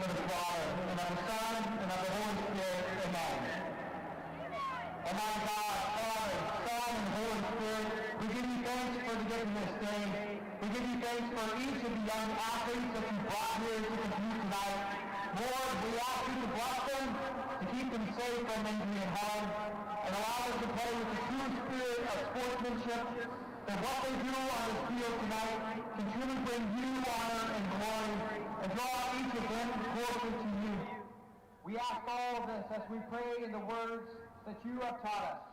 of the Father, and of the Son, and of the Holy Spirit. Amen. Almighty God, Father, Son, and Holy Spirit, we give you thanks for the gift of this day. We give you thanks for each of the young athletes that you brought here to compete tonight. Lord, we ask you to bless them, to keep them safe from injury and harm, and allow them to play with the true spirit of sportsmanship, that what they do on this field tonight can truly bring you honor and glory, and draw each of them closer to you. We ask all of this as we pray in the words that you have taught us.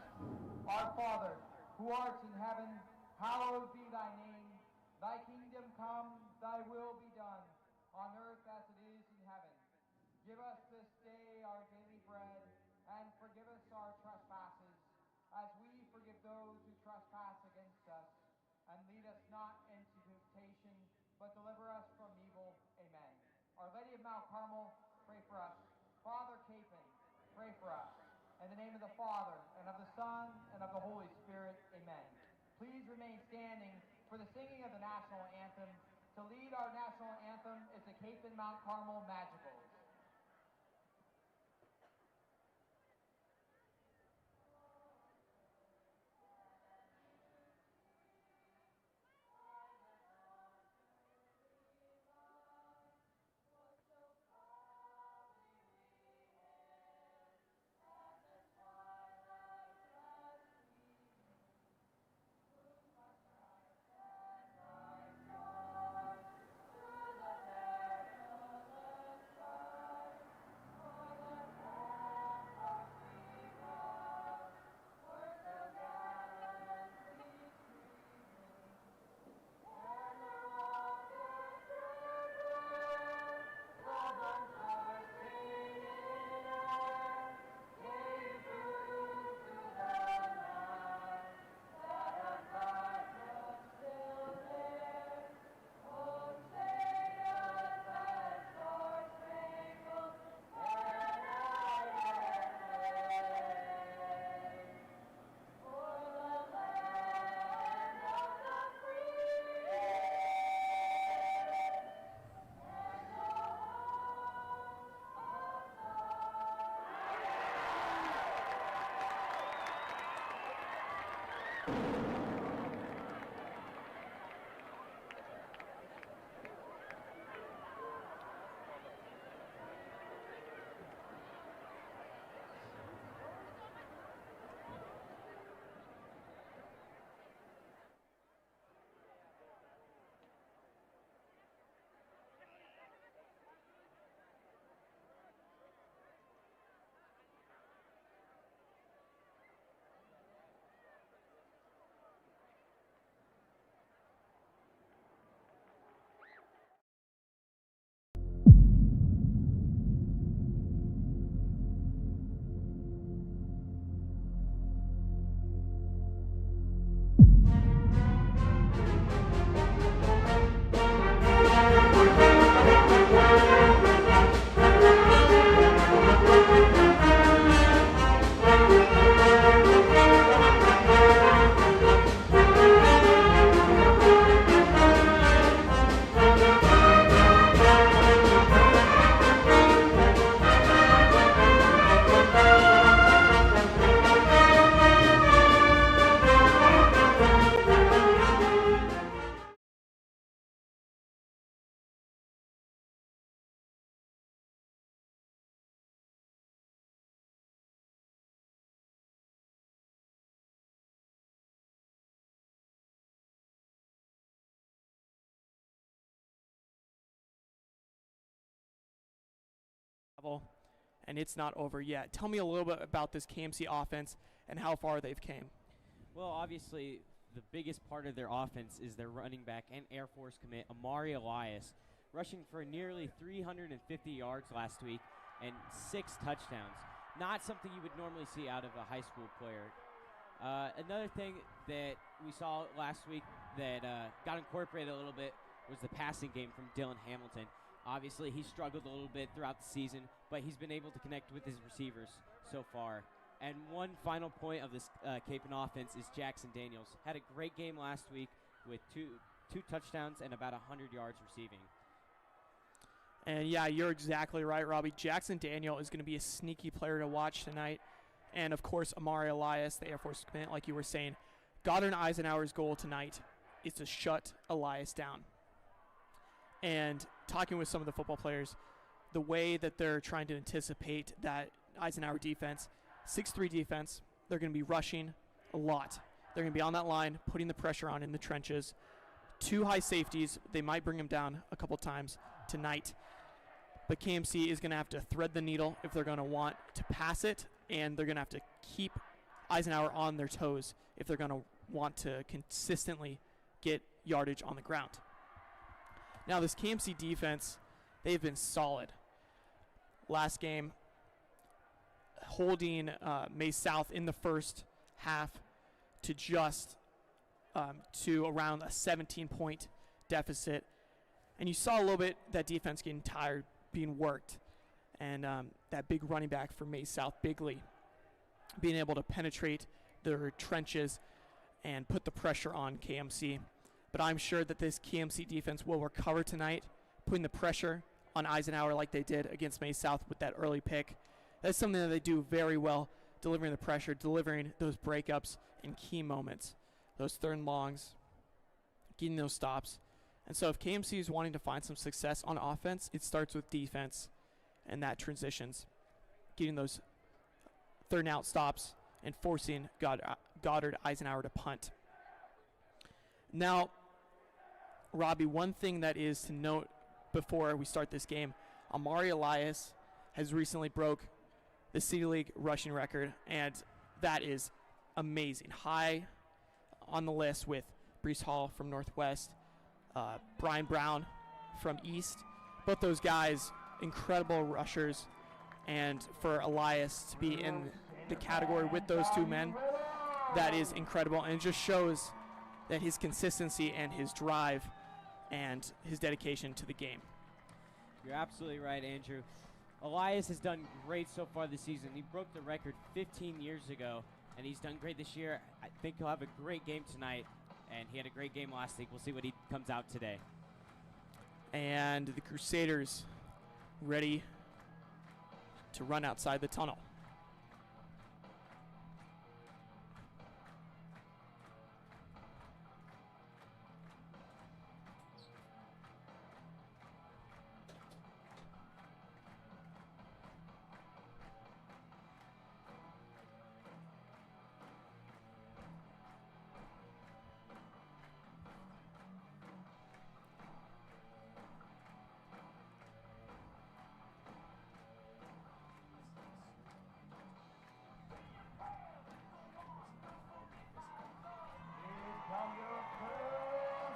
Our Father, who art in heaven, hallowed be thy name. Thy kingdom come, thy will be done, on earth as it is in heaven. Give us this day our daily bread, and forgive us our trespasses, as we forgive those who trespass against us. And lead us not into temptation, but deliver us from evil. Amen. Our Lady of Mount Carmel, pray for us. Father Kapaun, pray for us. In the name of the Father, and of the Son, and of the Holy Spirit. Amen. Please remain standing for the singing of the national anthem. To lead our national anthem is the Kapaun Mount Carmel Magicals. And it's not over yet. Tell me a little bit about this KMC offense and how far they've came. Well, obviously, the biggest part of their offense is their running back and Air Force commit, Amari Elias, rushing for nearly 350 yards last week and 6 touchdowns. Not something you would normally see out of a high school player. Another thing that we saw last week that got incorporated a little bit was the passing game from Dylan Hamilton. Obviously, he struggled a little bit throughout the season, but he's been able to connect with his receivers so far. And one final point of this Kapaun offense is Jackson Daniels. Had a great game last week with two touchdowns and about 100 yards receiving. And yeah, you're exactly right, Robbie. Jackson Daniel is going to be a sneaky player to watch tonight. And of course, Amari Elias, the Air Force commit, like you were saying. Goddard-Eisenhower's goal tonight is to shut Elias down. And talking with some of the football players, the way that they're trying to anticipate that Eisenhower defense, 6'3" defense, they're going to be rushing a lot. They're going to be on that line, putting the pressure on in the trenches. 2 high safeties, they might bring them down a couple times tonight. But KMC is going to have to thread the needle if they're going to want to pass it, and they're going to have to keep Eisenhower on their toes if they're going to want to consistently get yardage on the ground. Now, this KMC defense, they've been solid. Last game, holding May South in the first half to just to around a 17-point deficit. And you saw a little bit that defense getting tired, being worked. And that big running back for May South, Bigley, being able to penetrate their trenches and put the pressure on KMC. But I'm sure that this KMC defense will recover tonight, putting the pressure on Eisenhower like they did against May South with that early pick. That's something that they do very well, delivering the pressure, delivering those breakups in key moments, those third and longs, getting those stops. And so if KMC is wanting to find some success on offense, it starts with defense, and that transitions, getting those third and out stops and forcing Goddard-Eisenhower to punt. Now, Robbie, one thing that is to note before we start this game, Amari Elias has recently broke the City League rushing record, and that is amazing. High on the list with Brees Hall from Northwest, Brian Brown from East. Both those guys, incredible rushers, and for Elias to be in the category with those two men, that is incredible, and it just shows that his consistency and his drive and his dedication to the game. You're absolutely right, Andrew. Elias has done great so far this season. He broke the record 15 years ago, and he's done great this year. I think he'll have a great game tonight, and he had a great game last week. We'll see what he comes out today. And the Crusaders ready to run outside the tunnel.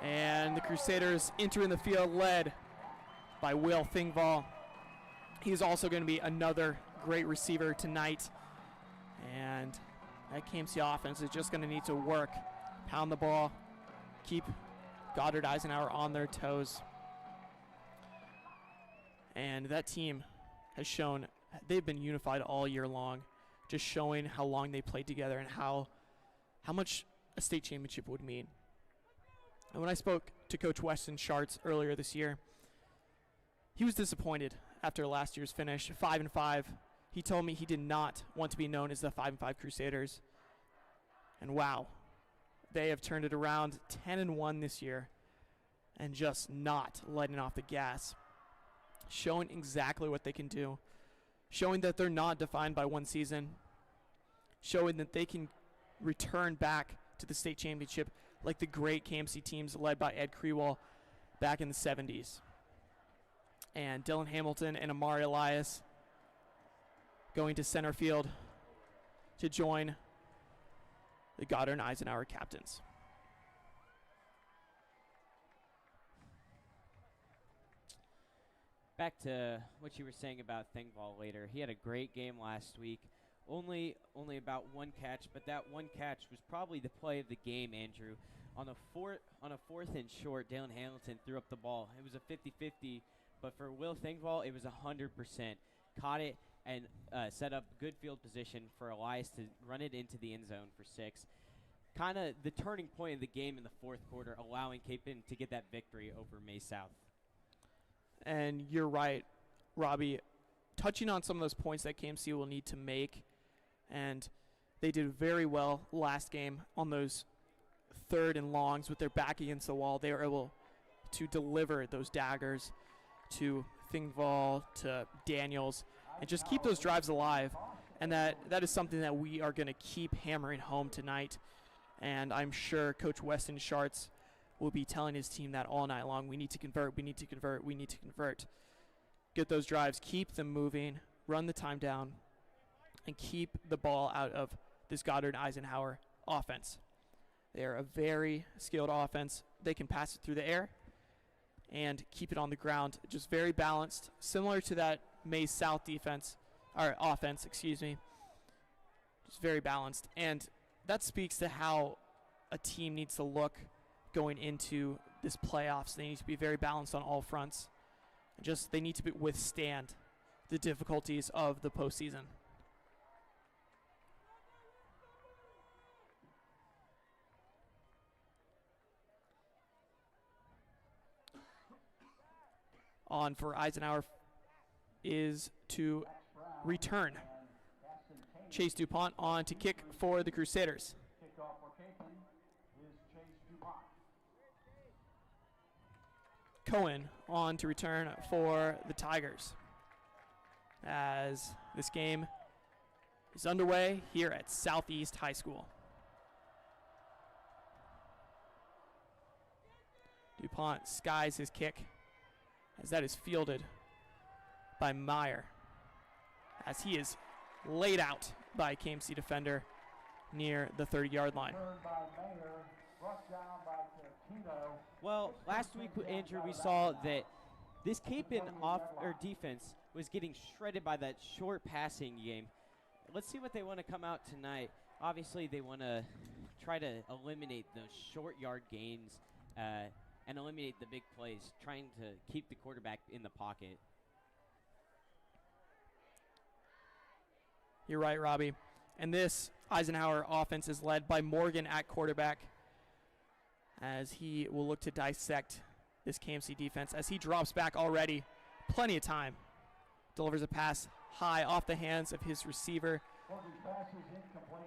And the Crusaders entering the field led by Will Thingvall. He's also going to be another great receiver tonight. And that KMC offense is just going to need to work, pound the ball, keep Goddard-Eisenhower on their toes. And that team has shown they've been unified all year long, just showing how long they played together and how much a state championship would mean. And when I spoke to Coach Weston Schartz earlier this year, he was disappointed after last year's finish, 5-5. He told me he did not want to be known as the 5-5 Crusaders. And wow, they have turned it around, 10-1 this year, and just not letting off the gas, showing exactly what they can do, showing that they're not defined by one season, showing that they can return back to the state championship like the great KMC teams led by Ed Crewell back in the 70s. And Dylan Hamilton and Amari Elias going to center field to join the Goddard-Eisenhower captains. Back to what you were saying about Thingvall later. He had a great game last week. Only about one catch, but that one catch was probably the play of the game, Andrew. On a fourth and short, Dylan Hamilton threw up the ball. It was a 50-50, but for Will Thingvall, it was 100%. Caught it and set up good field position for Elias to run it into the end zone for 6. Kind of the turning point of the game in the fourth quarter, allowing Kapaun to get that victory over May South. And you're right, Robbie, touching on some of those points that KMC will need to make, and they did very well last game on those third and longs with their back against the wall. They were able to deliver those daggers to Thingvall, to Daniels, and just keep those drives alive. And that is something that we are going to keep hammering home tonight. And I'm sure Coach Weston Schartz will be telling his team that all night long. We need to convert, we need to convert, we need to convert. Get those drives, keep them moving, run the time down, and keep the ball out of this Goddard-Eisenhower offense. They are a very skilled offense. They can pass it through the air and keep it on the ground. Just very balanced, similar to that Mays South defense, or offense, excuse me. Just very balanced. And that speaks to how a team needs to look going into this playoffs. They need to be very balanced on all fronts. Just they need to withstand the difficulties of the postseason. On for Eisenhower is to return. Chase DuPont on to kick for the Crusaders. Cohen on to return for the Tigers. As this game is underway here at Southeast High School. DuPont skies his kick as that is fielded by Meyer, as he is laid out by a KMC defender near the 30-yard line. Well, last week, Andrew, we saw that this Kapaun defense was getting shredded by that short passing game. Let's see what they want to come out tonight. Obviously, they want to try to eliminate those short yard gains and eliminate the big plays, trying to keep the quarterback in the pocket. You're right, Robbie. And this Eisenhower offense is led by Morgan at quarterback, as he will look to dissect this KMC defense as he drops back already. Plenty of time. Delivers a pass high off the hands of his receiver.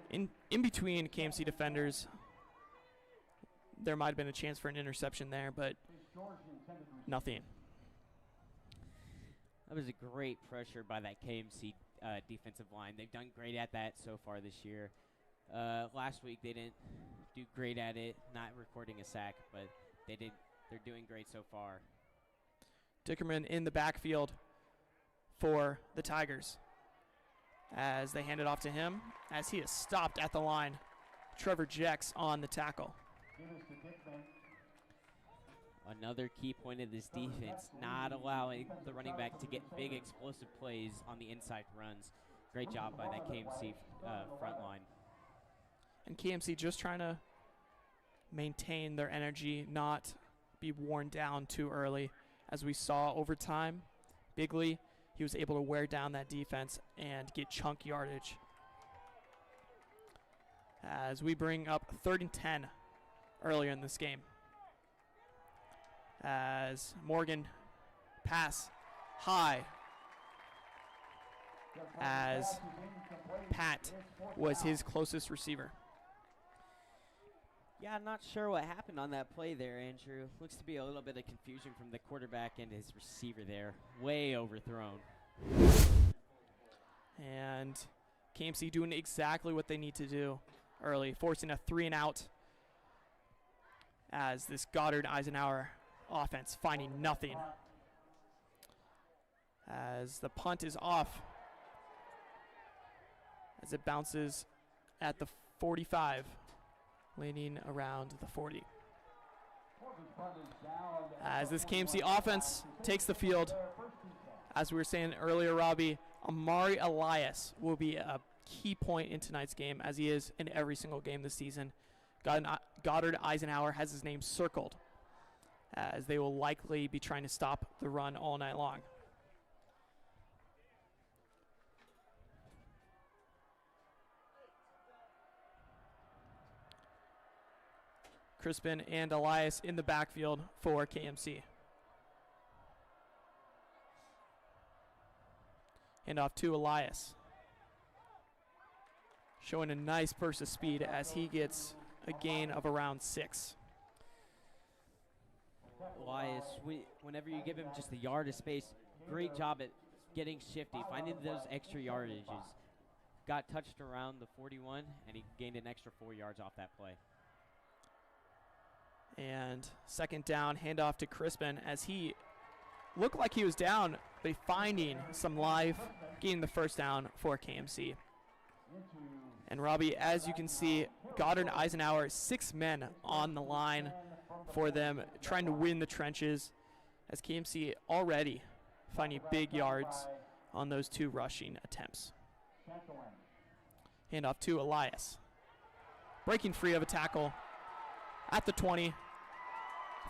In between KMC defenders, there might have been a chance for an interception there, but nothing. That was a great pressure by that KMC defensive line. They've done great at that so far this year. Last week they didn't do great at it, not recording a sack, but they're doing great so far. Dickerman in the backfield for the Tigers as they hand it off to him, as he is stopped at the line. Trevor Jex on the tackle. Another key point of this defense, not allowing the running back to get big explosive plays on the inside runs. Great job by that KMC front line. And KMC just trying to maintain their energy, not be worn down too early. As we saw over time, Bigley, he was able to wear down that defense and get chunk yardage. As we bring up 3rd and 10 earlier in this game. As Morgan pass high, as Pat was his closest receiver. Yeah, I'm not sure what happened on that play there, Andrew. Looks to be a little bit of confusion from the quarterback and his receiver there. Way overthrown. And KMC doing exactly what they need to do early, forcing a 3-and-out as this Goddard-Eisenhower offense finding nothing. As the punt is off, as it bounces at the 45, landing around the 40. As this KMC offense takes the field, as we were saying earlier, Robbie, Amari Elias will be a key point in tonight's game, as he is in every single game this season. Goddard-Eisenhower has his name circled, as they will likely be trying to stop the run all night long. Crispin and Elias in the backfield for KMC. Handoff to Elias. Showing a nice burst of speed as he gets a gain of around 6. Elias, whenever you give him just a yard of space, great job at getting shifty, finding those extra yardages. Got touched around the 41, and he gained an extra 4 yards off that play. And second down, handoff to Crispin as he looked like he was down, but finding some life, gaining the first down for KMC. And Robbie, as you can see, Goddard-Eisenhower, 6 men on the line for them, trying to win the trenches, as KMC already finding big yards on those 2 rushing attempts. Handoff to Elias. Breaking free of a tackle at the 20.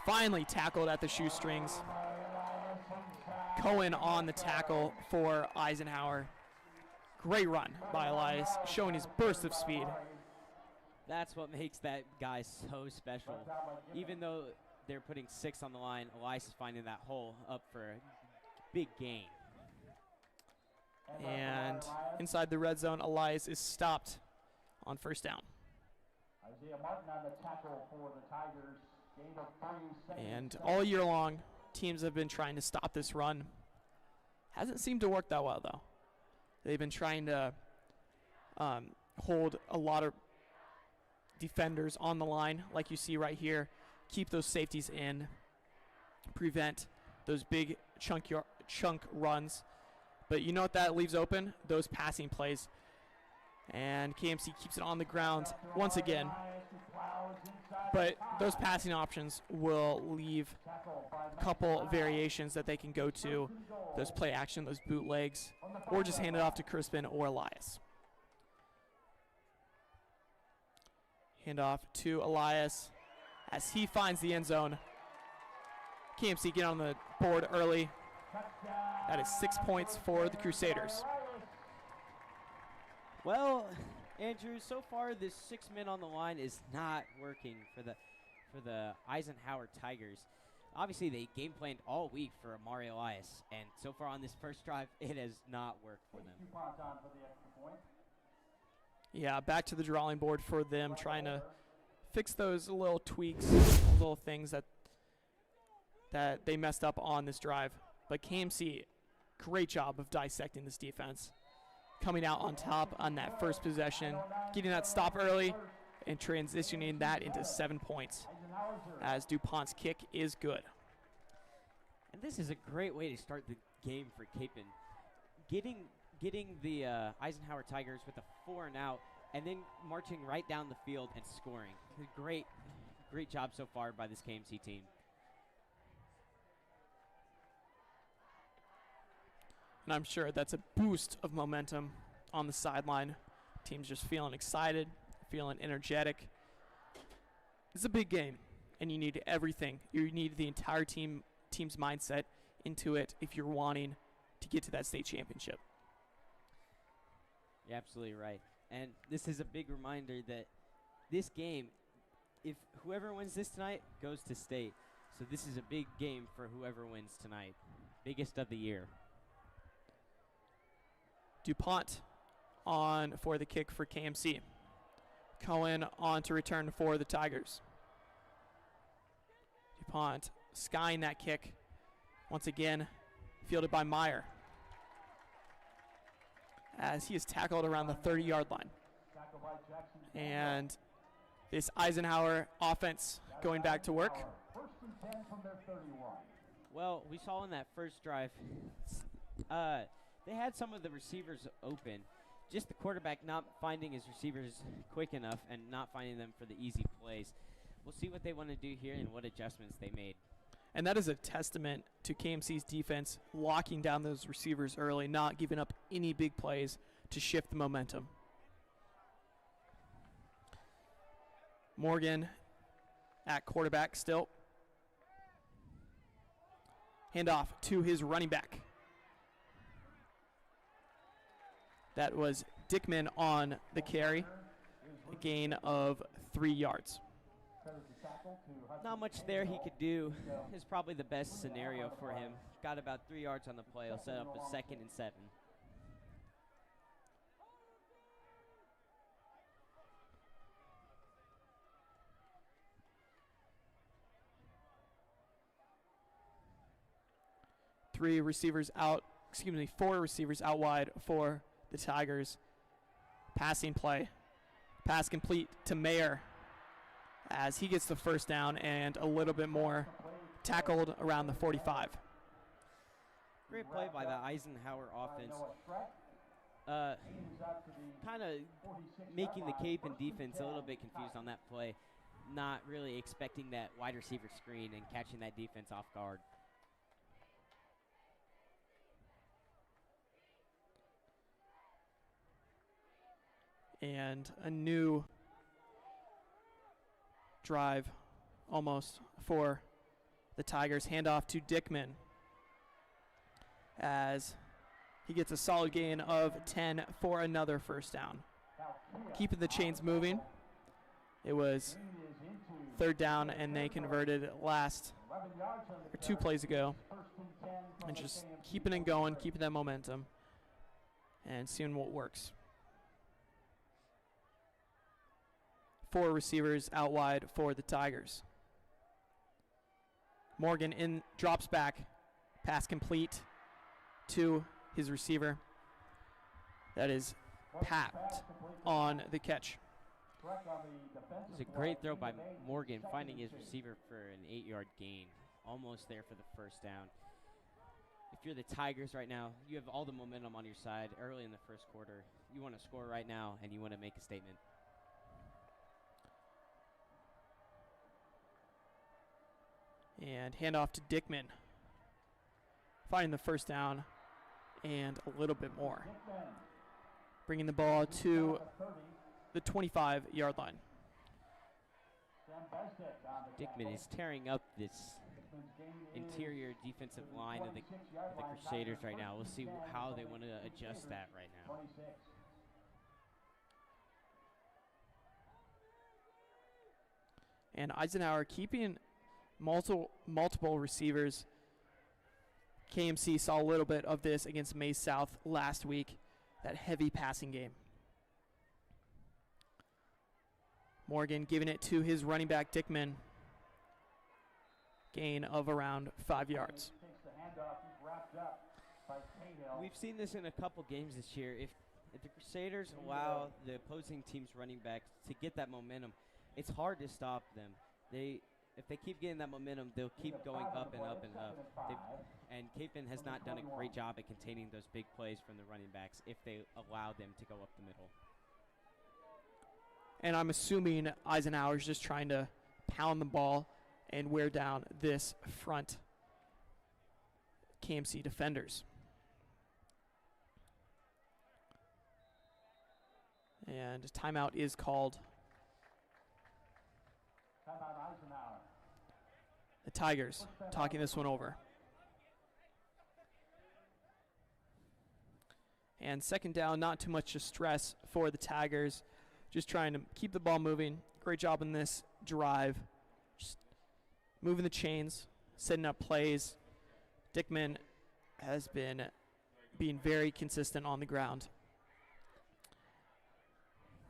Finally tackled at the shoestrings. Cohen on the tackle for Eisenhower. Great run by Elias, showing his burst of speed. That's what makes that guy so special. Even though they're putting 6 on the line, Elias is finding that hole up for a big gain. And inside the red zone, Elias is stopped on first down. And all year long, teams have been trying to stop this run. Hasn't seemed to work that well, though. They've been trying to hold a lot of defenders on the line, like you see right here. Keep those safeties in. Prevent those big chunk runs. But you know what that leaves open? Those passing plays. And KMC keeps it on the ground once again. But those passing options will leave a couple variations that they can go to. Those play action, those bootlegs, or just hand it off to Crispin or Elias. Handoff to Elias as he finds the end zone. KMC get on the board early. That is 6 points for the Crusaders. Well, Andrew, so far this 6 men on the line is not working for the Eisenhower Tigers. Obviously, they game planned all week for Amari Elias, and so far on this first drive, it has not worked for them. Yeah, back to the drawing board for them, trying to fix those little tweaks, little things that they messed up on this drive. But KMC, great job of dissecting this defense, coming out on top on that first possession, getting that stop early, and transitioning that into 7 points, as DuPont's kick is good. And this is a great way to start the game for Kapaun. Getting the Eisenhower Tigers with a 4 and out, and then marching right down the field and scoring. Great job so far by this KMC team. And I'm sure that's a boost of momentum on the sideline. Team's just feeling excited, feeling energetic. It's a big game, and you need everything. You need the entire team's mindset into it if you're wanting to get to that state championship. You're absolutely right. And this is a big reminder that this game, if whoever wins this tonight goes to state. So this is a big game for whoever wins tonight. Biggest of the year. DuPont on for the kick for KMC. Cohen on to return for the Tigers. DuPont skying that kick. Once again, fielded by Meyer, as he is tackled around the 30-yard line. And this Eisenhower offense going back to work. Well, we saw in that first drive, they had some of the receivers open. Just the quarterback not finding his receivers quick enough and not finding them for the easy plays. We'll see what they want to do here and what adjustments they made. And that is a testament to KMC's defense, locking down those receivers early, not giving up any big plays to shift the momentum. Morgan at quarterback still. Handoff to his running back. That was Dickman on the carry, a gain of 3 yards. Not much there he could do. Is probably the best scenario for him. Got about 3 yards on the play. He'll set up a 2nd and 7. 4 receivers out wide for the Tigers. Passing play. Pass complete to Mayer as he gets the first down and a little bit more, tackled around the 45. Great play by the Eisenhower offense. Kind of making the Kapaun defense a little bit confused on that play. Not really expecting that wide receiver screen and catching that defense off guard. And a new drive almost for the Tigers. Handoff to Dickman as he gets a solid gain of 10 for another first down. Keeping the chains moving. It was 3rd down and they converted 2 plays ago. And just keeping it going, keeping that momentum and seeing what works. 4 receivers out wide for the Tigers. Morgan drops back, pass complete to his receiver. That is Pat on the catch. It was a great throw by Morgan, finding his receiver for an 8-yard gain. Almost there for the first down. If you're the Tigers right now, you have all the momentum on your side early in the first quarter. You want to score right now, and you want to make a statement. And handoff to Dickman. Finding the first down and a little bit more. Bringing the ball to the 25-yard line. Dickman is tearing up this interior defensive line of the Crusaders right now. We'll see how they want to adjust that right now. And Eisenhower keeping multiple receivers. KMC saw a little bit of this against Maize South last week, that heavy passing game. Morgan giving it to his running back, Dickman. Gain of around 5 yards. We've seen this in a couple games this year. If the Crusaders allow the opposing team's running backs to get that momentum, it's hard to stop them. If they keep getting that momentum, they'll keep going up and up and up. And Kapaun has not done a great job at containing those big plays from the running backs if they allow them to go up the middle. And I'm assuming Eisenhower's just trying to pound the ball and wear down this front KMC defenders. And timeout is called. The Tigers talking this one over. And 2nd down, not too much stress for the Tigers. Just trying to keep the ball moving. Great job in this drive. Just moving the chains, setting up plays. Dickman has been being very consistent on the ground.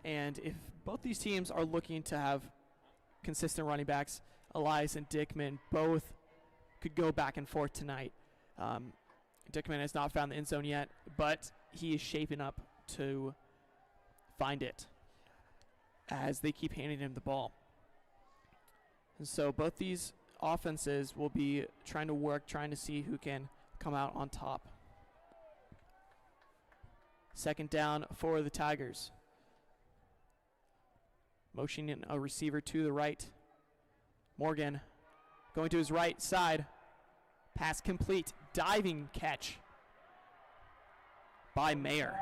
And if both these teams are looking to have consistent running backs, Elias and Dickman both could go back and forth tonight. Dickman has not found the end zone yet, but he is shaping up to find it as they keep handing him the ball. And so both these offenses will be trying to see who can come out on top. 2nd down for the Tigers. Motioning a receiver to the right. Morgan going to his right side. Pass complete. Diving catch by Mayer.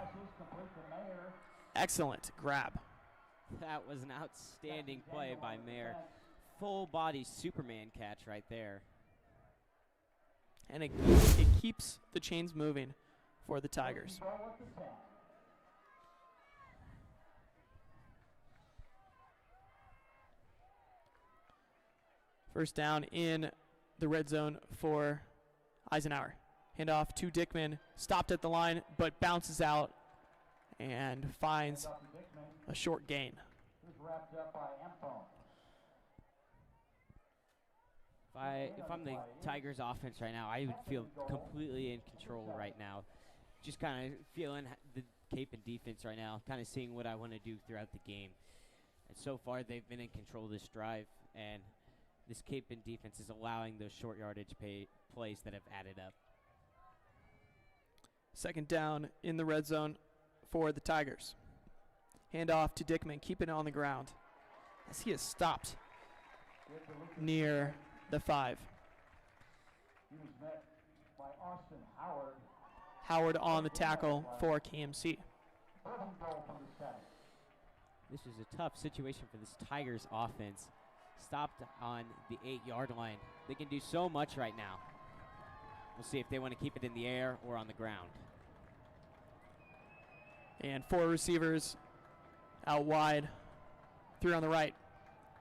Excellent grab. That was an outstanding play by Mayer. Full body Superman catch right there. And it keeps the chains moving for the Tigers. First down in the red zone for Eisenhower. Handoff to Dickman. Stopped at the line, but bounces out and finds a short gain. If I'm the Tigers offense right now, I would feel completely in control right now. Just kind of feeling the Kapaun defense right now, kind of seeing what I want to do throughout the game. And so far, they've been in control of this drive, and this Kapaun defense is allowing those short yardage plays that have added up. Second down in the red zone for the Tigers. Handoff to Dickman, keeping it on the ground as he is stopped near the 5. He was met by Austin Howard. Howard on the tackle for KMC. This is a tough situation for this Tigers offense. Stopped on the 8-yard line. They can do so much right now. We'll see if they want to keep it in the air or on the ground. And 4 receivers out wide. 3 on the right.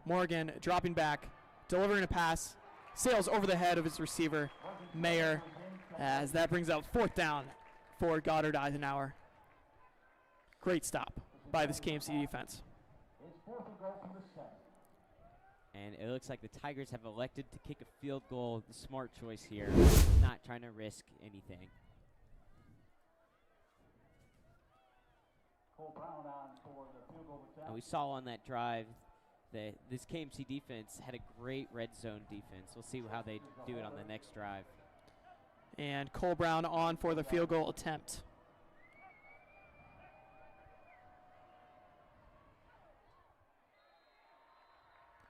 Morgan dropping back, delivering a pass, sails over the head of his receiver, Mayer, as that brings up 4th down for Goddard-Eisenhower. Great stop by this KMC defense. And it looks like the Tigers have elected to kick a field goal. The smart choice here, not trying to risk anything. And we saw on that drive that this KMC defense had a great red zone defense. We'll see how they do it on the next drive. And Cole Brown on for the field goal attempt.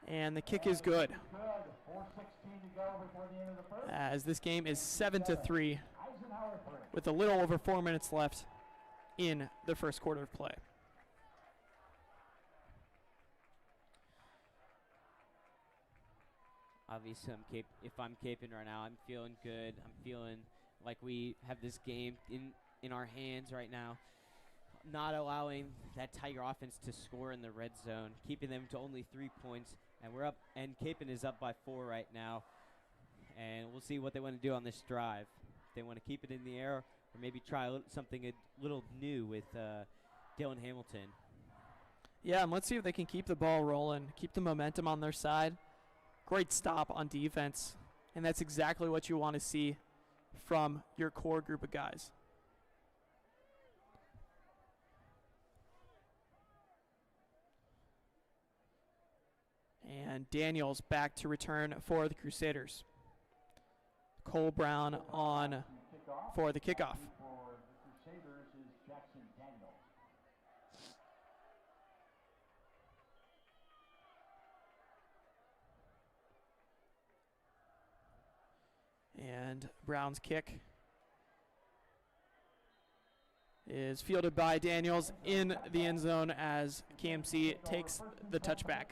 And the kick is good, as this game is 7-3 with a little over 4 minutes left in the first quarter of play. Obviously, if I'm Kapaun right now, I'm feeling good. I'm feeling like we have this game in our hands right now. Not allowing that Tiger offense to score in the red zone, keeping them to only 3 points. And we're up, and Kapaun is up by 4 right now. And we'll see what they want to do on this drive. If they want to keep it in the air, or maybe try something a little new with Dylan Hamilton. Yeah, and let's see if they can keep the ball rolling, keep the momentum on their side. Great stop on defense, and that's exactly what you want to see from your core group of guys. And Daniels back to return for the Crusaders. Cole Brown on for the kickoff. And Brown's kick is fielded by Daniels in the end zone as KMC takes the touchback.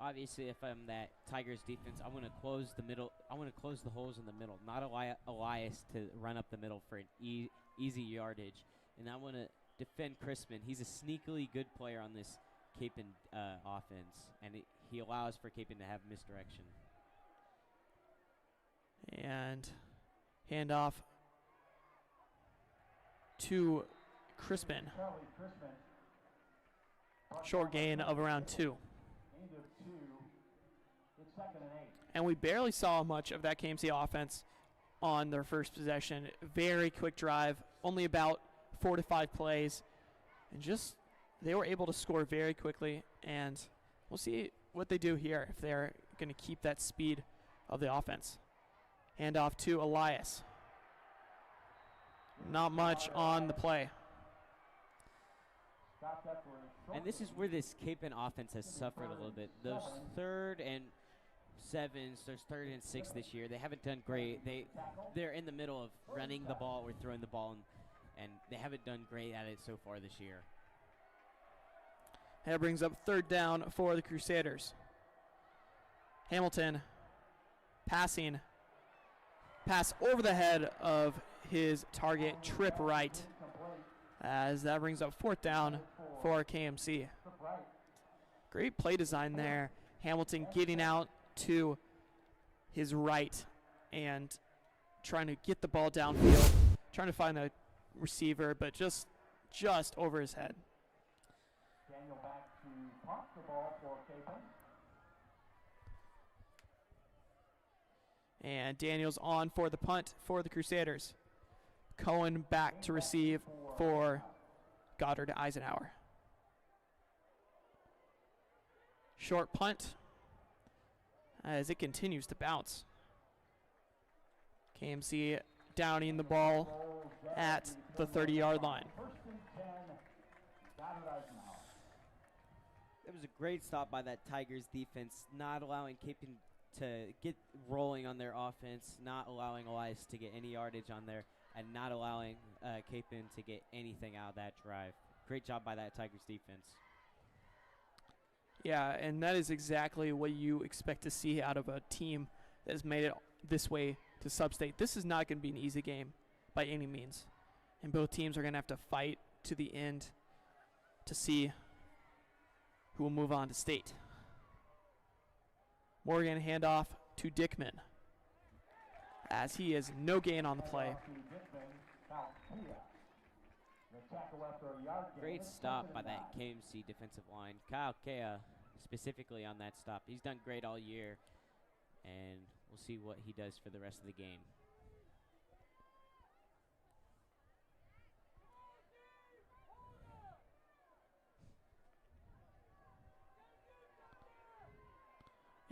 Obviously, if I'm that Tigers defense, I want to close the middle. I want to close the holes in the middle, not Elias to run up the middle for an easy yardage. And I want to defend Crispin. He's a sneakily good player on this Kapaun offense, and he allows for Kapaun to have misdirection. And handoff to Crispin. Short gain of around 2. And we barely saw much of that KMC offense on their first possession. Very quick drive, only about 4 to 5 plays. And just, they were able to score very quickly. And we'll see what they do here, if they're going to keep that speed of the offense. Handoff to Elias. Not much on the play. And this is where this Kapaun offense has suffered a little bit. Those 3rd and 7s, those 3rd and 6 this year, they haven't done great. They're in the middle of running the ball or throwing the ball, and they haven't done great at it so far this year. That brings up 3rd down for the Crusaders. Hamilton passing. Pass over the head of his target, trip right, as that brings up 4th down for KMC. Great play design there. Hamilton getting out to his right and trying to get the ball downfield, trying to find a receiver, but just over his head. Daniel back to punt the ball for Kapaun. And Daniels on for the punt for the Crusaders. Cohen back to receive for Goddard-Eisenhower. Short punt as it continues to bounce. KMC downing the ball at the 30-yard line. It was a great stop by that Tigers defense, not allowing Kapaun to get rolling on their offense, not allowing Elias to get any yardage on there, and not allowing Kapaun to get anything out of that drive. Great job by that Tigers defense. Yeah, and that is exactly what you expect to see out of a team that has made it this way to Sub-State. This is not going to be an easy game by any means. And both teams are going to have to fight to the end to see who will move on to state. Morgan handoff to Dickman as he is no gain on the play. Great stop by that KMC defensive line. Kyle Kea specifically on that stop. He's done great all year, and we'll see what he does for the rest of the game.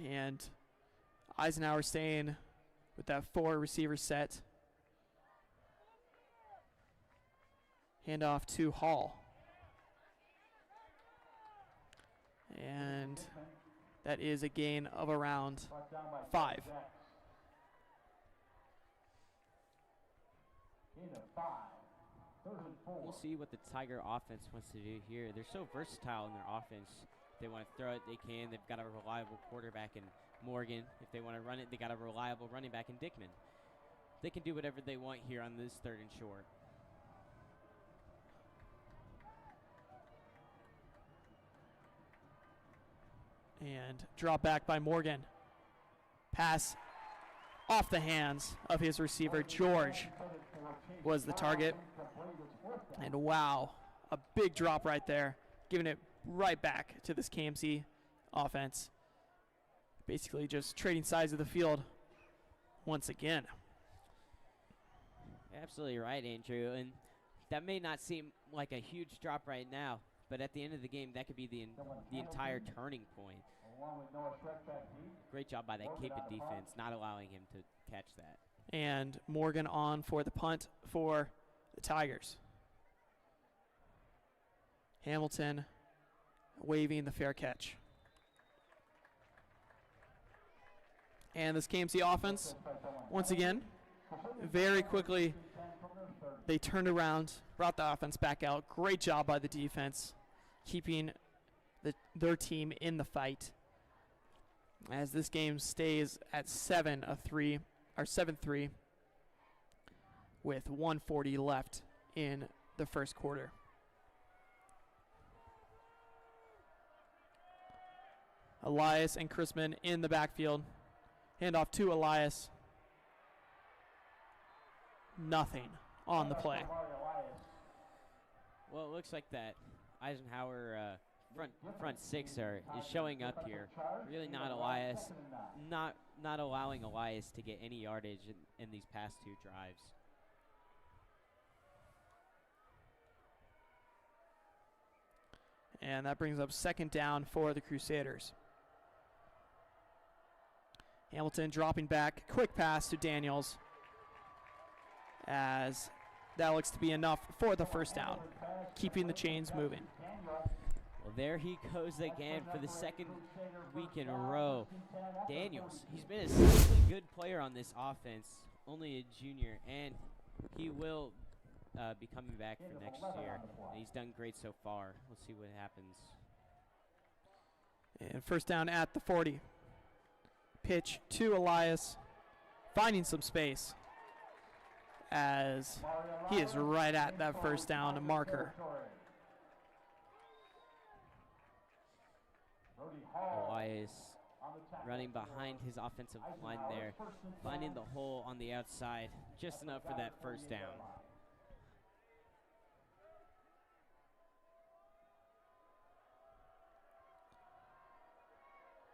And Eisenhower staying with that 4 receiver set. Handoff to Hall. And that is a gain of around 5. We'll see what the Tiger offense wants to do here. They're so versatile in their offense. If they want to throw it, they can. They've got a reliable quarterback in Morgan. If they want to run it, they got a reliable running back in Dickman. They can do whatever they want here on this 3rd and short. And drop back by Morgan. Pass off the hands of his receiver. George was the target. And wow, a big drop right there, giving it right back to this KMC offense. Basically just trading sides of the field once again. Absolutely right, Andrew. And that may not seem like a huge drop right now, but at the end of the game, that could be the entire turning point. Great job by that Kapaun defense, not allowing him to catch that. And Morgan on for the punt for the Tigers. Hamilton waving the fair catch. And this KMC offense, once again, very quickly, they turned around, brought the offense back out. Great job by the defense, keeping their team in the fight. As this game stays at 7-3, with 1:40 left in the first quarter. Elias and Chrisman in the backfield. Handoff to Elias. Nothing on the play. Well, it looks like that Eisenhower front 6 is showing up here. Really not Elias, not allowing Elias to get any yardage in these past 2 drives. And that brings up 2nd down for the Crusaders. Hamilton dropping back, quick pass to Daniels, as that looks to be enough for the 1st down, keeping the chains moving. Well, there he goes again for the 2nd week in a row. Daniels, he's been a seriously good player on this offense, only a junior, and he will be coming back for next year. And he's done great so far. Let's see what happens. And 1st down at the 40. Pitch to Elias, finding some space as he is right at that 1st down marker. Elias running behind his offensive line there, finding the hole on the outside, just enough for that 1st down.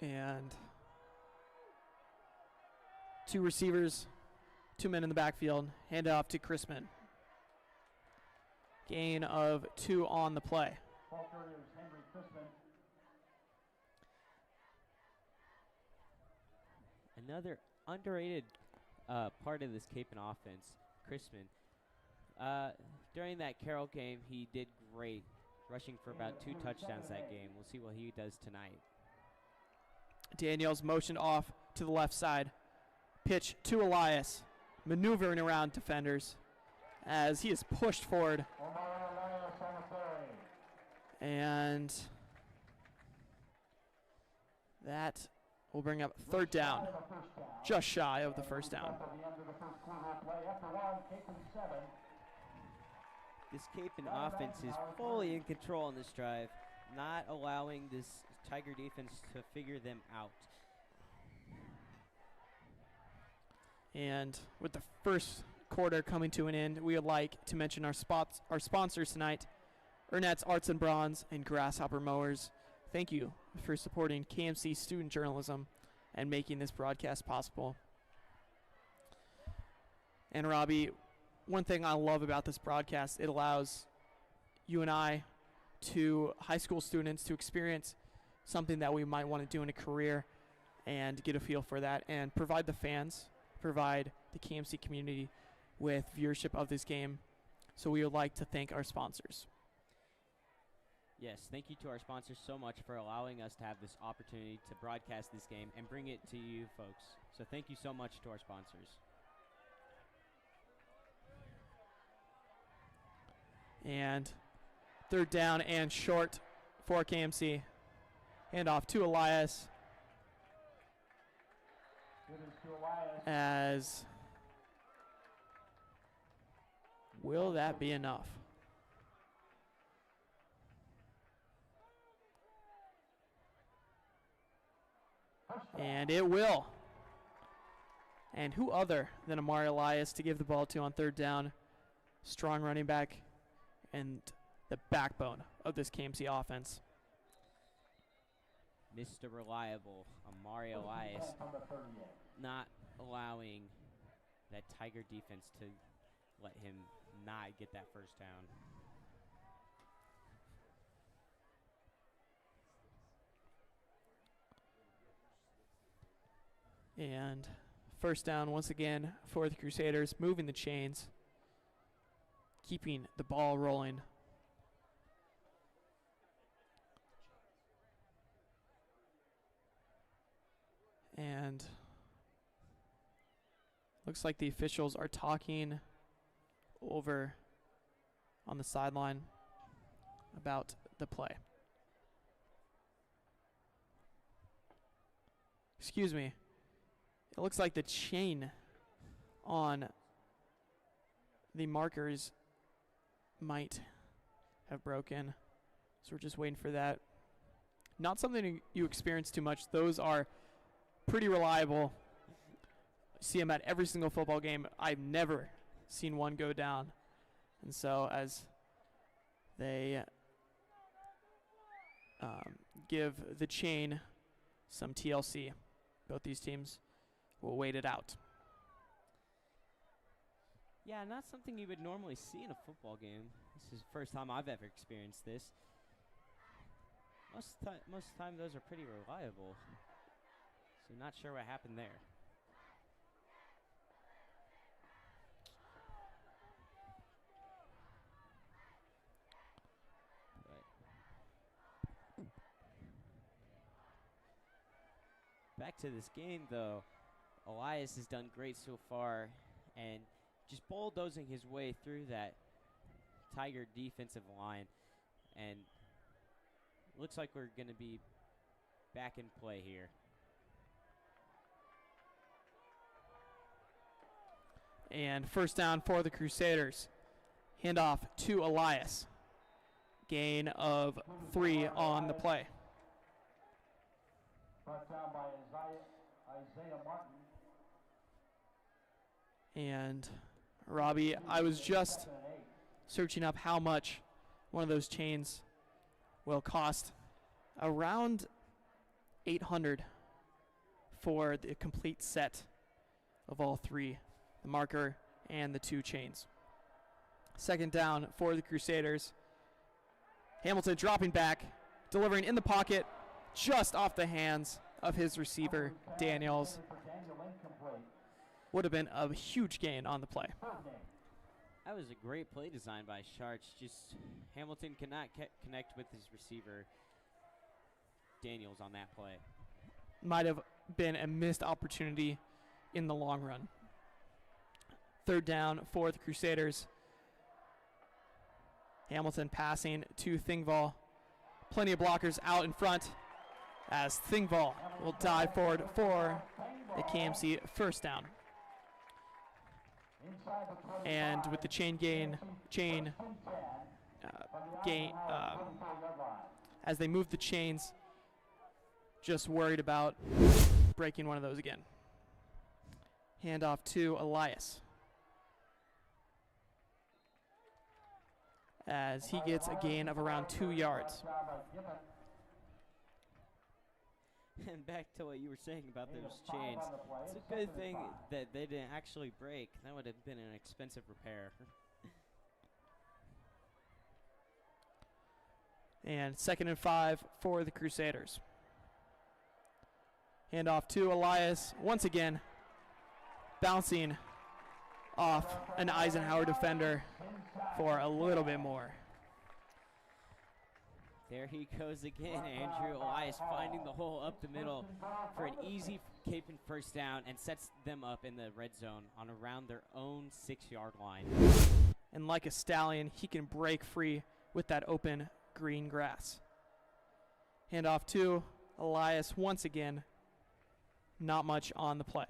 And Two receivers, 2 men in the backfield. Hand off to Chrisman. Gain of 2 on the play. Another underrated part of this Kapaun offense, Chrisman. During that Carroll game, he did great, rushing for about 2 touchdowns that game. We'll see what he does tonight. Daniels motioned off to the left side. Pitch to Elias, maneuvering around defenders as he is pushed forward. And that will bring up 3rd down, just shy of the 1st down. This Kapaun offense is fully in control on this drive, not allowing this Tiger defense to figure them out. And with the first quarter coming to an end, we would like to mention our sponsors tonight, Ernatt's Arts and Bronze and Grasshopper Mowers. Thank you for supporting KMC student journalism and making this broadcast possible. And Robbie, one thing I love about this broadcast, it allows you and I, to high school students, to experience something that we might want to do in a career and get a feel for that, and provide the fans, provide the KMC community with viewership of this game. So we would like to thank our sponsors. Yes, thank you to our sponsors so much for allowing us to have this opportunity to broadcast this game and bring it to you folks. So thank you so much to our sponsors. And 3rd down and short for KMC. Handoff to Elias. As will that be enough? And it will. And who other than Amari Elias to give the ball to on 3rd down? Strong running back and the backbone of this KMC offense. Mr. Reliable, Amari Elias, not allowing that Tiger defense to let him not get that 1st down. And 1st down once again for the Crusaders, moving the chains, keeping the ball rolling. And looks like the officials are talking over on the sideline about the play. Excuse me. It looks like the chain on the markers might have broken. So we're just waiting for that. Not something you experience too much. Those are pretty reliable. See them at every single football game. I've never seen one go down. And so as they give the chain some TLC, both these teams will wait it out. Yeah, not something you would normally see in a football game. This is the first time I've ever experienced this. Most of the time those are pretty reliable. So not sure what happened there. But back to this game though, Elias has done great so far and just bulldozing his way through that Tiger defensive line, and looks like we're going to be back in play here. And 1st down for the Crusaders. Handoff to Elias. Gain of 3 on the play. Brought down by Isaiah Martin. And Robbie, I was just searching up how much one of those chains will cost. Around $800 for the complete set of all three, the marker and the 2 chains. Second down for the Crusaders. Hamilton dropping back, delivering in the pocket, just off the hands of his receiver, Daniels. Would have been a huge gain on the play. That was a great play design by Sharks. Just Hamilton cannot connect with his receiver, Daniels, on that play. Might have been a missed opportunity in the long run. Third down for the Crusaders. Hamilton passing to Thingvall. Plenty of blockers out in front as Thingvall will dive forward for the KMC first down. And with the chain gain, as they move the chains, just worried about breaking one of those again. Handoff to Elias, as he gets a gain of around 2 yards. And back to what you were saying about those chains. It's a good thing that they didn't actually break. That would have been an expensive repair. And 2nd and 5 for the Crusaders. Handoff to Elias once again, bouncing off an Eisenhower defender for a little bit more. There he goes again, Andrew Elias finding the hole up the middle for an easy Kapaun first down and sets them up in the red zone on around their own 6-yard line. And like a stallion, he can break free with that open green grass. Handoff to Elias once again. Not much on the play.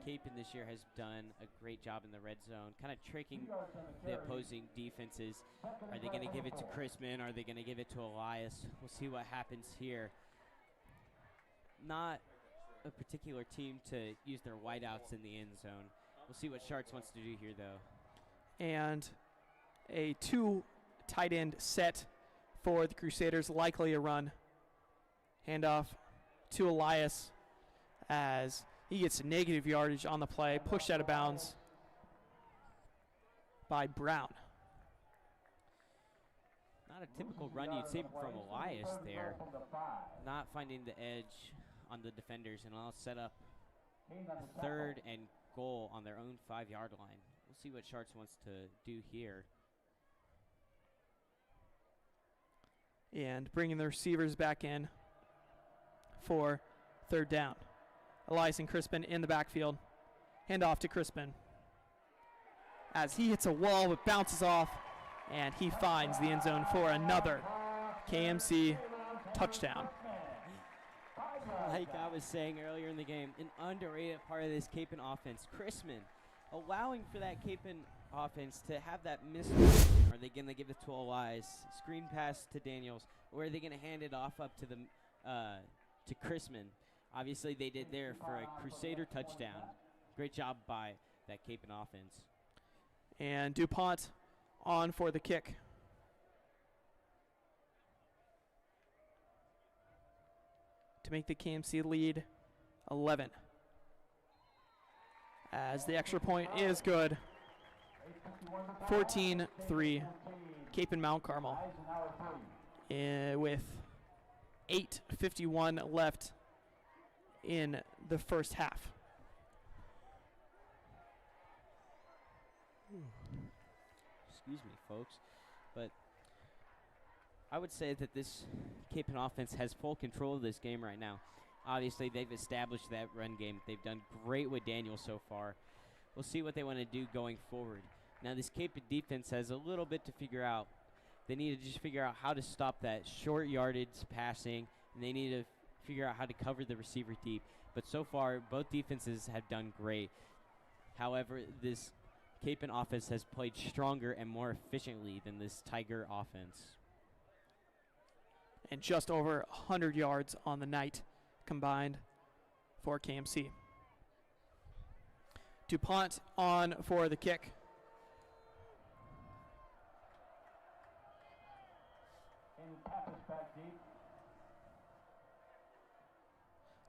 Kapaun this year has done a great job in the red zone, kind of tricking the opposing defenses. Are they going to give it to Chrisman? Are they going to give it to Elias? We'll see what happens here. Not a particular team to use their wideouts in the end zone. We'll see what Sharks wants to do here, though. And a 2 tight end set for the Crusaders, likely a run. Handoff to Elias as he gets negative yardage on the play, pushed out of bounds by Brown. Not a typical run you'd see from Elias there. Not finding the edge on the defenders, and I'll set up 3rd and goal on their own 5-yard line. We'll see what Sharks wants to do here. And bringing the receivers back in for 3rd down. Elias and Crispin in the backfield. Handoff to Crispin as he hits a wall but bounces off, and he finds the end zone for another KMC touchdown. Like I was saying earlier in the game, an underrated part of this Kapaun offense. Crispin allowing for that Kapaun offense to have that misdirection. Are they going to give it to Elias? Screen pass to Daniels, or are they going to hand it off up to the to Crispin? Obviously, they did there for a Crusader touchdown. Great job by that Kapaun offense. And DuPont on for the kick. To make the KMC lead 11. As the extra point is good. 14-3, Kapaun Mount Carmel. With 8:51 left in the first half. Excuse me, folks, but I would say that this Kapaun offense has full control of this game right now. Obviously, they've established that run game. They've done great with Daniel so far. We'll see what they want to do going forward. Now, this Kapaun defense has a little bit to figure out. They need to just figure out how to stop that short yardage passing, and they need to figure out how to cover the receiver deep. But so far, both defenses have done great. However, this Kapaun offense has played stronger and more efficiently than this Tiger offense. And just over 100 yards on the night combined for KMC. DuPont on for the kick.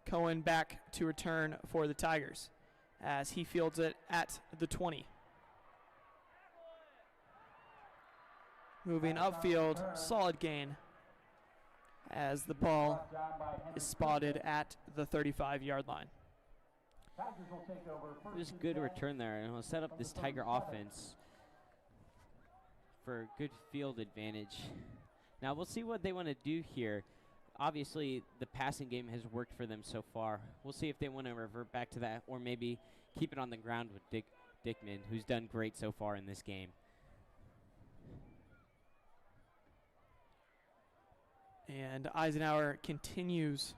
Cohen back to return for the Tigers as he fields it at the 20. Moving upfield, solid gain as the ball is spotted at the 35-yard line. It was a good return there, and it'll set up this Tiger offense for good field advantage. Now we'll see what they want to do here. Obviously, the passing game has worked for them so far. We'll see if they want to revert back to that or maybe keep it on the ground with Dickman, who's done great so far in this game. And Eisenhower continues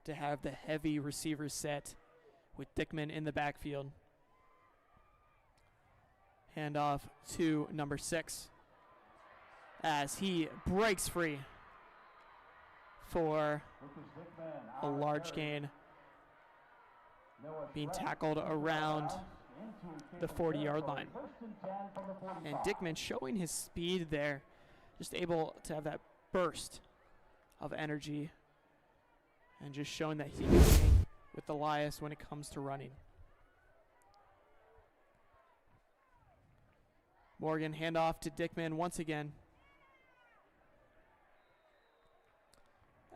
to have the heavy receiver set with Dickman in the backfield. Handoff to number 6 as he breaks free for a large gain, being tackled around the 40-yard line. And Dickman showing his speed there, just able to have that burst of energy and just showing that he can hang with Elias when it comes to running. Morgan handoff to Dickman once again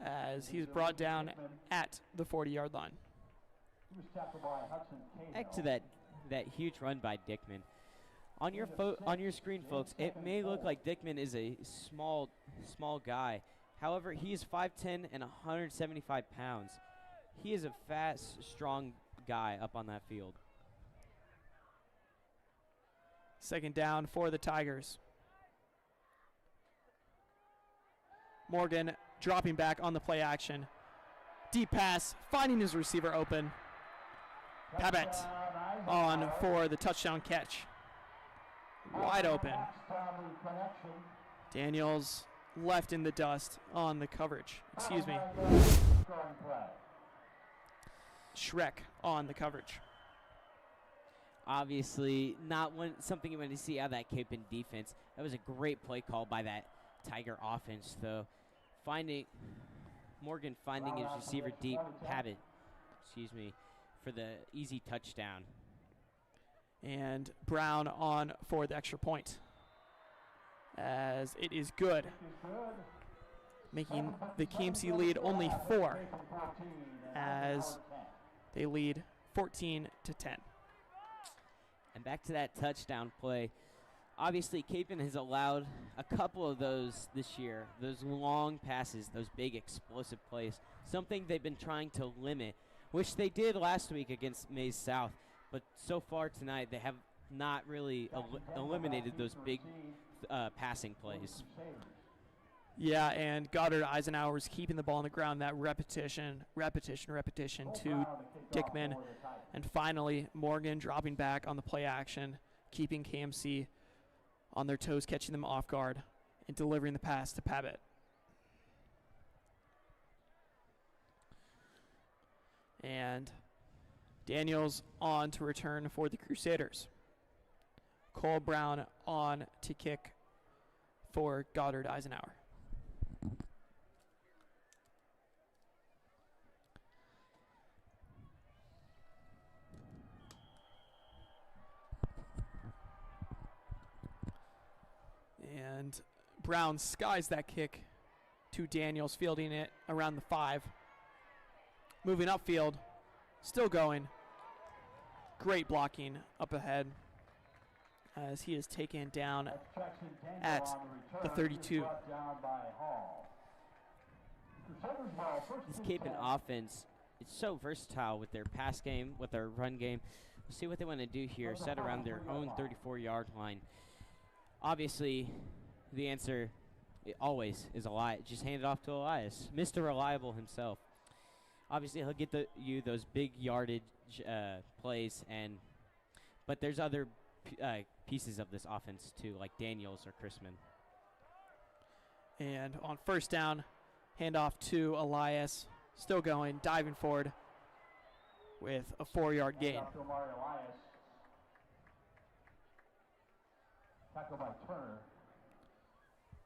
as he's brought down at the 40-yard line. Back to that huge run by Dickman. On your screen, folks, it may look like Dickman is a small guy. However, he is 5'10" and 175 pounds. He is a fast, strong guy up on that field. Second down for the Tigers. Morgan dropping back on the play action. Deep pass, finding his receiver open. Babbitt on for the touchdown catch. Wide open. Daniels left in the dust on the coverage. Excuse me. Shrek on the coverage. Obviously, not something you want to see out of that Kapaun defense. That was a great play call by that Tiger offense, though. Morgan finding his receiver deep, Babbitt, for the easy touchdown. And Brown on for the extra point, as it is good, making the KMC lead only 4 as they lead 14-10. And back to that touchdown play. Obviously, Kapaun has allowed a couple of those this year, those long passes, those big explosive plays, something they've been trying to limit, which they did last week against Maize South. But so far tonight, they have not really eliminated those big passing plays. Yeah, and Goddard-Eisenhower is keeping the ball on the ground, that repetition to Dickman. And finally, Morgan dropping back on the play action, keeping KMC on their toes, catching them off guard, and delivering the pass to Babbitt. And Daniels on to return for the Crusaders. Cole Brown on to kick for Goddard-Eisenhower. And Brown skies that kick to Daniels, fielding it around the 5. Moving upfield, still going. Great blocking up ahead as he is taken down at the 32. This Kapaun offense, it's so versatile with their pass game, with their run game. We'll see what they want to do here, set around their own 34-yard line. Obviously, the answer always is Elias. Just hand it off to Elias, Mr. Reliable himself. Obviously, he'll get you those big yardage plays, but there's other pieces of this offense too, like Daniels or Chrisman. And on first down, handoff to Elias, still going, diving forward with a 4-yard gain.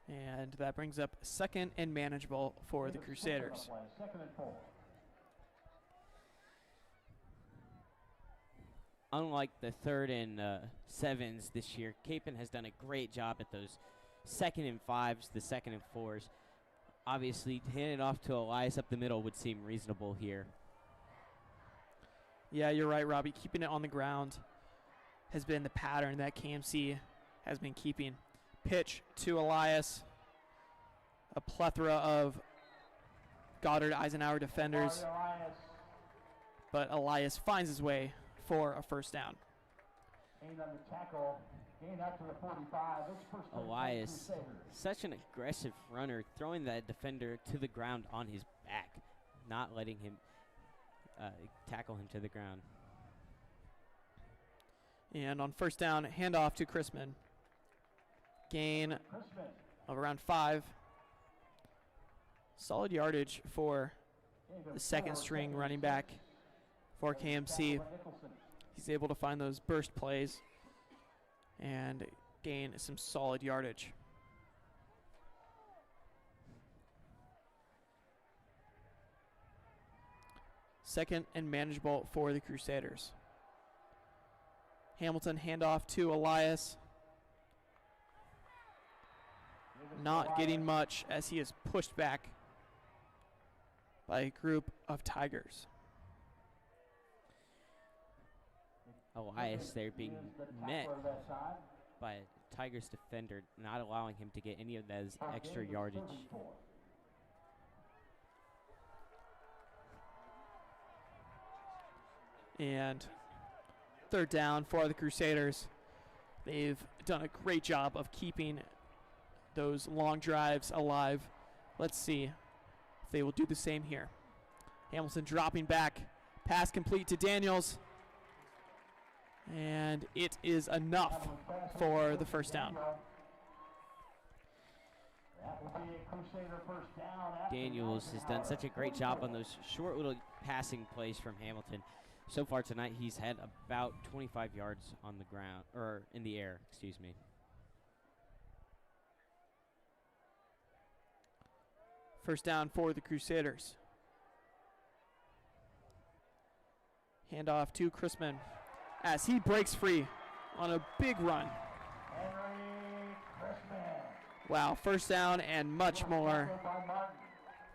And that brings up second and manageable for the Crusaders. unlike the 3rd and 7s this year, Kapaun has done a great job at those 2nd and 5s, the 2nd and 4s. Obviously, handing it off to Elias up the middle would seem reasonable here. Yeah, you're right, Robbie. Keeping it on the ground has been the pattern that KMC has been keeping. Pitch to Elias. A plethora of Goddard-Eisenhower defenders. But Elias finds his way for a first down. Elias, such an aggressive runner, throwing that defender to the ground on his back, not letting him tackle him to the ground. And on first down, handoff to Chrisman. Gain of around 5. Solid yardage for the 2nd string running back for KMC. He's able to find those burst plays and gain some solid yardage. Second and manageable for the Crusaders. Hamilton handoff to Elias. Not getting much as he is pushed back by a group of Tigers. Elias there being met by a Tigers defender, not allowing him to get any of those extra yardage. And third down for the Crusaders. They've done a great job of keeping those long drives alive. Let's see if they will do the same here. Hamilton dropping back. Pass complete to Daniels. And it is enough for the first down. Daniels has done such a great job on those short little passing plays from Hamilton. So far tonight, he's had about 25 yards on the ground, or in the air, excuse me. First down for the Crusaders. Handoff to Chrisman as he breaks free on a big run. Wow, first down and much more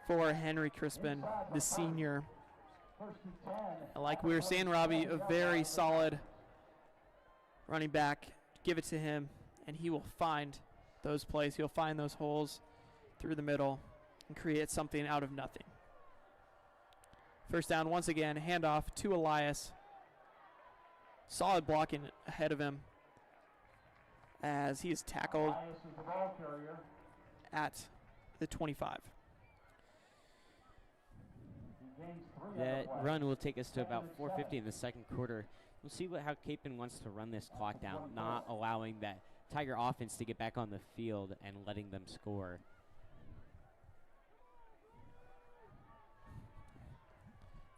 for Henry Crispin, the senior. Like we were saying, Robbie, a very solid running back. Give it to him, and he will find those plays. He'll find those holes through the middle and create something out of nothing. First down once again, handoff to Elias. Solid blocking ahead of him as he is tackled at the 25. That run will take us to about 4:50 in the second quarter. We'll see how Kapaun wants to run this clock down, not allowing that Tiger offense to get back on the field and letting them score.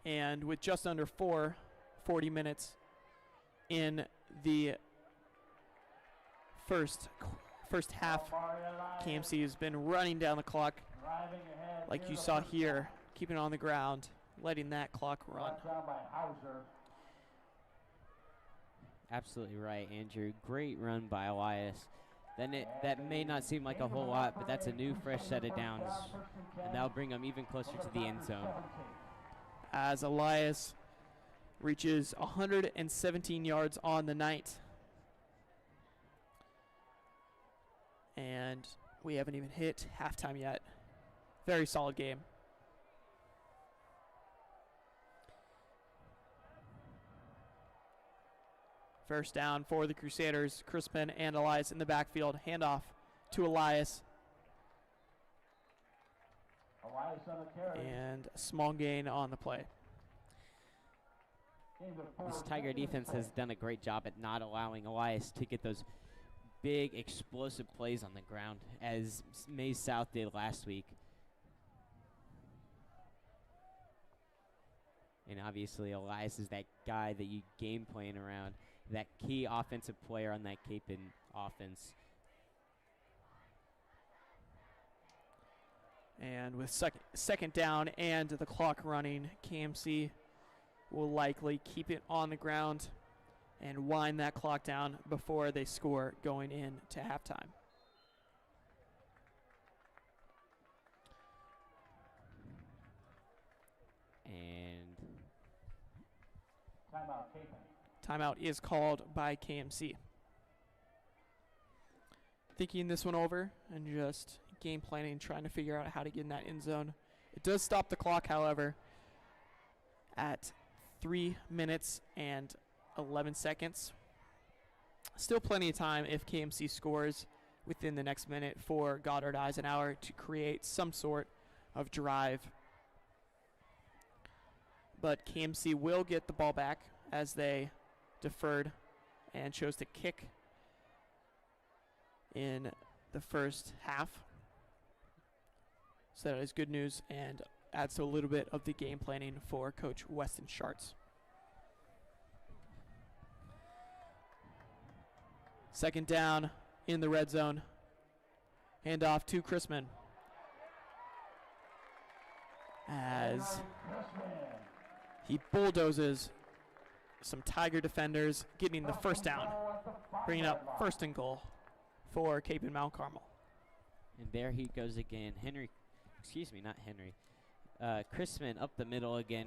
And with just under 40 minutes in the first half, KMC has been running down the clock like you saw here, keeping it on the ground, letting that clock run. Absolutely right, Andrew. Great run by Elias. That may not seem like a whole lot, but that's a new fresh set of downs, and that'll bring them even closer to the end zone. As Elias reaches 117 yards on the night. And we haven't even hit halftime yet. Very solid game. First down for the Crusaders. Crispin and Elias in the backfield. Handoff to Elias. And a small gain on the play. This Tiger defense has done a great job at not allowing Elias to get those big explosive plays on the ground, as Mays South did last week. And obviously Elias is that guy that you game plan around, that key offensive player on that Kapaun offense. And with second down and the clock running, KMC will likely keep it on the ground and wind that clock down before they score going into halftime. And timeout is called by KMC. Thinking this one over and just game planning, trying to figure out how to get in that end zone. It does stop the clock, however, at 3 minutes and 11 seconds. Still plenty of time if KMC scores within the next minute for Goddard-Eisenhower to create some sort of drive. But KMC will get the ball back as they deferred and chose to kick in the first half. So that is good news and adds to a little bit of the game planning for Coach Weston Schartz. Second down in the red zone. Handoff to Chrisman as he bulldozes some Tiger defenders, getting the first down, bringing up first and goal for Cape and Mount Carmel. And there he goes again. Chrisman up the middle again.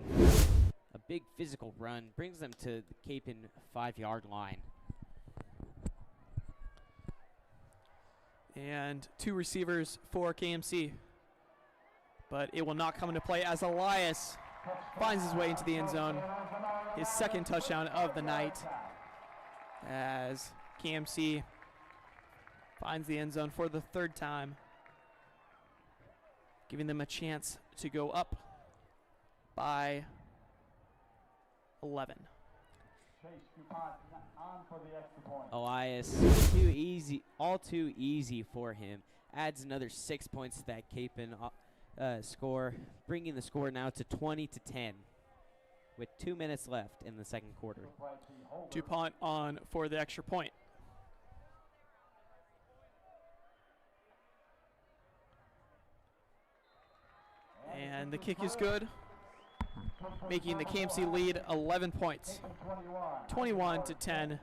A big physical run brings them to the Cape and 5-yard line. And 2 receivers for KMC. But it will not come into play as Elias finds his way into the end zone. His second touchdown of the night as KMC finds the end zone for the 3rd time, giving them a chance to go up by 11. Elias, all too easy for him. Adds another 6 points to that Cape and score, bringing the score now to 20-10 with 2 minutes left in the second quarter. DuPont on for the extra point. And the kick is good, making the KMC lead 11 points, 21-10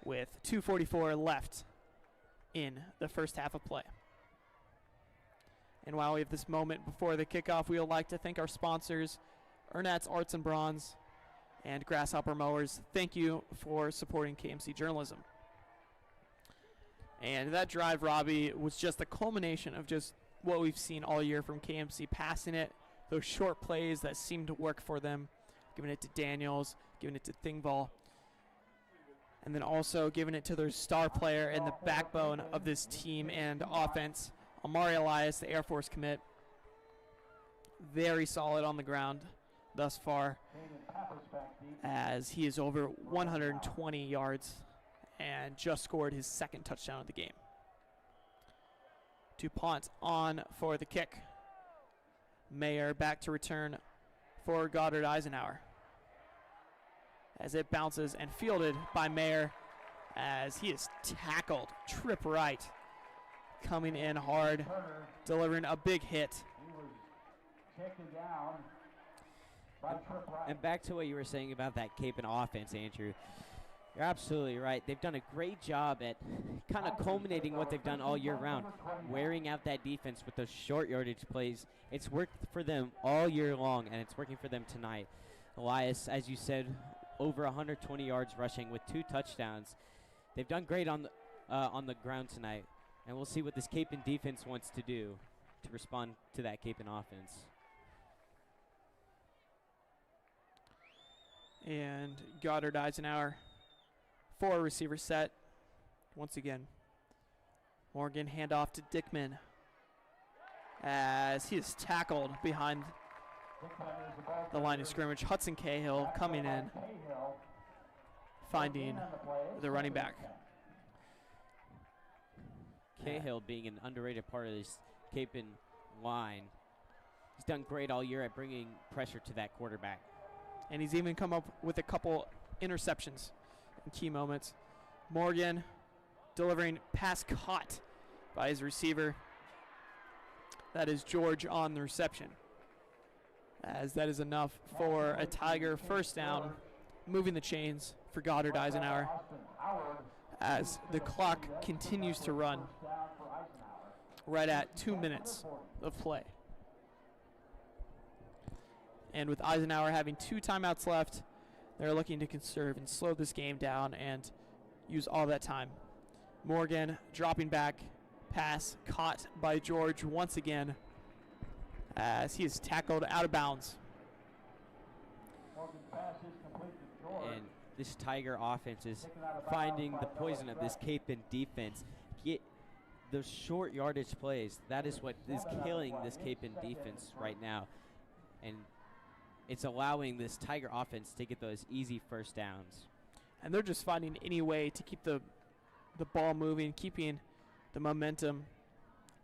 with 2:44 left in the first half of play. And while we have this moment before the kickoff, we would like to thank our sponsors, Ernatt's Arts and Bronze and Grasshopper Mowers. Thank you for supporting KMC journalism. And that drive, Robbie, was just the culmination of just what we've seen all year from KMC, passing it, those short plays that seem to work for them, giving it to Daniels, giving it to Thingvall, and then also giving it to their star player and the backbone of this team and offense, Amari Elias, the Air Force commit. Very solid on the ground thus far, as he is over 120 yards and just scored his 2nd touchdown of the game. DuPont on for the kick. Mayer back to return for Goddard-Eisenhower as it bounces and fielded by Mayer as he is tackled, trip right, coming in hard, delivering a big hit. And back to what you were saying about that Cape and offense, Andrew. You're absolutely right. They've done a great job at kind of culminating what they've done all year round, wearing out that defense with those short yardage plays. It's worked for them all year long, and it's working for them tonight. Elias, as you said, over 120 yards rushing with 2 touchdowns. They've done great on the ground tonight, and we'll see what this Cape and defense wants to do to respond to that Cape and offense. And Goddard-Eisenhower, 4 receiver set. Once again, Morgan handoff to Dickman as he is tackled behind the line of scrimmage. Hudson Cahill coming in, finding the running back. Cahill being an underrated part of this Cape and line. He's done great all year at bringing pressure to that quarterback. And he's even come up with a couple interceptions in key moments. Morgan delivering pass caught by his receiver. That is George on the reception, as that is enough for a Tiger first down moving the chains for Goddard-Eisenhower as the clock continues to run right at 2 minutes of play. And with Eisenhower having 2 timeouts left, they're looking to conserve and slow this game down and use all that time. Morgan dropping back, pass caught by George once again as he is tackled out of bounds. And this Tiger offense is finding the poison of this Kapaun defense. Get those short yardage plays. That is what is killing this Kapaun defense right now. And it's allowing this Tiger offense to get those easy first downs. And they're just finding any way to keep the ball moving, keeping the momentum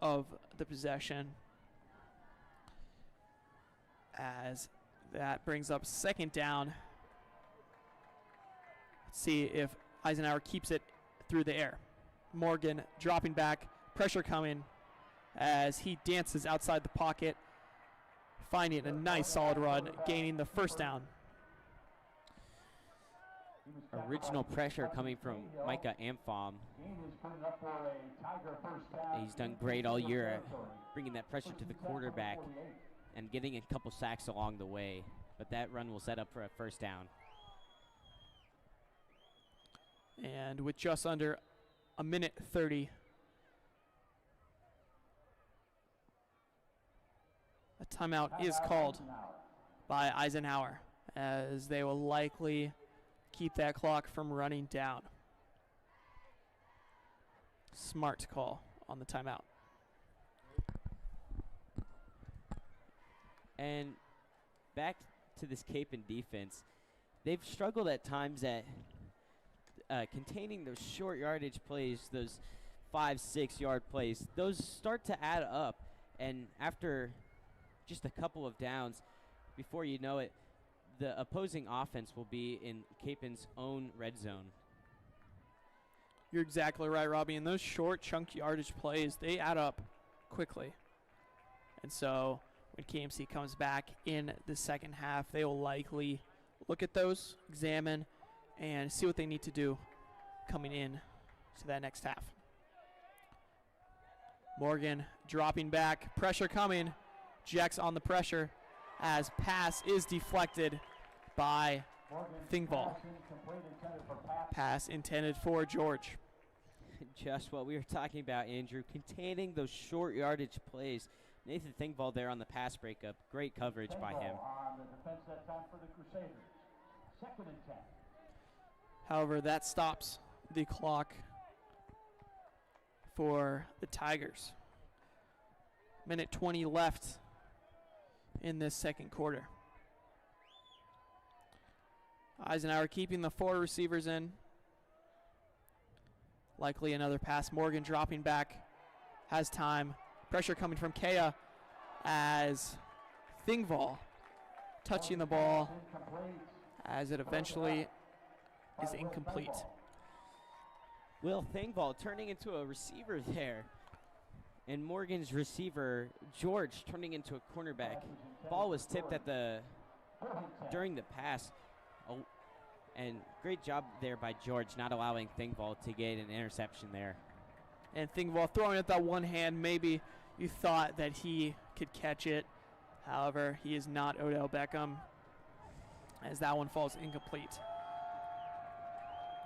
of the possession. As that brings up second down. Let's see if Eisenhower keeps it through the air. Morgan dropping back, pressure coming as he dances outside the pocket, finding a nice solid run, gaining the first down. Original pressure coming from Micah Ampham. He's done great all year bringing that pressure to the quarterback and getting a couple sacks along the way. But that run will set up for a first down. And with just under a minute 30, a timeout is called by Eisenhower as they will likely keep that clock from running down. Smart call on the timeout. And back to this Kapaun defense, they've struggled at times at containing those short yardage plays, those 5-6 yard plays. Those start to add up, and after just a couple of downs, before you know it, the opposing offense will be in Kapaun's own red zone. You're exactly right, Robbie. And those short, chunk yardage plays, they add up quickly. And so when KMC comes back in the second half, they will likely look at those, examine, and see what they need to do coming in to that next half. Morgan dropping back, pressure coming. Jacks on the pressure as pass is deflected by Thingvall. Pass intended for George. Just what we were talking about, Andrew, containing those short yardage plays. Nathan Thingvall there on the pass breakup. Great coverage by him. However, that stops the clock for the Tigers. Minute 20 left in this second quarter. Eisenhower keeping the 4 receivers in. Likely another pass. Morgan dropping back. Has time. Pressure coming from Kea as Thingvall touching the ball as it eventually is incomplete. Will Thingvall turning into a receiver there. And Morgan's receiver, George, turning into a cornerback. Ball was tipped at during the pass. And great job there by George, not allowing Thingvall to get an interception there. And Thingvall throwing it that one hand. Maybe you thought that he could catch it. However, he is not Odell Beckham, as that one falls incomplete.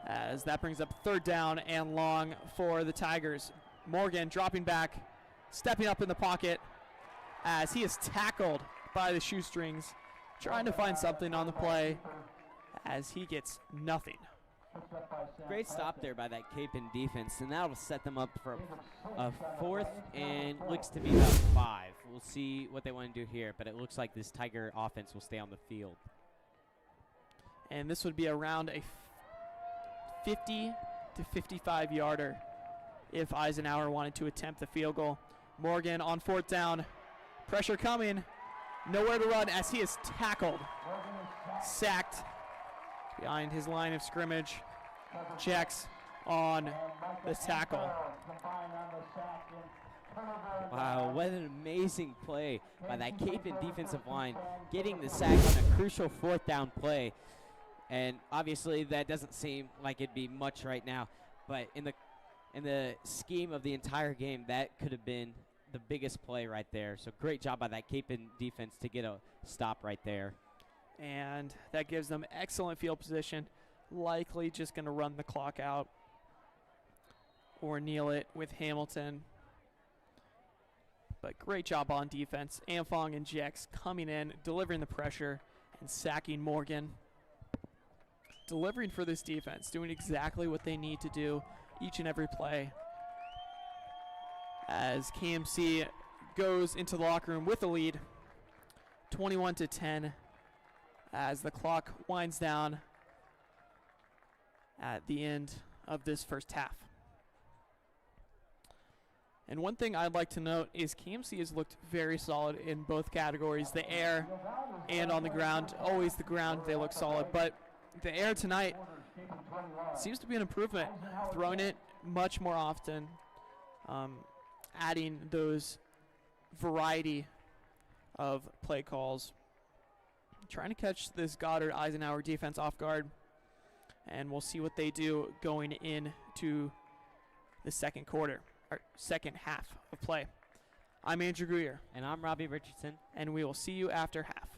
As that brings up third down and long for the Tigers. Morgan dropping back, stepping up in the pocket as he is tackled by the shoestrings, trying to find something on the play as he gets nothing. Great stop there by that Kapaun defense, and that'll set them up for a fourth and looks to be about 5. We'll see what they want to do here, but it looks like this Tiger offense will stay on the field. And this would be around a 50 to 55 yarder if Eisenhower wanted to attempt the field goal. Morgan on fourth down. Pressure coming. Nowhere to run as he is tackled. Sacked behind his line of scrimmage. Jacks on the tackle. Wow, what an amazing play by that Kapaun defensive line, getting the sack on a crucial fourth down play. And obviously that doesn't seem like it'd be much right now, but in the scheme of the entire game, that could have been the biggest play right there. So great job by that Kapaun defense to get a stop right there. And that gives them excellent field position. Likely just going to run the clock out or kneel it with Hamilton. But great job on defense. Amfong and Jex coming in, delivering the pressure, and sacking Morgan. Delivering for this defense, doing exactly what they need to do each and every play. As KMC goes into the locker room with a lead, 21-10, as the clock winds down at the end of this first half. And one thing I'd like to note is KMC has looked very solid in both categories, the air and on the ground. Always the ground, they look solid, but the air tonight seems to be an improvement, throwing it much more often, adding those variety of play calls, trying to catch this Goddard-Eisenhower defense off guard, and we'll see what they do going into the second half of play. I'm Andrew Greer. And I'm Robbie Richardson. And we will see you after half.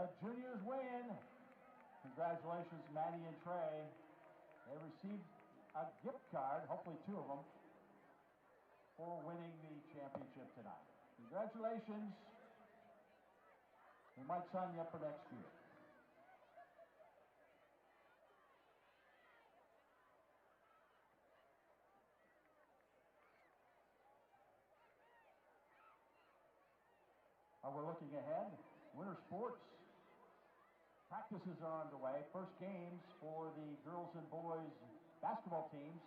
The juniors win. Congratulations, Maddie and Trey. They received a gift card, hopefully 2 of them, for winning the championship tonight. Congratulations. We might sign you up for next year. We're looking ahead. Winter sports practices are underway. First games for the girls and boys basketball teams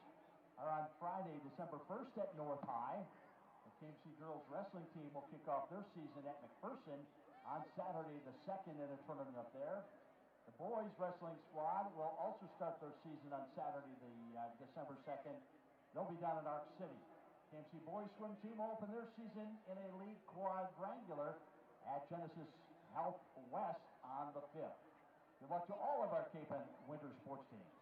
are on Friday, December 1st at North High. The KMC girls wrestling team will kick off their season at McPherson on Saturday the 2nd in a tournament up there. The boys wrestling squad will also start their season on Saturday the December 2nd. They'll be down in Arc City. KMC boys swim team will open their season in a league quadrangular at Genesis Health West on the 5th. Good luck to all of our Cape and winter sports teams.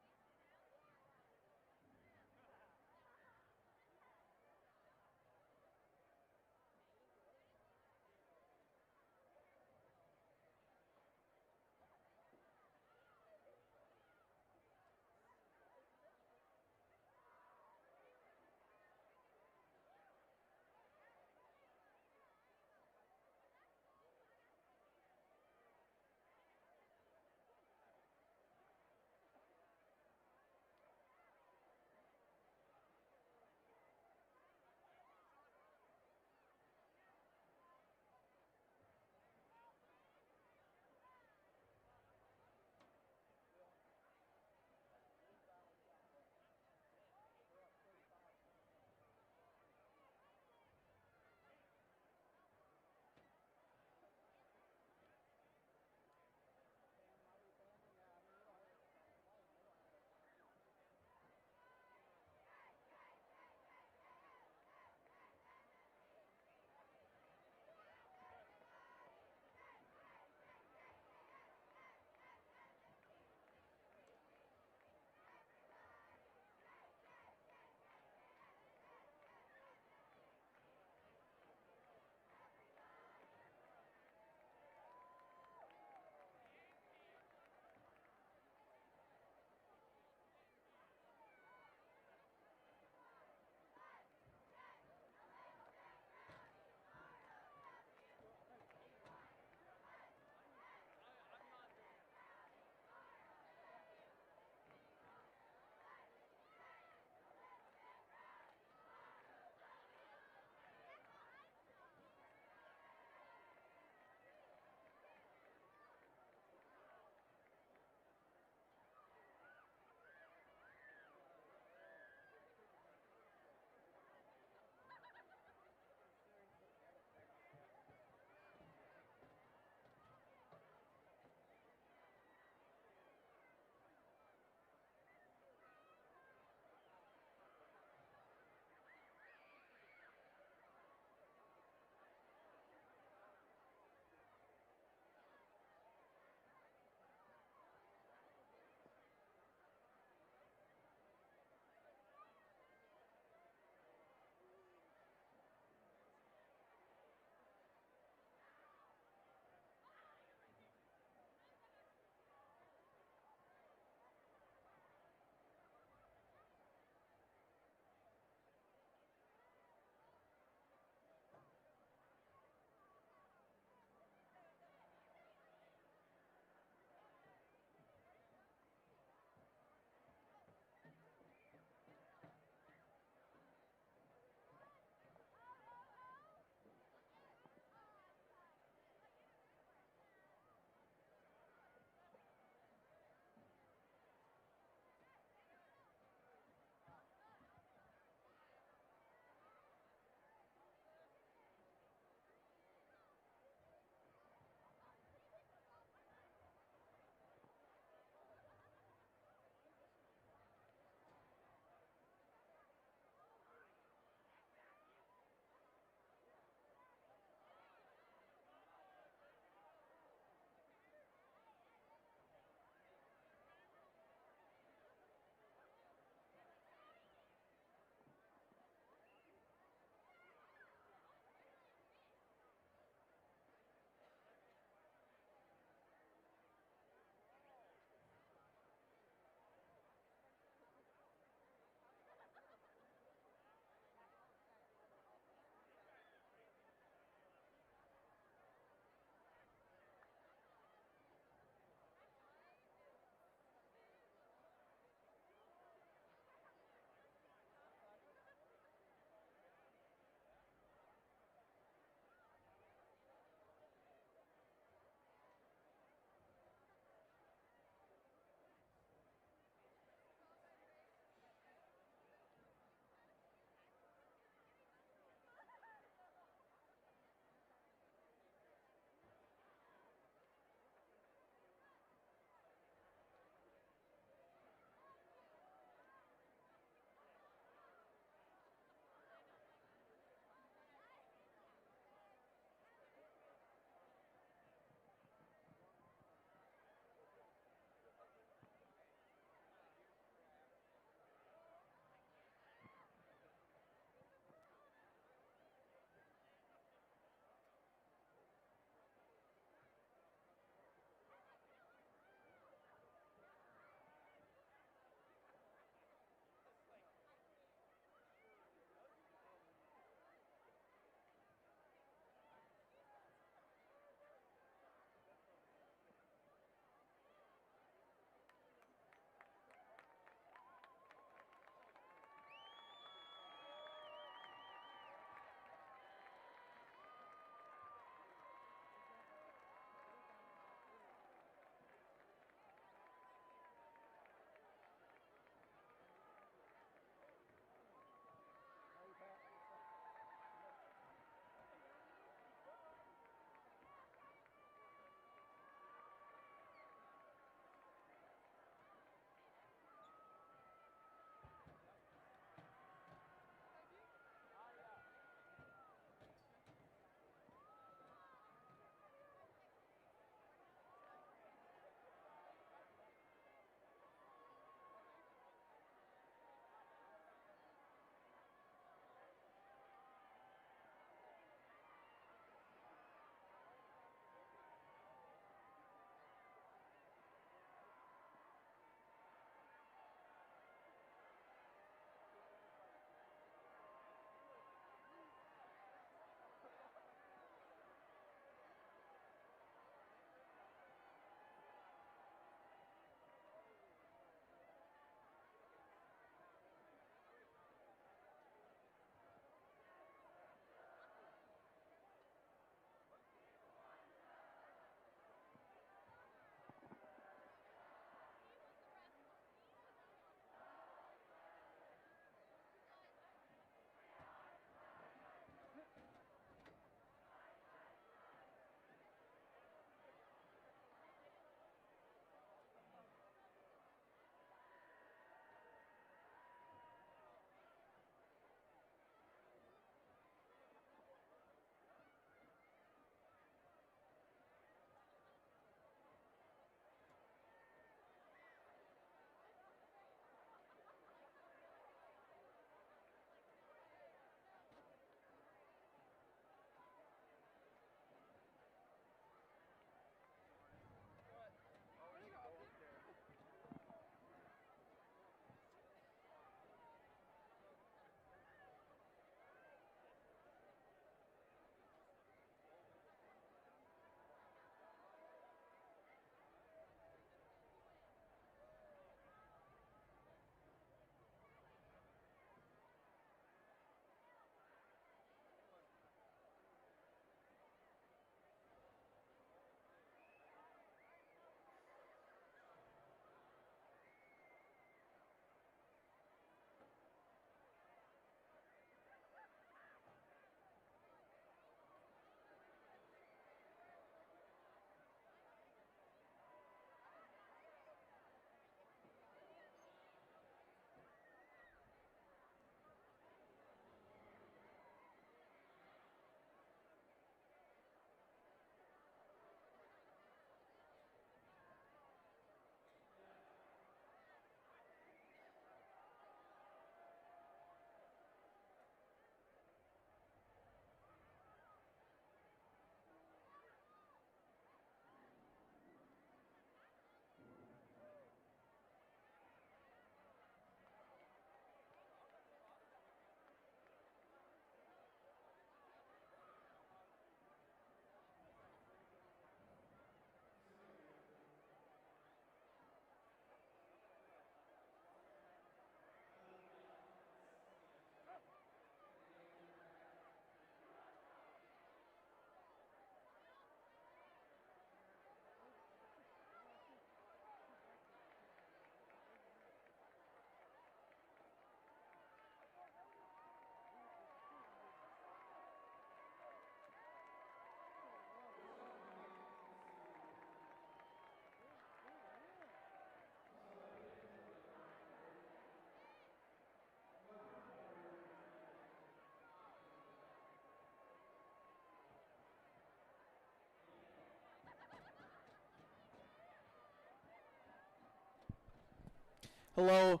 Hello,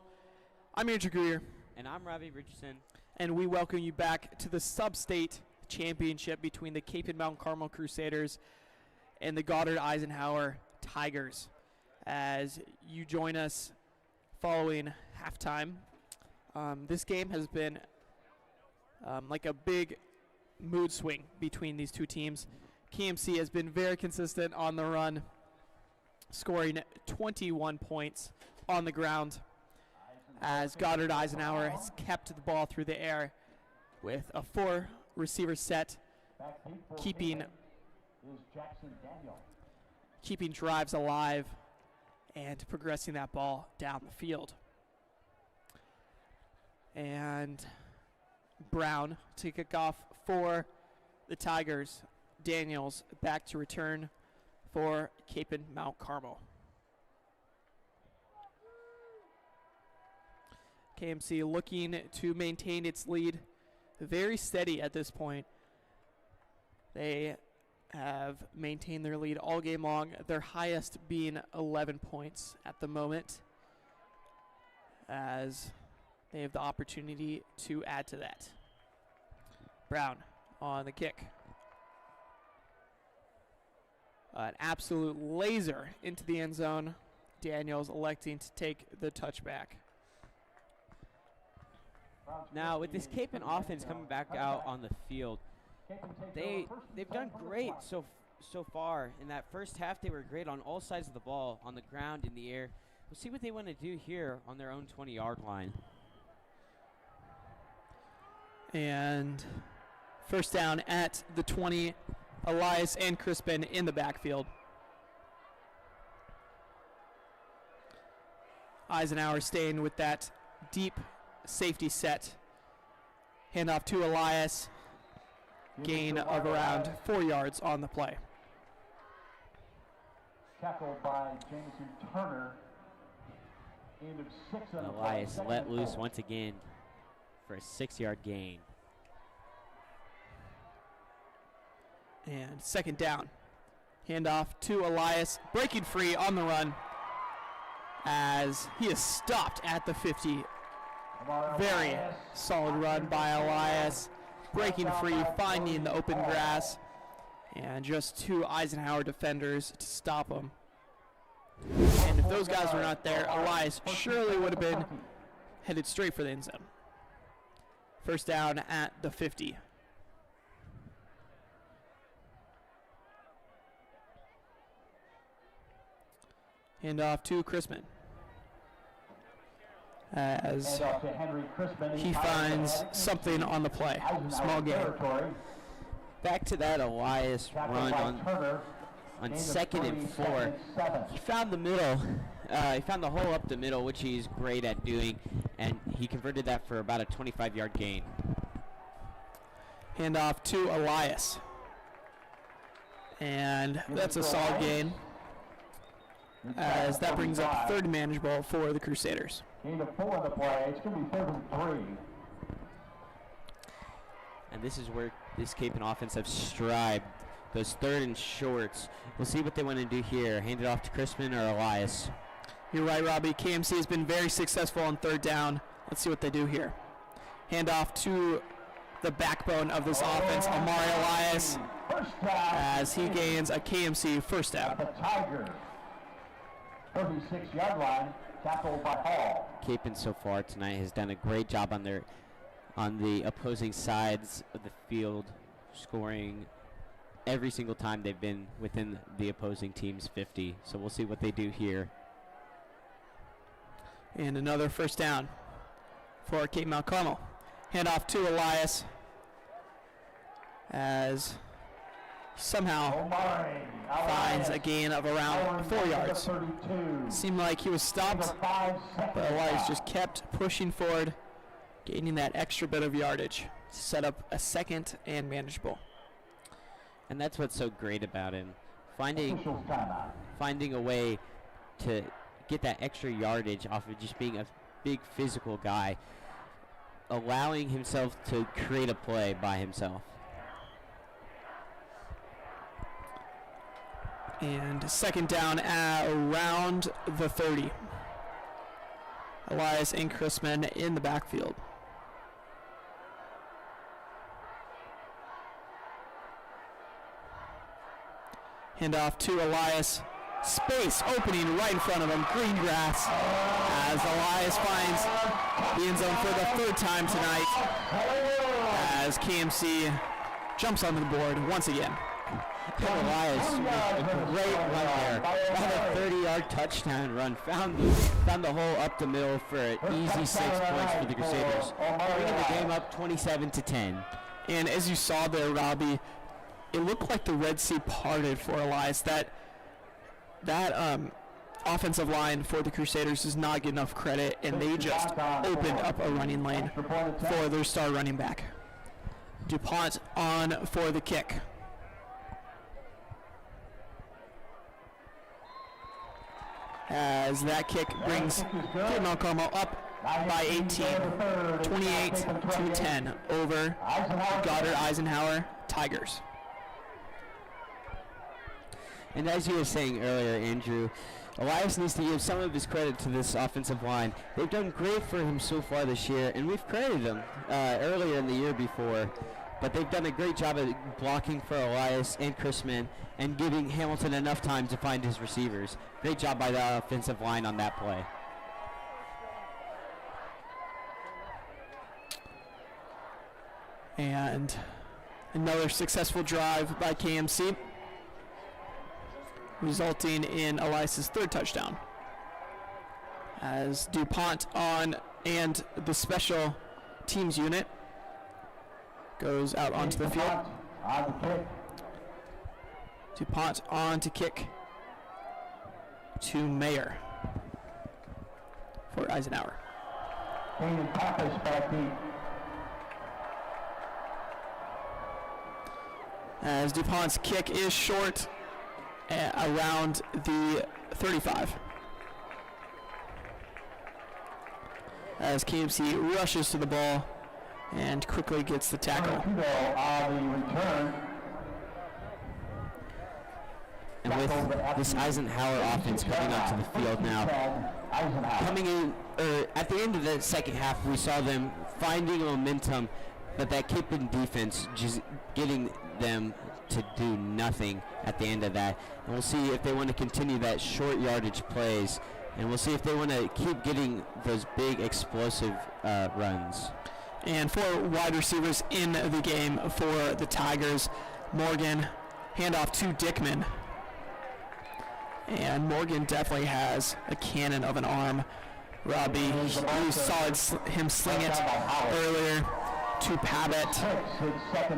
I'm Andrew Greer, And I'm Robbie Richardson. and we welcome you back to the Sub-State Championship between the Cape and Mount Carmel Crusaders and the Goddard-Eisenhower Tigers. As you join us following halftime, this game has been like a big mood swing between these two teams. KMC has been very consistent on the run, scoring 21 points on the ground, as Goddard-Eisenhower has kept the ball through the air with a 4-receiver set, keeping drives alive and progressing that ball down the field. And Brown to kick off for the Tigers. Daniels back to return for Cape and Mount Carmel. KMC looking to maintain its lead, very steady at this point. They have maintained their lead all game long, their highest being 11 points at the moment, as they have the opportunity to add to that. Brown on the kick. An absolute laser into the end zone. Daniels electing to take the touchback. Now, with this Cape and offense coming back out on the field, they've done great so far. In that first half, they were great on all sides of the ball, on the ground, in the air. We'll see what they want to do here on their own 20-yard line. And first down at the 20, Elias and Crispin in the backfield. Eisenhower staying with that deep safety set. Handoff to Elias. Gain of around 4 yards on the play. Tackled by Jameson Turner. End of 6 on the play. Elias let loose once again for a 6-yard gain. And second down. Handoff to Elias, breaking free on the run as he is stopped at the 50. Very solid run by Elias, breaking free, finding the open grass, and just 2 Eisenhower defenders to stop him. And if those guys were not there, Elias surely would have been headed straight for the end zone. First down at the 50. Handoff to Crispin, as he finds something on the play. Small gain. Back to that Elias run on 2nd and 4. He found the middle. He found the hole up the middle, which he's great at doing, and he converted that for about a 25-yard gain. Handoff to Elias, and that's a solid gain, as that brings up 3rd manageable for the Crusaders. Gain of 4 on the play. It's going to be 3rd and 3. And this is where this Cape and offense have strived. Those 3rd and shorts. We'll see what they want to do here. Hand it off to Crispin or Elias. You're right, Robbie. KMC has been very successful on 3rd down. Let's see what they do here. Handoff to the backbone of this offense, Amari Elias, as he gains a KMC first down. The Tigers. 36-yard line, tackled by Hall. Capen so far tonight has done a great job on the opposing sides of the field, scoring every single time they've been within the opposing team's 50. So we'll see what they do here. And another first down for Cape Mount Carmel. Handoff to Elias, as somehow finds a gain of around 4 yards. Seemed like he was stopped, but Elias just kept pushing forward, gaining that extra bit of yardage to set up a 2nd and manageable. And that's what's so great about him, finding a way to get that extra yardage off of just being a big physical guy, allowing himself to create a play by himself. And second down at around the 30. Elias and Chrisman in the backfield. Handoff to Elias. Space opening right in front of him. Green grass as Elias finds the end zone for the third time tonight as KMC jumps onto the board once again. Elias with a great run there. About a 30-yard touchdown run. Found the hole up the middle for an easy 6 points for the Crusaders. Bringing the game up 27-10. And as you saw there, Robbie, it looked like the Red Sea parted for Elias. That offensive line for the Crusaders does not get enough credit, and they just opened up a running lane for their star running back. DuPont on for the kick. As that kick brings Carmel up by 18, 28-10 over Goddard-Eisenhower Tigers. And as you were saying earlier, Andrew, Elias needs to give some of his credit to this offensive line. They've done great for him so far this year, and we've credited them earlier in the year before. But they've done a great job at blocking for Elias and Chrisman and giving Hamilton enough time to find his receivers. Great job by the offensive line on that play. And another successful drive by KMC, resulting in Elias's third touchdown. As DuPont on and the special teams unit goes out onto the field. DuPont on to kick to Mayer for Eisenhower. As DuPont's kick is short around the 35. As KMC rushes to the ball and quickly gets the tackle. And with this Eisenhower offense coming onto the field now, coming in, at the end of the second half, we saw them finding momentum, but that keeping defense just getting them to do nothing at the end of that. And we'll see if they want to continue that short yardage plays, and we'll see if they want to keep getting those big explosive runs. And 4 wide receivers in the game for the Tigers. Morgan, handoff to Dickman. And Morgan definitely has a cannon of an arm. Robbie, you saw him sling it earlier to Pavitt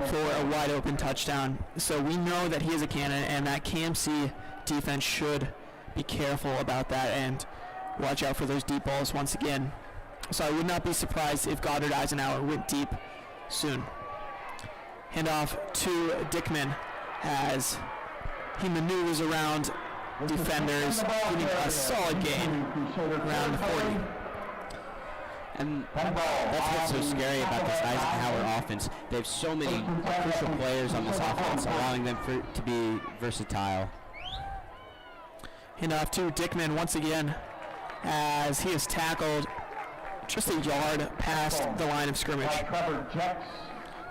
for a wide open touchdown. So we know that he is a cannon, and that KMC defense should be careful about that and watch out for those deep balls once again. So I would not be surprised if Goddard-Eisenhower went deep soon. Handoff to Dickman as he maneuvers around defenders, getting a solid gain around 40. And that's what's so scary about this Eisenhower offense. They have so many crucial players on this offense, allowing them to be versatile. Handoff to Dickman once again as he is tackled just a yard past the line of scrimmage.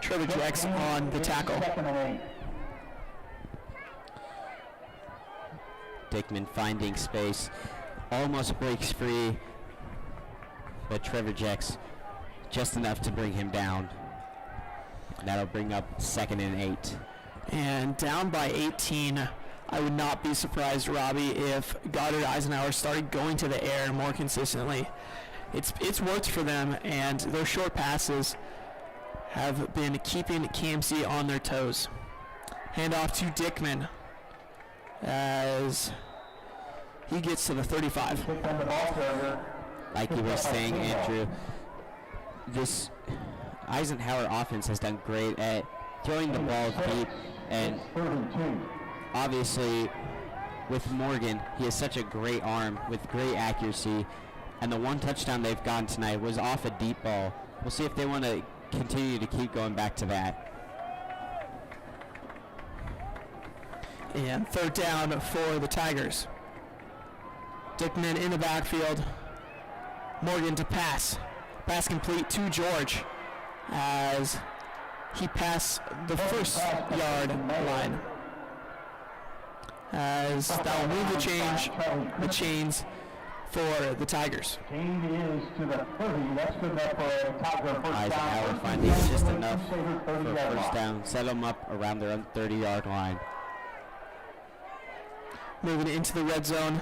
Trevor Jex on the tackle. Dickman finding space, almost breaks free, but Trevor Jex just enough to bring him down. That'll bring up 2nd and 8. And down by 18, I would not be surprised, Robbie, if Goddard-Eisenhower started going to the air more consistently. It's worked for them, and their short passes have been keeping KMC on their toes. Handoff to Dickman as he gets to the 35. Like you were saying, Andrew, this Eisenhower offense has done great at throwing the ball deep, and obviously with Morgan, he has such a great arm with great accuracy, and the one touchdown they've gotten tonight was off a deep ball. We'll see if they want to continue to keep going back to that. And 3rd down for the Tigers. Dickman in the backfield. Morgan to pass. Pass complete to George as he passed the first yard line. As that will move the chains for the Tigers. Gain is to the 30. That's good enough for a Tiger first down. Eisenhower finding just enough for first down. Set them up around their own 30-yard line. Moving into the red zone.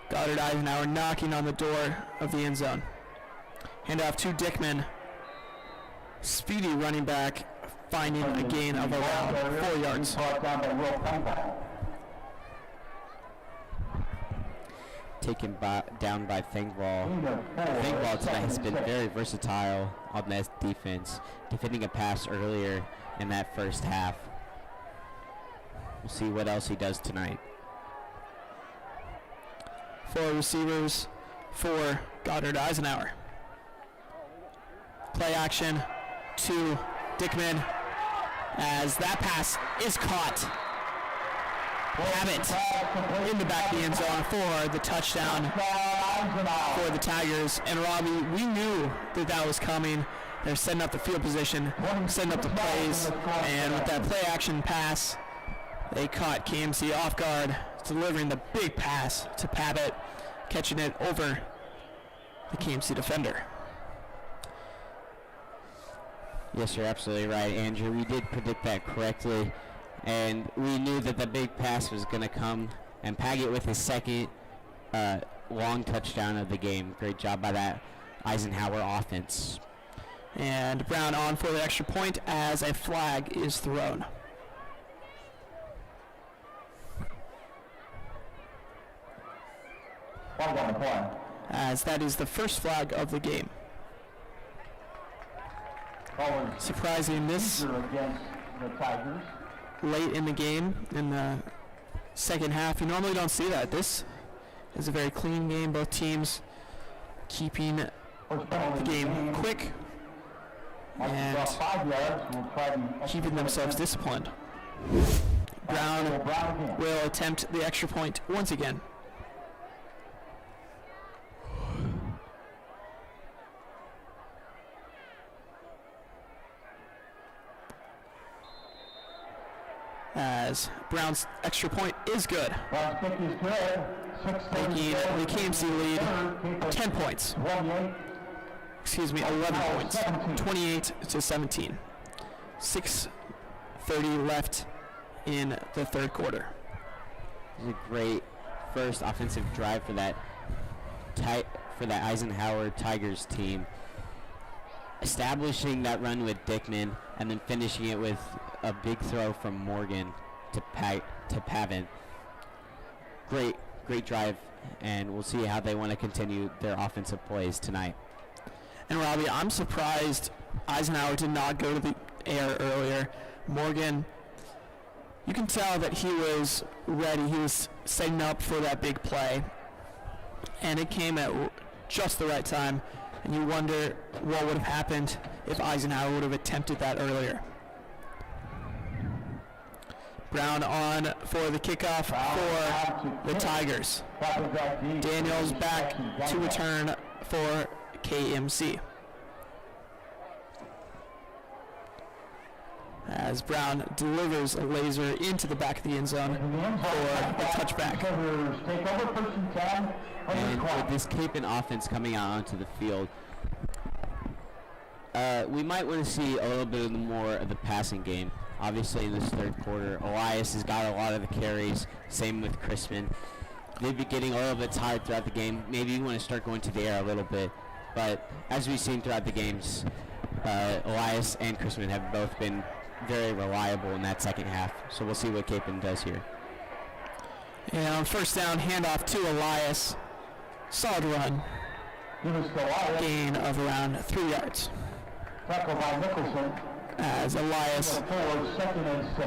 Goddard-Eisenhower knocking on the door of the end zone. Handoff to Dickman. Speedy running back, finding a gain of around 4 yards. Taken down by Thingwall. Thingwall tonight has been very versatile on that defense, defending a pass earlier in that first half. We'll see what else he does tonight. 4 receivers for Goddard-Eisenhower. Play action to Dickman as that pass is caught. Abbott in the back of the end zone for the touchdown for the Tigers. And Robbie, we knew that that was coming. They're setting up the field position, setting up the plays, and with that play action pass, they caught KMC off guard, delivering the big pass to Pavitt, catching it over the KMC defender. Yes, you're absolutely right, Andrew. We did predict that correctly, and we knew that the big pass was going to come, and Paget with his second long touchdown of the game. Great job by that Eisenhower offense. And Brown on for the extra point as a flag is thrown. As that is the first flag of the game. Surprising this late in the game, in the second half. You normally don't see that. This is a very clean game. Both teams keeping the game quick and keeping themselves disciplined. Brown will attempt the extra point once again. As Brown's extra point is good, making the KMC lead 10 points. 11 points. 28-17. 6:30 left in the third quarter. This is a great first offensive drive for that Eisenhower Tigers team. Establishing that run with Dickman and then finishing it with a big throw from Morgan to Pavin. Great drive, and we'll see how they want to continue their offensive plays tonight. And Robbie, I'm surprised Eisenhower did not go to the air earlier. Morgan, you can tell that he was ready. He was setting up for that big play, and it came at just the right time. And you wonder what would have happened if Eisenhower would have attempted that earlier. Brown on for the kickoff for the Tigers. Daniels back to return for KMC. As Brown delivers a laser into the back of the end zone for the touchback. And with this Kapaun offense coming out onto the field, we might want to see a little bit more of the passing game. Obviously, in this third quarter, Elias has got a lot of the carries. Same with Crispin. They've been getting a little bit tired throughout the game. Maybe you want to start going to the air a little bit. But as we've seen throughout the games, Elias and Crispin have both been very reliable in that second half. So we'll see what Kapaun does here. And on first down, handoff to Elias. Solid run. Gain of around 3 yards. As Elias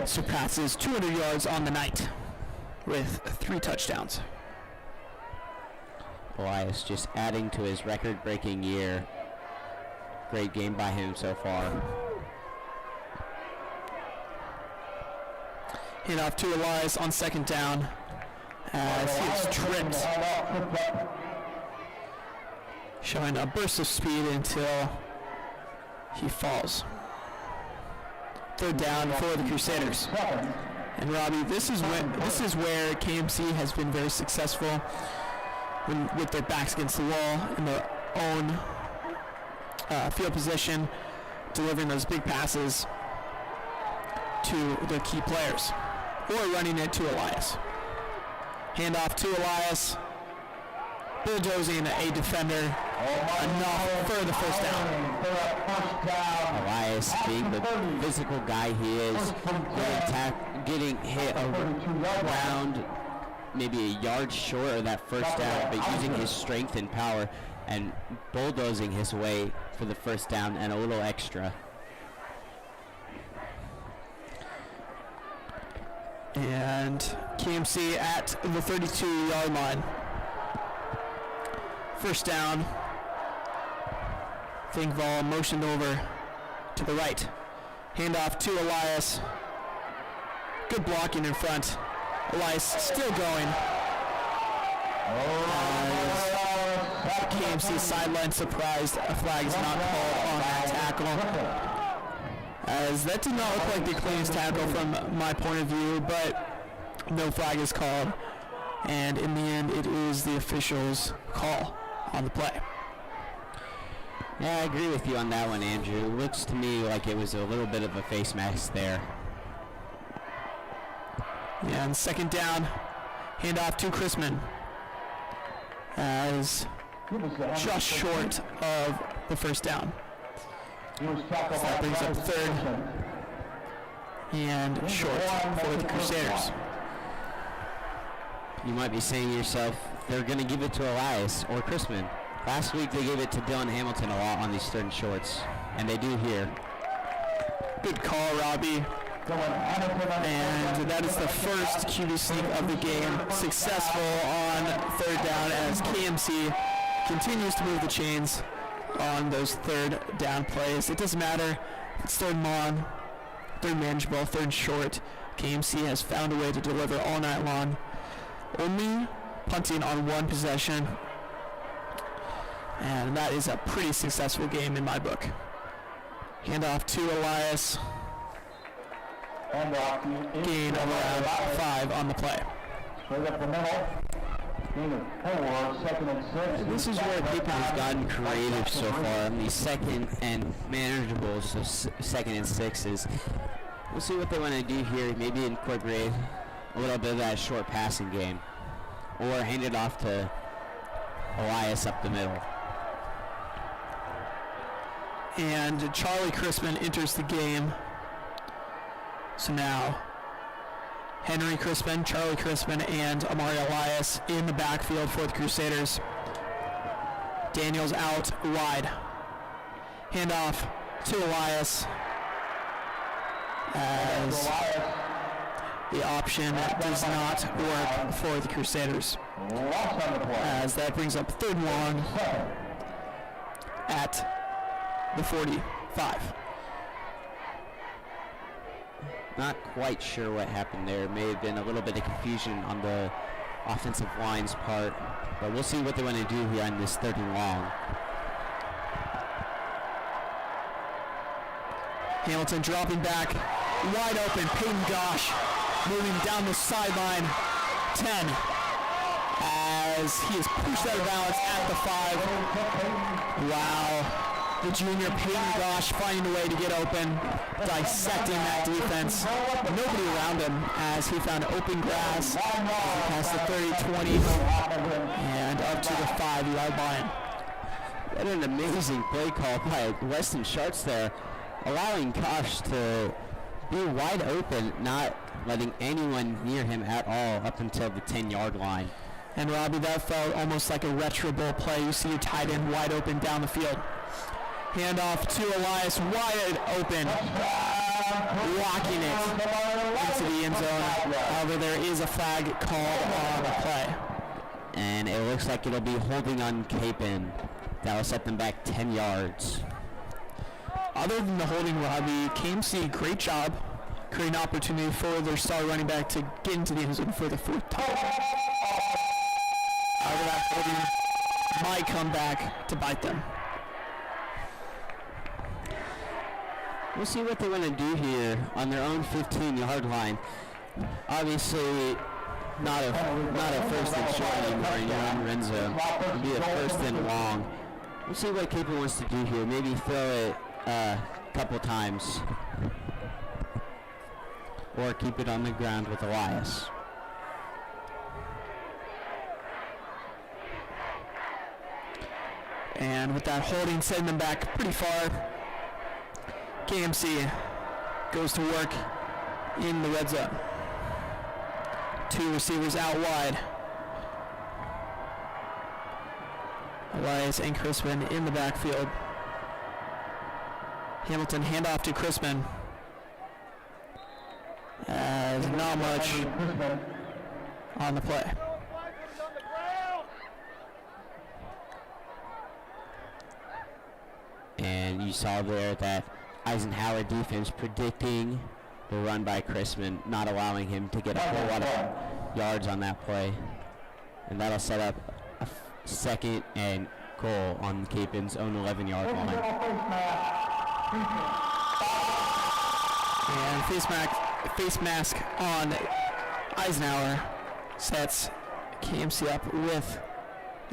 surpasses 200 yards on the night with 3 touchdowns. Elias just adding to his record-breaking year. Great game by him so far. Handoff to Elias on second down as he is tripped. showing a burst of speed until he falls. Third down for the Crusaders. And Robbie, this is where KMC has been very successful with their backs against the wall in their own field position, delivering those big passes to their key players, or running it to Elias. Handoff to Elias, bulldozing a defender, enough for the first down. Elias, being the physical guy he is, getting hit around maybe a yard short of that first down, but using his strength and power and bulldozing his way for the first down and a little extra. And KMC at the 32-yard line. First down. Thingvall motioned over to the right. Handoff to Elias. Good blocking in front. Elias still going. KMC sideline surprised a flag is not called on that tackle. As that did not look like the cleanest tackle from my point of view, but no flag is called. And in the end, it is the officials' call on the play. Yeah, I agree with you on that one, Andrew. It looks to me like it was a little bit of a face mask there. Yeah, and second down, handoff to Chrisman. As just short of the first down. So that brings up third and short for the Crusaders. You might be saying to yourself, they're going to give it to Elias or Chrisman. Last week they gave it to Dylan Hamilton a lot on these third and shorts, and they do here. Good call, Robbie. And that is the first QB sneak of the game, successful on third down as KMC continues to move the chains on those third down plays. It doesn't matter if it's third and long, third manageable, third and short. KMC has found a way to deliver all night long, only punting on one possession, and that is a pretty successful game in my book. Handoff to Elias. Gain of around 5 on the play. Straight up the middle. Gain of 4, second and 6. This is where people have gotten creative so far on these second and manageable, so second and 6s. We'll see what they want to do here. Maybe incorporate a little bit of that short passing game, or hand it off to Elias up the middle. And Charlie Chrisman enters the game. So now, Henry Crispin, Charlie Crispin, and Amari Elias in the backfield for the Crusaders. Daniels out wide. Handoff to Elias as the option does not work for the Crusaders. As that brings up third and long at the 45. Not quite sure what happened there. May have been a little bit of confusion on the offensive line's part, but we'll see what they want to do here on this third and long. Hamilton dropping back, wide open. Peyton Gosh moving down the sideline, 10, as he is pushed out of bounds at the 5. Wow. The junior Peyton Gosh finding a way to get open, dissecting that defense. Nobody around him as he found open grass past the 30, 20, and up to the 5-yard line. What an amazing play call by Weston Sharts there, allowing Gosh to be wide open, not letting anyone near him at all up until the 10-yard line. And Robbie, that felt almost like a retro bowl play. You see a tight end wide open down the field. Handoff to Elias, wide open, walking it into the end zone. However, there is a flag called on the play. And it looks like it'll be holding on Kapaun. That will set them back 10 yards. Other than the holding, Robbie, KMC, great job creating opportunity for their star running back to get into the end zone for the fourth time. Out of that holding, might come back to bite them. We'll see what they want to do here on their own 15-yard line. Obviously, not a first and short anymore in your own red zone. It'll be a first and long. We'll see what Kapaun wants to do here. Maybe throw it a couple times. Or keep it on the ground with Elias. And with that holding, sending them back pretty far, KMC goes to work in the red zone. 2 receivers out wide. Elias and Crispin in the backfield. Hamilton handoff to Crispin. As not much on the play. And you saw there that Eisenhower defense predicting the run by Crispin, not allowing him to get a whole lot of yards on that play. And that'll set up a second and goal on Kapaun's own 11-yard line. And face mask on Eisenhower sets KMC up with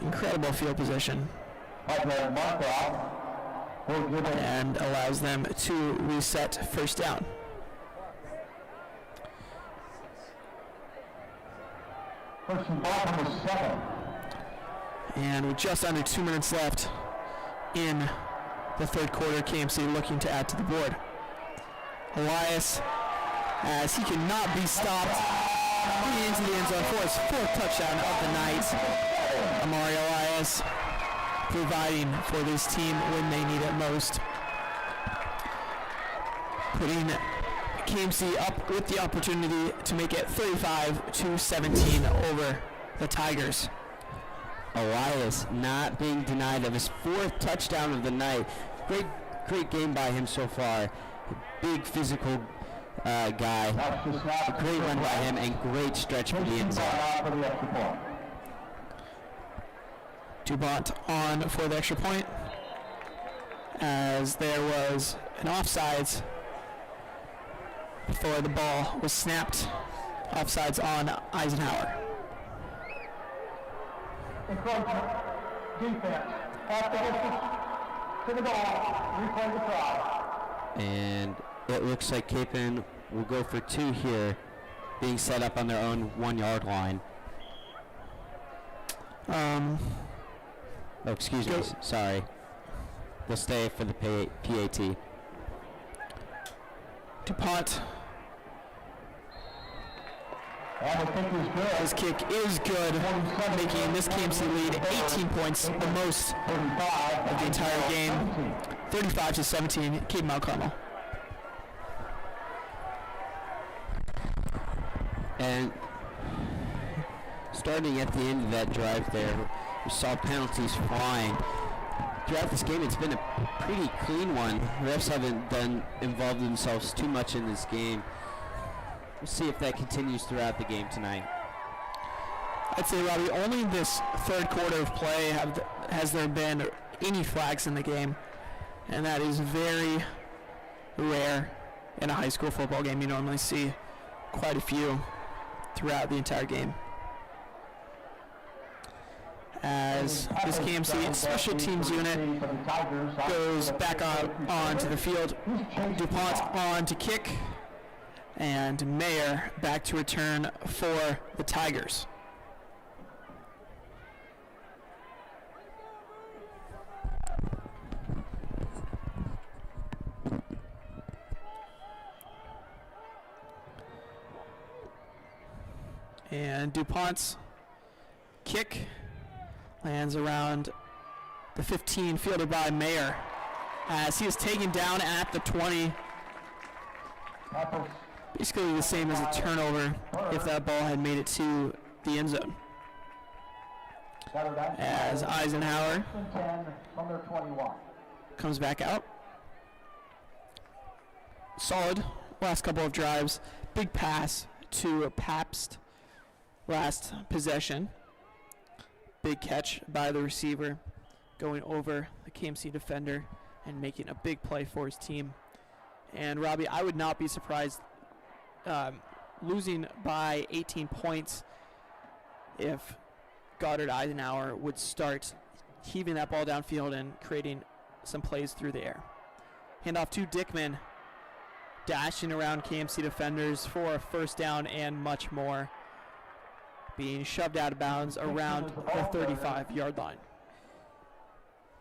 incredible field position and allows them to reset first down. First and ball from the 7. And with just under 2 minutes left in the third quarter, KMC looking to add to the board. Elias, as he cannot be stopped, into the end zone for his 4th touchdown of the night. Amari Elias providing for this team when they need it most. Putting KMC up with the opportunity to make it 35-17 over the Tigers. Elias not being denied of his 4th touchdown of the night. Great game by him so far. Big physical guy. Great run by him and great stretch for the end zone. DuPont on for the extra point, as there was an offsides before the ball was snapped. Offsides on Eisenhower. Encroachment, defense, off the distance, to the ball, replay the try. And it looks like Kapaun will go for 2 here, being set up on their own 1-yard line. Oh, excuse me, sorry. They'll stay for the PAT. DuPont. And the kick is good. His kick is good, making this KMC lead 18 points, the most of the entire game. 35-17, keep Mount Carmel. And starting at the end of that drive there, we saw penalties flying. Throughout this game, it's been a pretty clean one. Refs haven't involved themselves too much in this game. We'll see if that continues throughout the game tonight. I'd say, Robbie, only this third quarter of play has there been any flags in the game, and that is very rare in a high school football game. You normally see quite a few throughout the entire game. As this KMC special teams unit goes back out onto the field, DuPont on to kick, and Mayer back to return for the Tigers. And DuPont's kick lands around the 15, fielded by Mayer, as he is taken down at the 20. Basically the same as a turnover if that ball had made it to the end zone. As Eisenhower comes back out. Solid last couple of drives. Big pass to Pabst last possession. Big catch by the receiver, going over the KMC defender and making a big play for his team. And Robbie, I would not be surprised losing by 18 points if Goddard-Eisenhower would start heaving that ball downfield and creating some plays through the air. Handoff to Dickman, dashing around KMC defenders for a first down and much more. Being shoved out of bounds around the 35-yard line.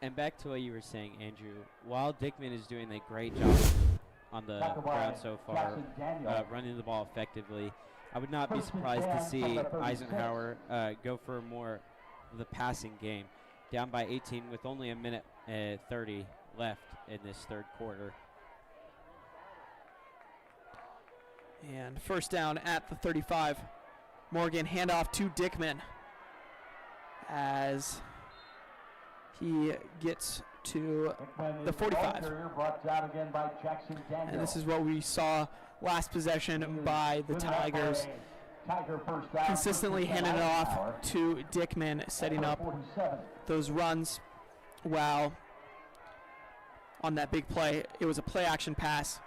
And back to what you were saying, Andrew, while Dickman is doing a great job on the ground so far, running the ball effectively, I would not be surprised to see Eisenhower go for more of the passing game. Down by 18 with only a minute 30 left in this third quarter. And first down at the 35. Morgan handoff to Dickman as he gets to the 45. And this is what we saw last possession by the Tigers. Consistently handing it off to Dickman, setting up those runs. While on that big play, it was a play action pass,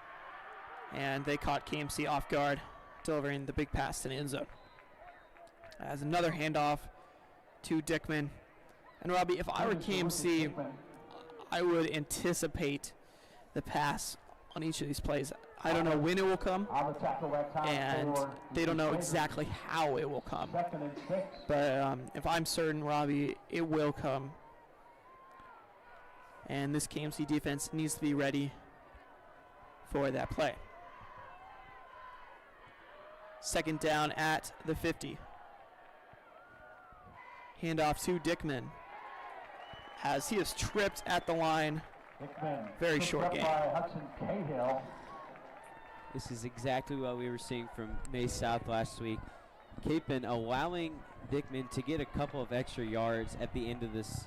and they caught KMC off guard, delivering the big pass to the end zone. As another handoff to Dickman. And Robbie, if I were KMC, I would anticipate the pass on each of these plays. I don't know when it will come, and they don't know exactly how it will come. But if I'm certain, Robbie, it will come. And this KMC defense needs to be ready for that play. Second down at the 50. Handoff to Dickman as he is tripped at the line. Very short game. This is exactly what we were seeing from May South last week. Kapaun allowing Dickman to get a couple of extra yards at the end of this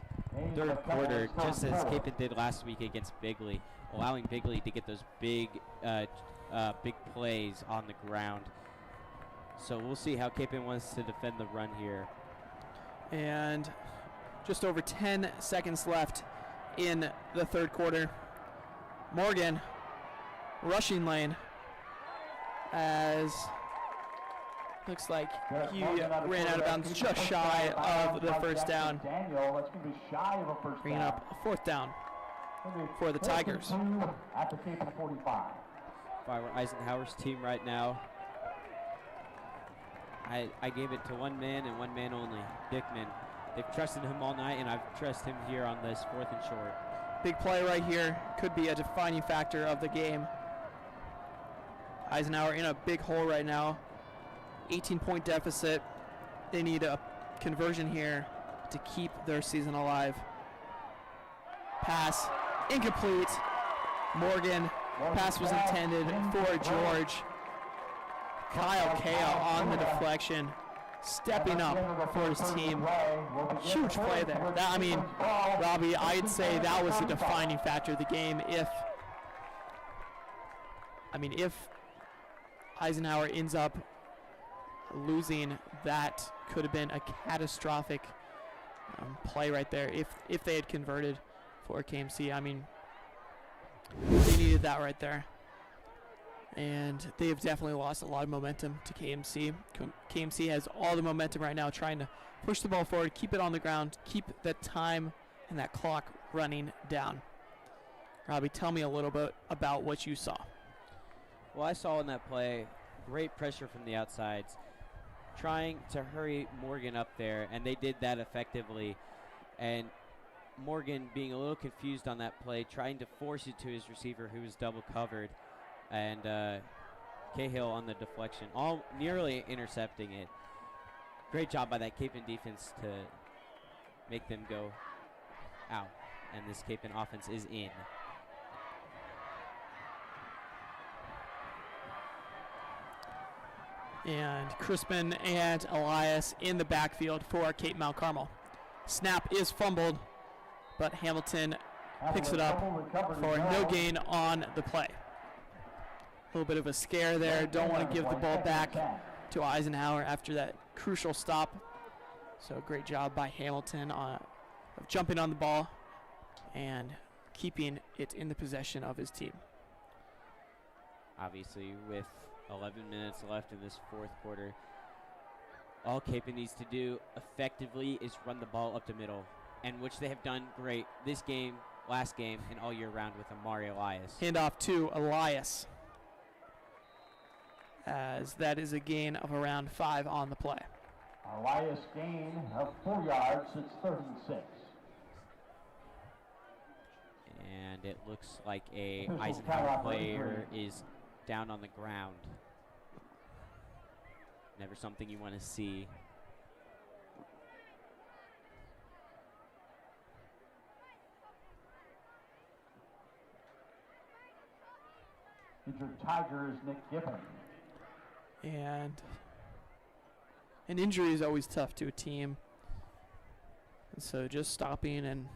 third quarter, just as Kapaun did last week against Bigley, allowing Bigley to get those big plays on the ground. So we'll see how Kapaun wants to defend the run here. And just over 10 seconds left in the third quarter. Morgan, rushing lane, as looks like he ran out of bounds just shy of the first down, bringing up a fourth down for the Tigers. If I were Eisenhower's team right now, I gave it to one man and one man only, Dickman. They've trusted him all night, and I've trusted him here on this 4th and short. Big play right here. Could be a defining factor of the game. Eisenhower in a big hole right now. 18-point deficit. They need a conversion here to keep their season alive. Pass incomplete. Morgan. Pass was intended for George. Kyle Kao on the deflection, stepping up for his team. Huge play there. Robbie, I'd say that was the defining factor of the game. If Eisenhower ends up losing, that could have been a catastrophic play right there. If they had converted for KMC, they needed that right there. And they've definitely lost a lot of momentum to KMC. KMC has all the momentum right now, trying to push the ball forward, keep it on the ground, keep that time and that clock running down. Robbie, tell me a little bit about what you saw. Well, I saw in that play great pressure from the outsides, trying to hurry Morgan up there, and they did that effectively. And Morgan being a little confused on that play, trying to force it to his receiver who was double covered. And Cahill on the deflection, all nearly intercepting it. Great job by that Kapaun defense to make them go out. And this Kapaun offense is in. And Crispin and Elias in the backfield for Cape Mount Carmel. Snap is fumbled, but Hamilton picks it up for no gain on the play. A little bit of a scare there. Don't want to give the ball back to Eisenhower after that crucial stop. So great job by Hamilton of jumping on the ball and keeping it in the possession of his team. Obviously, with 11 minutes left in this fourth quarter, all Kapaun needs to do effectively is run the ball up the middle, and which they have done great this game, last game, and all year round with Amari Elias. Handoff to Elias, as that is a gain of around 5 on the play. Elias gain of 4 yards. It's 36. And it looks like a Official Eisenhower timeout, player referee. is down on the ground. Never something you want to see. Injured Tiger is Nick Giffen. And an injury is always tough to a team. And so just stopping and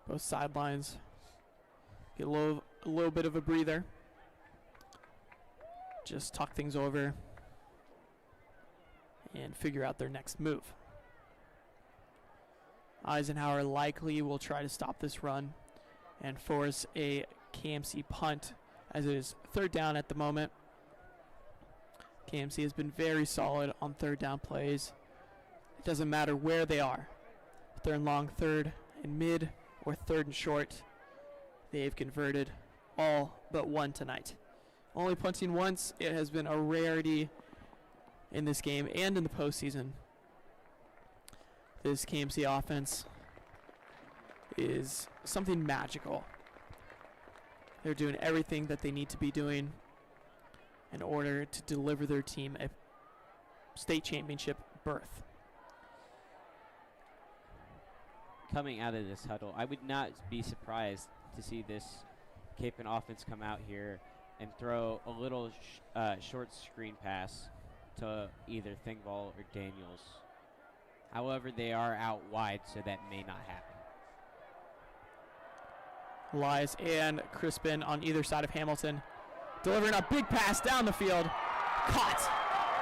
both sidelines get a little bit of a breather. Just talk things over and figure out their next move. Eisenhower likely will try to stop this run and force a KMC punt, as it is 3rd down at the moment. KMC has been very solid on 3rd down plays. It doesn't matter where they are. If they're in long 3rd and mid or 3rd and short, they've converted all but one tonight. Only punting once. It has been a rarity in this game and in the postseason. This KMC offense is something magical. They're doing everything that they need to be doing in order to deliver their team a state championship berth. Coming out of this huddle, I would not be surprised to see this Kapaun offense come out here and throw a little short screen pass to either Thingvall or Daniels. However, they are out wide, so that may not happen. Elias and Crispin on either side of Hamilton, delivering a big pass down the field. Caught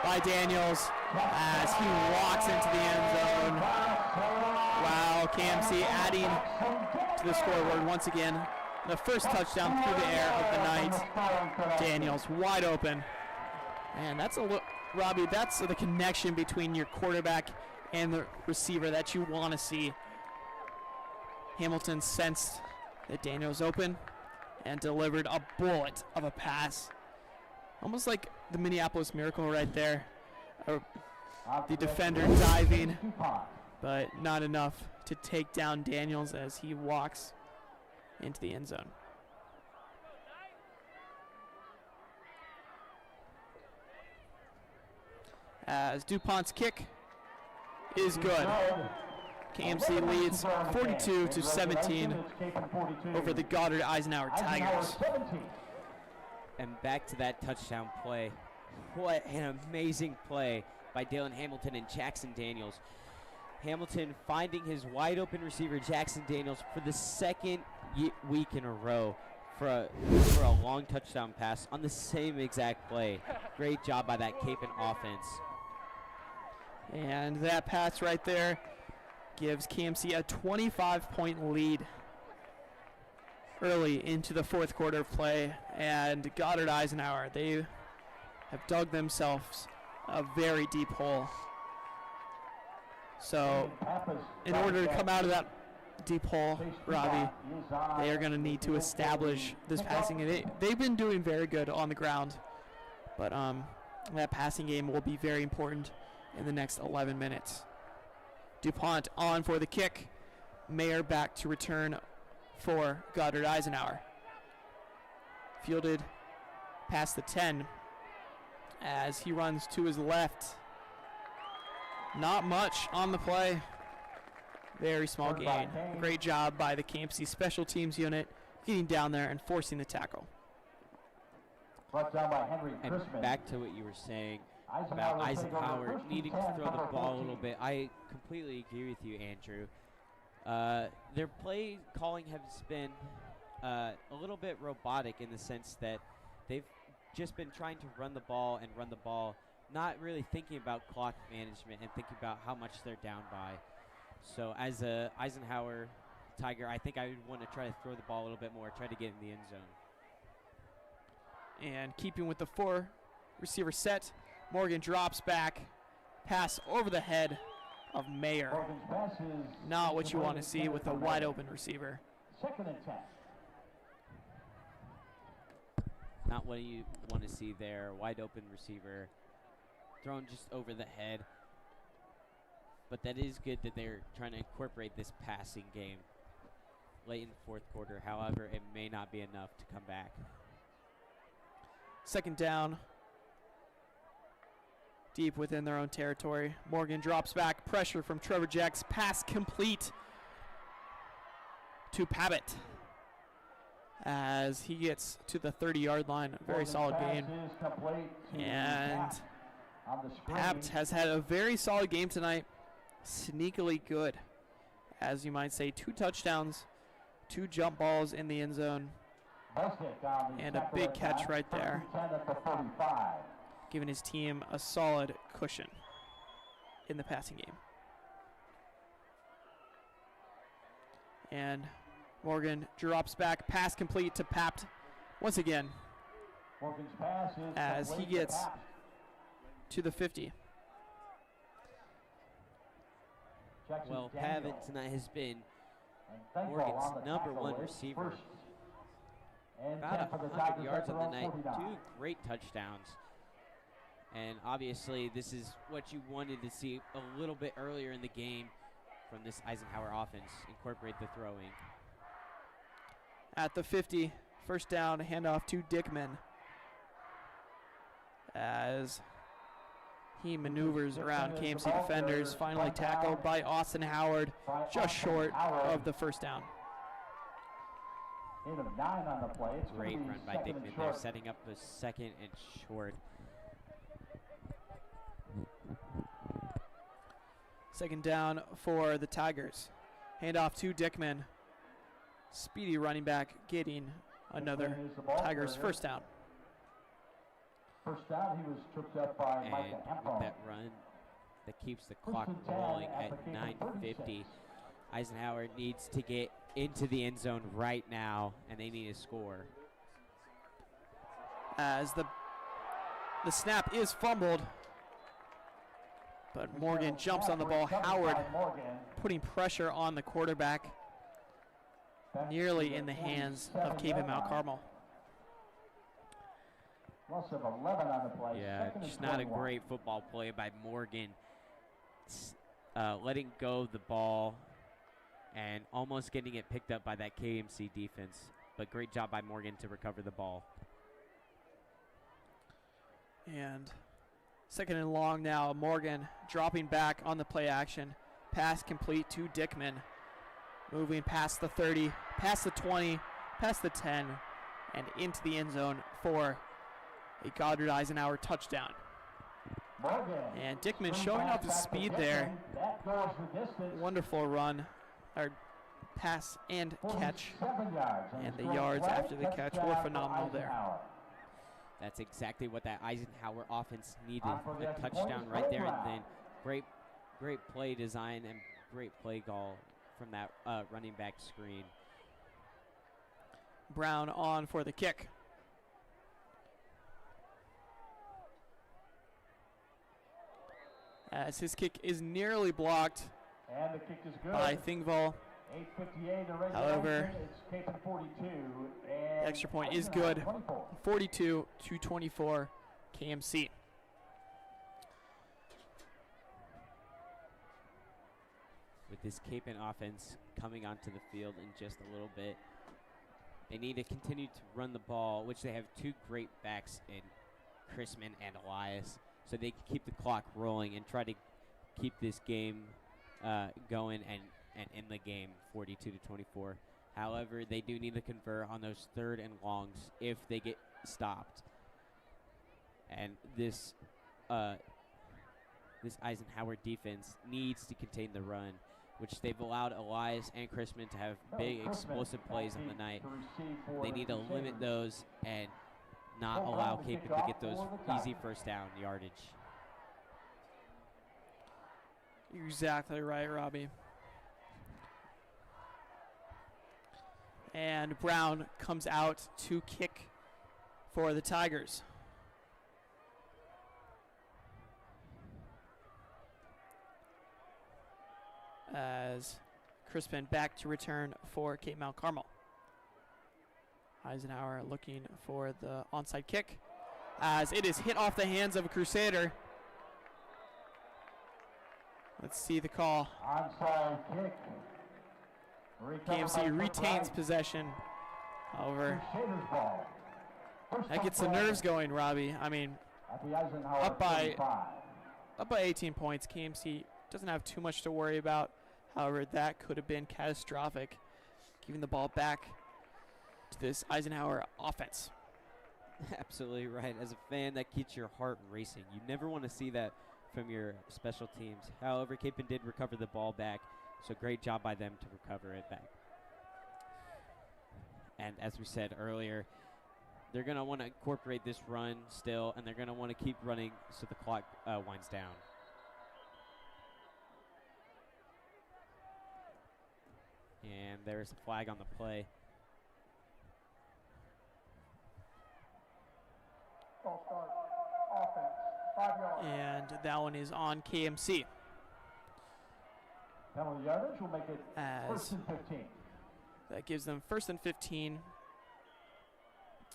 by Daniels as he walks into the end zone. Wow, KMC adding to the scoreboard once again. The first touchdown through the air of the night. Daniels wide open. And that's Robbie, that's the connection between your quarterback and the receiver that you want to see. Hamilton sensed that Daniels open and delivered a bullet of a pass. Almost like the Minneapolis Miracle right there. The defender diving, but not enough to take down Daniels as he walks into the end zone. As DuPont's kick is good. KMC leads 42-17 over the Goddard-Eisenhower Tigers. And back to that touchdown play. What an amazing play by Dalen Hamilton and Jackson Daniels. Hamilton finding his wide open receiver Jackson Daniels for the second week in a row for a long touchdown pass on the same exact play. Great job by that Kapaun offense. And that pass right there gives KMC a 25-point lead early into the fourth quarter of play. And Goddard-Eisenhower, they have dug themselves a very deep hole. So in order to come out of that deep hole, Robbie, they are going to need to establish this passing game. They've been doing very good on the ground, but that passing game will be very important in the next 11 minutes. DuPont on for the kick. Mayer back to return for Goddard-Eisenhower. Fielded past the 10 as he runs to his left. Not much on the play. Very small gain. Great job by the KMC special teams unit getting down there and forcing the tackle. Brought down by Henry And Crispin. back to what you were saying about Eisenhower needing to throw the ball a little bit. I completely agree with you, Andrew. Their play calling has been a little bit robotic in the sense that they've just been trying to run the ball not really thinking about clock management and thinking about how much they're down by. So as a Eisenhower Tiger, I think I would want to try to throw the ball a little bit more, try to get in the end zone. And keeping with the 4 receiver set, Morgan drops back, pass over the head of Mayer. Morgan's pass is Not what you want to see with a wide open receiver. 2nd and 10. Not what you want to see there. Wide open receiver, thrown just over the head. But that is good that they're trying to incorporate this passing game late in the 4th quarter. However, it may not be enough to come back. 2nd down, deep within their own territory. Morgan drops back, pressure from Trevor Jacks, pass complete to Pavitt as he gets to the 30-yard line. A very solid game. And Pavitt has had a very solid game tonight, sneakily good, as you might say. 2 touchdowns, 2 jump balls in the end zone, and a big catch right there, giving his team a solid cushion in the passing game. And Morgan drops back, pass complete to Papt once again as he gets to the 50. Well, Pavitt tonight has been Morgan's #1 receiver. About 100 yards on the night, 2 great touchdowns. And obviously this is what you wanted to see a little bit earlier in the game from this Eisenhower offense, incorporate the throwing. At the 50, 1st down, handoff to Dickman as he maneuvers around KMC defenders, finally tackled by Austin Howard, just short of the 1st down. Great run by Dickman there, setting up the 2nd and short. 2nd down for the Tigers. Handoff to Dickman. Speedy running back getting another Tigers 1st down. 1st down, he was tripped up by And Micah with Hempel. that run that keeps the clock rolling at 9:50, Eisenhower needs to get into the end zone right now, and they need to score. As the snap is fumbled, but Morgan jumps on the ball. Howard putting pressure on the quarterback, nearly in the hands of KP Mount Carmel. Loss of 11 on the play. Yeah, 2nd and just not a 21. great football play by Morgan. Letting go of the ball and almost getting it picked up by that KMC defense. But great job by Morgan to recover the ball. And 2nd and long now. Morgan dropping back on the play action. Pass complete to Dickman. Moving past the 30, past the 20, past the 10, and into the end zone for a Goddard-Eisenhower touchdown. And Dickman showing off his speed there. Wonderful run, or pass and catch. And the yards after the catch were phenomenal there. That's exactly what that Eisenhower offense needed. A touchdown right there, and then great play design and great play call from that running back screen. Brown on for the kick. As his kick is nearly blocked And the kick is good. by Thingvall. 8:58 in However, regulation. It's Kapaun 42. the And extra point is Eisenhower good. 24. 42-24 KMC. With this Kapaun offense coming onto the field in just a little bit, they need to continue to run the ball, which they have 2 great backs in Chrisman and Elias, so they can keep the clock rolling and try to keep this game going and in the game 42-24. However, they do need to convert on those 3rd and longs if they get stopped. And this Eisenhower defense needs to contain the run, which they've allowed Elias and Chrisman to have big explosive plays on the night. They need to limit those and not allow Kapaun to get those easy 1st down yardage. You're exactly right, Robbie. And Brown comes out to kick for the Tigers. As Crispin back to return for Cape Mount Carmel. Eisenhower looking for the onside kick as it is hit off the hands of a Crusader. Let's see the call. Onside kick. KMC retains possession. However, Crusaders ball. that gets the nerves going, Robbie. I mean, At the Eisenhower up by 35. 18 points. KMC doesn't have too much to worry about. However, that could have been catastrophic, giving the ball back to this Eisenhower offense. Absolutely right. As a fan, that keeps your heart racing. You never want to see that from your special teams. However, Kapaun did recover the ball back, so great job by them to recover it back. And as we said earlier, they're going to want to incorporate this run still, and they're going to want to keep running so the clock winds down. And there's a flag on the play. False start. Offense. 5 yards. And that one is on KMC. Penalty yardage will make it As first and 15. that gives them first and 15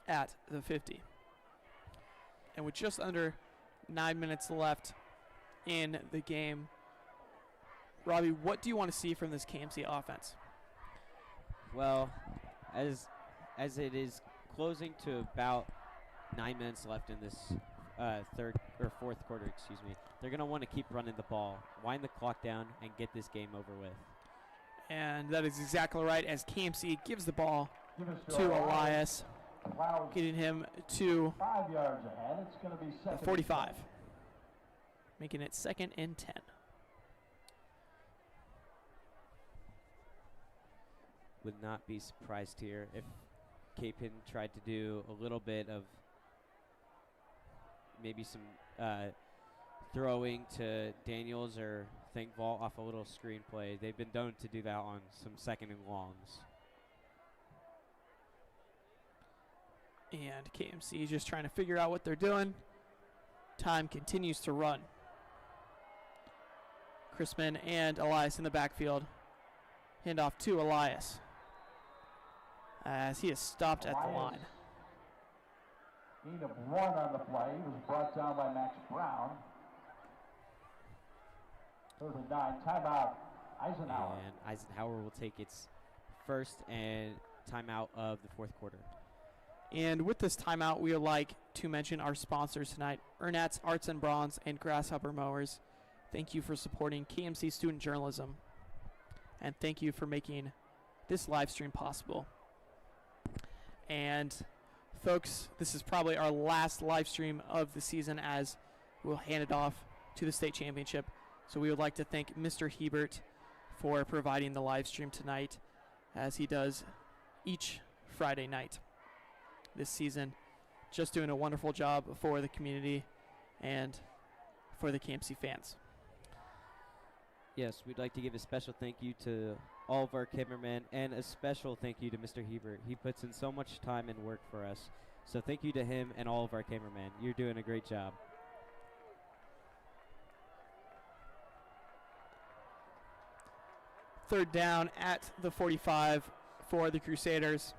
at the 50. And with just under 9 minutes left in the game, Robbie, what do you want to see from this KMC offense? Well, as it is closing to about 9 minutes left in this fourth quarter, they're going to want to keep running the ball, wind the clock down, and get this game over with. And that is exactly right, as KMC gives the ball Give us to Elias, Clouds getting him to 5 yards ahead. It's going to be the second. 45, making it 2nd and 10. Would not be surprised here if Kapaun tried to do a little bit of maybe some throwing to Daniels or Thinkvault off a little screen play. They've been known to do that on some 2nd and longs. And KMC is just trying to figure out what they're doing. Time continues to run. Crispin and Elias in the backfield. Hand off to Elias, as he is stopped at the line. Gain of 1 on the play. He was brought down by Max Brown. 3rd and 9. Timeout. Eisenhower. And Eisenhower will take its first and timeout of the fourth quarter. And with this timeout, we would like to mention our sponsors tonight, Ernatt's Arts and Bronze and Grasshopper Mowers. Thank you for supporting KMC student journalism. And thank you for making this live stream possible. And folks, this is probably our last live stream of the season, as we'll hand it off to the state championship. So we would like to thank Mr. Hebert for providing the live stream tonight, as he does each Friday night this season. Just doing a wonderful job for the community and for the KMC fans. Yes, we'd like to give a special thank you to all of our cameramen and a special thank you to Mr. Hebert. He puts in so much time and work for us. So thank you to him and all of our cameramen. You're doing a great job. Third down at the 45 for the Crusaders.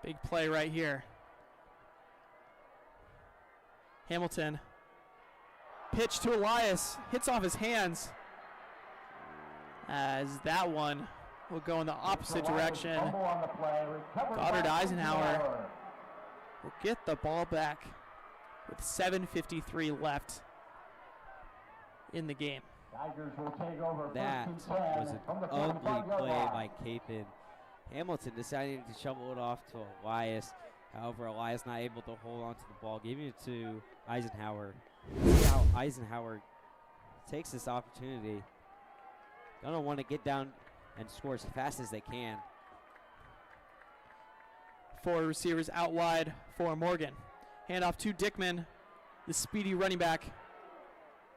Big play right here. Hamilton. Pitch to Elias. Hits off his hands. As that one will go in the opposite direction. Goddard-Eisenhower will get the ball back with 7:53 left in the game. Tigers will take over. That was an ugly play by Kapaun. Hamilton deciding to shovel it off to Elias. However, Elias not able to hold on to the ball, giving it to Eisenhower. See how Eisenhower takes this opportunity. Gonna want to get down and score as fast as they can. 4 receivers out wide for Morgan. Handoff to Dickman, the speedy running back,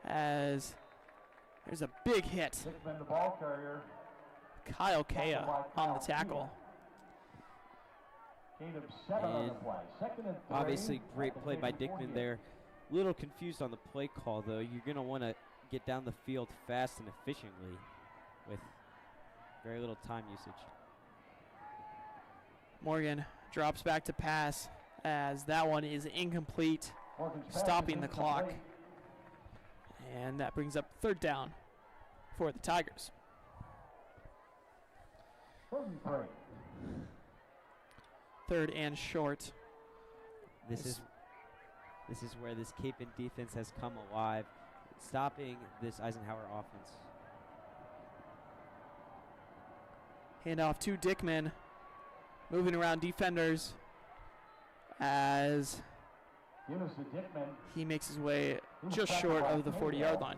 as There's a big hit. Dickman, the ball carrier. Kyle Kea on the tackle. Gain of 7 on the play. Second and 3. Obviously, great play by Dickman there. Little confused on the play call, though. You're going to want to get down the field fast and efficiently with very little time usage. Morgan drops back to pass as that one is incomplete, stopping the clock. And that brings up 3rd down for the Tigers. 3rd and short. This is where this Kapaun defense has come alive, stopping this Eisenhower offense. Handoff to Dickman, moving around defenders as he makes his way just short of the 40-yard line.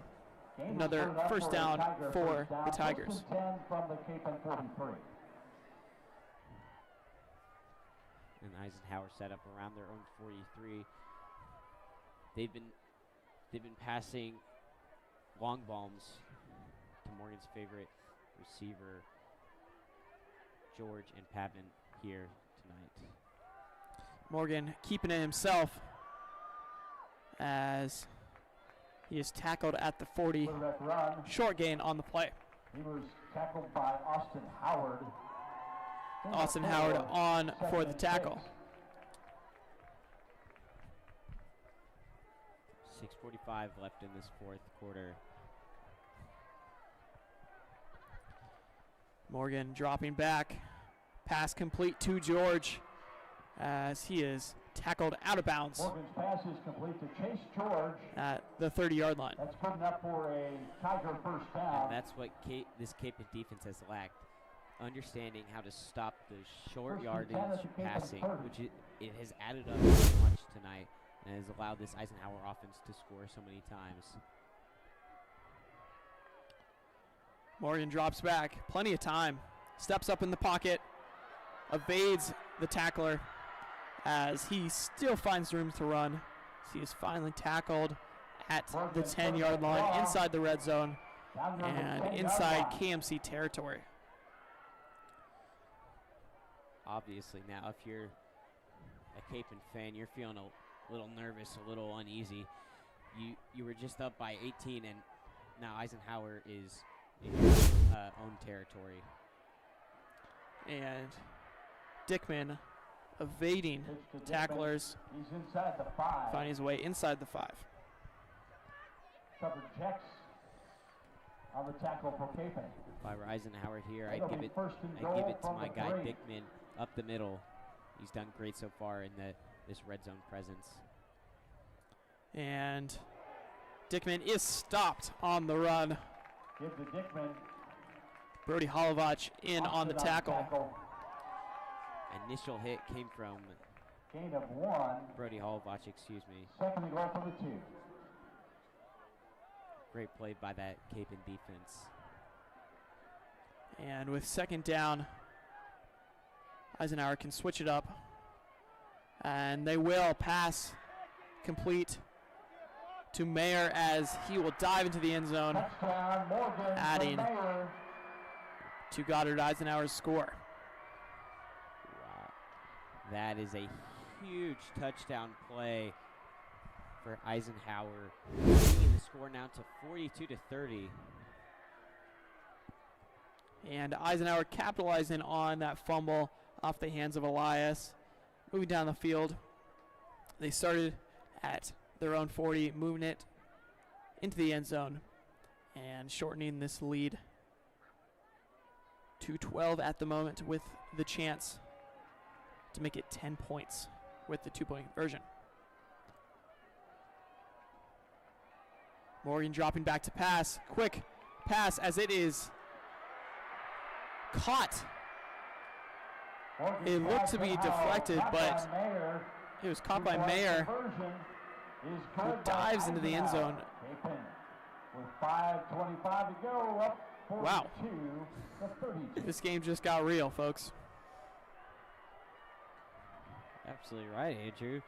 Another 1st down for the Tigers. And Eisenhower set up around their own 43. They've been passing long bombs to Morgan's favorite receiver, George and Pavin, here tonight. Morgan keeping it himself as he is tackled at the 40. Short gain on the play. He was tackled by Austin Howard. Austin Howard on for the tackle. 6:45 left in this 4th quarter. Morgan dropping back. Pass complete to George as he is tackled out of bounds. Morgan's pass is complete to Chase George at the 30-yard line. That's good enough for a Tiger 1st down. And that's what this Kapaun defense has lacked. Understanding how to stop the short yardage passing, which it has added up so much tonight and has allowed this Eisenhower offense to score so many times. Morgan drops back, plenty of time, steps up in the pocket, evades the tackler as he still finds room to run. So he is finally tackled at the 10-yard line inside the red zone and inside KMC territory. Obviously now, if you're a Kapaun fan, you're feeling a little nervous, a little uneasy. You were just up by 18, and now Eisenhower is in your own territory. And Dickman evading tacklers, He's inside the 5. finding his way inside the 5. Covered checks on the tackle for Kapaun. If I were Eisenhower here, It'll I'd be give it first and to goal from my the guy 3. Dickman up the middle. He's done great so far in this red zone presence. And Dickman is stopped on the run. Give to Dickman. Brody Holovach in on the tackle. Initial hit came from Gain of 1. Brody Holovach, excuse me. Second and goal for the 2. Great play by that Kapaun defense. And with 2nd down, Eisenhower can switch it up. And they will pass complete to Mayer as he will dive into the end zone, Touchdown, Morgan, adding for Mayer. to Goddard-Eisenhower's score. Wow. That is a huge touchdown play for Eisenhower, bringing the score now to 42-30. And Eisenhower capitalizing on that fumble off the hands of Elias. Moving down the field. They started at their own 40, moving it into the end zone and shortening this lead to 12 at the moment, with the chance to make it 10 points with the 2-point conversion. Morgan dropping back to pass. Quick pass as it is caught. It looked to be deflected, but it was caught by Mayer, who dives into the end zone. With 5:25 to go, up 42 Wow. to 32. This game just got real, folks. Absolutely right, Andrew.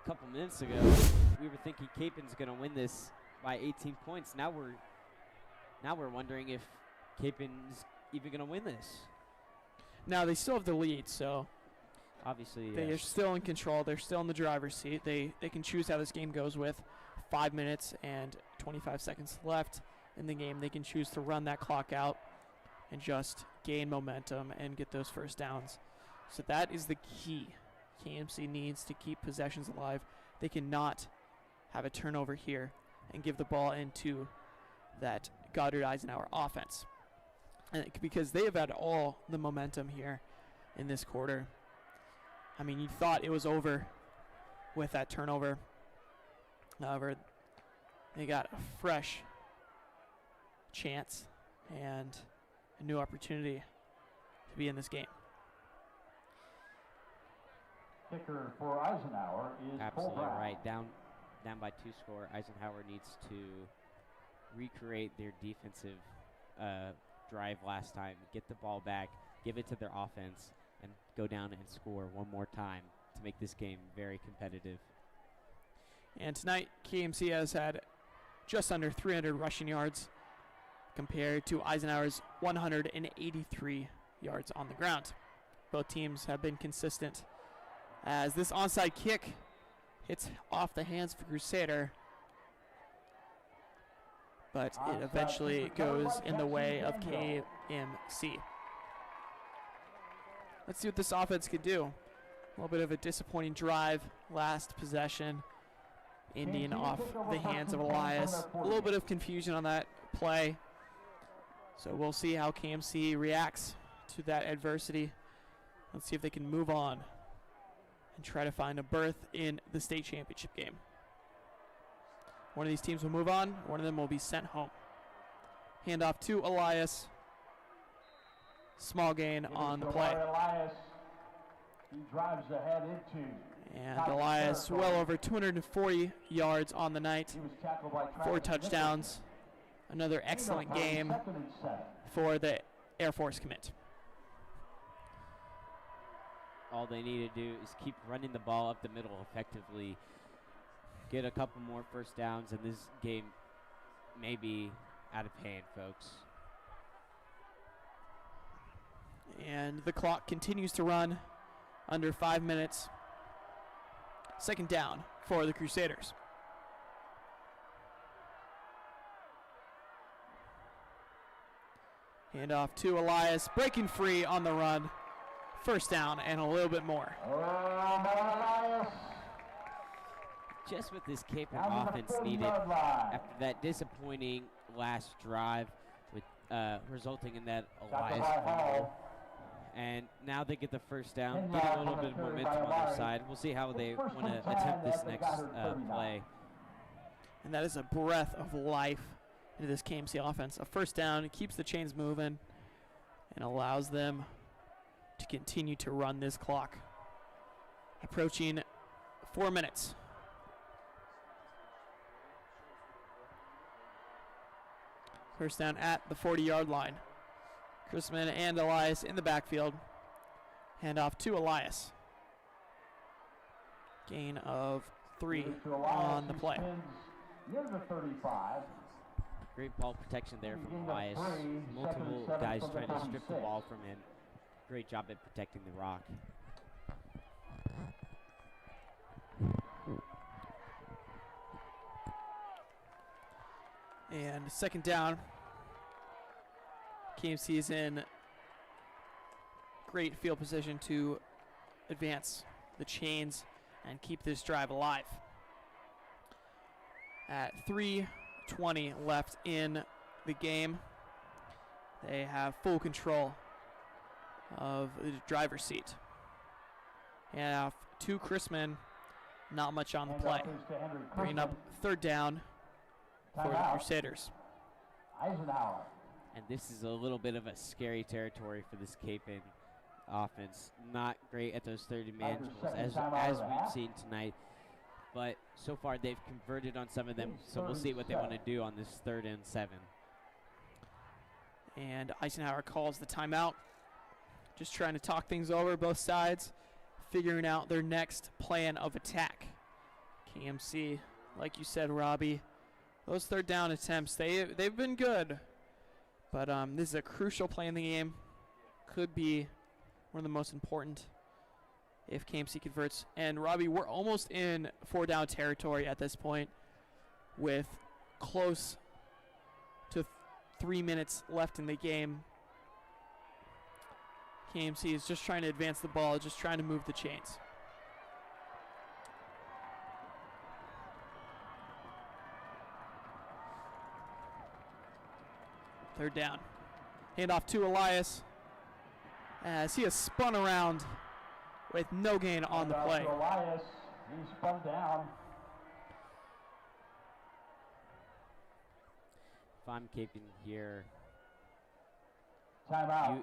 A couple minutes ago, we were thinking Kapaun's going to win this by 18 points. Now we're now we're wondering if Kapaun's even going to win this. Now they still have the lead, so Obviously, they are still in control. They're still in the driver's seat. They can choose how this game goes with 5 minutes and 25 seconds left in the game. They can choose to run that clock out and just gain momentum and get those first downs. So that is the key. KMC needs to keep possessions alive. They cannot have a turnover here and give the ball into that Goddard-Eisenhower offense. And because they have had all the momentum here in this quarter. I mean, you thought it was over with that turnover. However, they got a fresh chance and a new opportunity to be in this game. Kicker for Eisenhower is Absolutely Cole Brown. right. Down by 2 score. Eisenhower needs to recreate their defensive drive last time, get the ball back, give it to their offense, and go down and score one more time to make this game very competitive. And tonight, KMC has had just under 300 rushing yards compared to Eisenhower's 183 yards on the ground. Both teams have been consistent as this onside kick hits off the hands of Crusader, but it eventually goes in the way of KMC. Let's see what this offense could do. A little bit of a disappointing drive, last possession. Indian off the hands of Elias. A little bit of confusion on that play. So we'll see how KMC reacts to that adversity. Let's see if they can move on and try to find a berth in the state championship game. One of these teams will move on. One of them will be sent home. Handoff to Elias. Small gain on the play. Elias, he drives ahead into. And Elias well over 240 yards on the night. He was tackled by 4 touchdowns. Another excellent game for the Air Force commit. All they need to do is keep running the ball up the middle effectively, get a couple more first downs, and this game may be out of hand, folks. And the clock continues to run under 5 minutes. Second down for the Crusaders. Handoff to Elias, breaking free on the run. First down and a little bit more. Elias. Just what this Kapaun offense needed after that disappointing last drive, with resulting in that Elias fumble. And now they get the first down, get a little bit of momentum on their side. We'll see how they want to attempt this next play. And that is a breath of life into this KMC offense. A first down, it keeps the chains moving and allows them to continue to run this clock. Approaching 4 minutes. First down at the 40-yard line. Chrisman and Elias in the backfield. Handoff to Elias. Gain of 3 on the play. Near the 35. Great ball protection there from Elias. Multiple guys trying to strip the ball from him. Great job at protecting the rock. And second down. KMC is in great field position to advance the chains and keep this drive alive. At 3:20 left in the game, they have full control of the driver's seat. And off to Chrisman, not much on the play. Bringing up third down for the Crusaders. Eisenhower. And this is a little bit of a scary territory for this Kapaun offense. Not great at those 30-man drills, as we've seen tonight. But so far they've converted on some of them, so we'll see what they want to do on this 3rd and 7. And Eisenhower calls the timeout. Just trying to talk things over, both sides, figuring out their next plan of attack. KMC, like you said, Robbie, those third down attempts, they've been good. But this is a crucial play in the game. Could be one of the most important if KMC converts. And Robbie, we're almost in 4-down territory at this point with close to 3 minutes left in the game. KMC is just trying to advance the ball, just trying to move the chains. Third down. Handoff to Elias as he has spun around with no gain on the play. Elias, he spun down. If I'm keeping here, Timeout.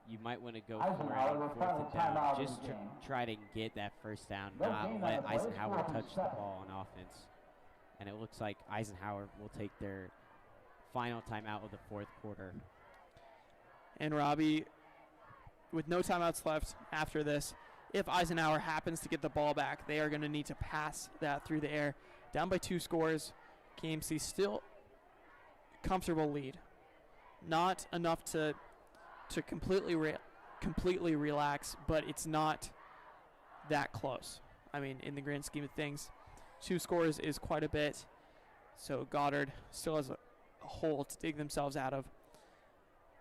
you might want to go Eisenhower for it will on call 4th a and down. timeout in Just the game. try to get that first down, No not gain on let the play. Eisenhower It's touch the 4th and ball on offense. And it looks like Eisenhower will take their final timeout of the 4th quarter. And Robbie, with no timeouts left after this, if Eisenhower happens to get the ball back, they are going to need to pass that through the air. Down by 2 scores, KMC still comfortable lead. Not enough to completely relax, but it's not that close. I mean, in the grand scheme of things, 2 scores is quite a bit. So Goddard still has a hole to dig themselves out of.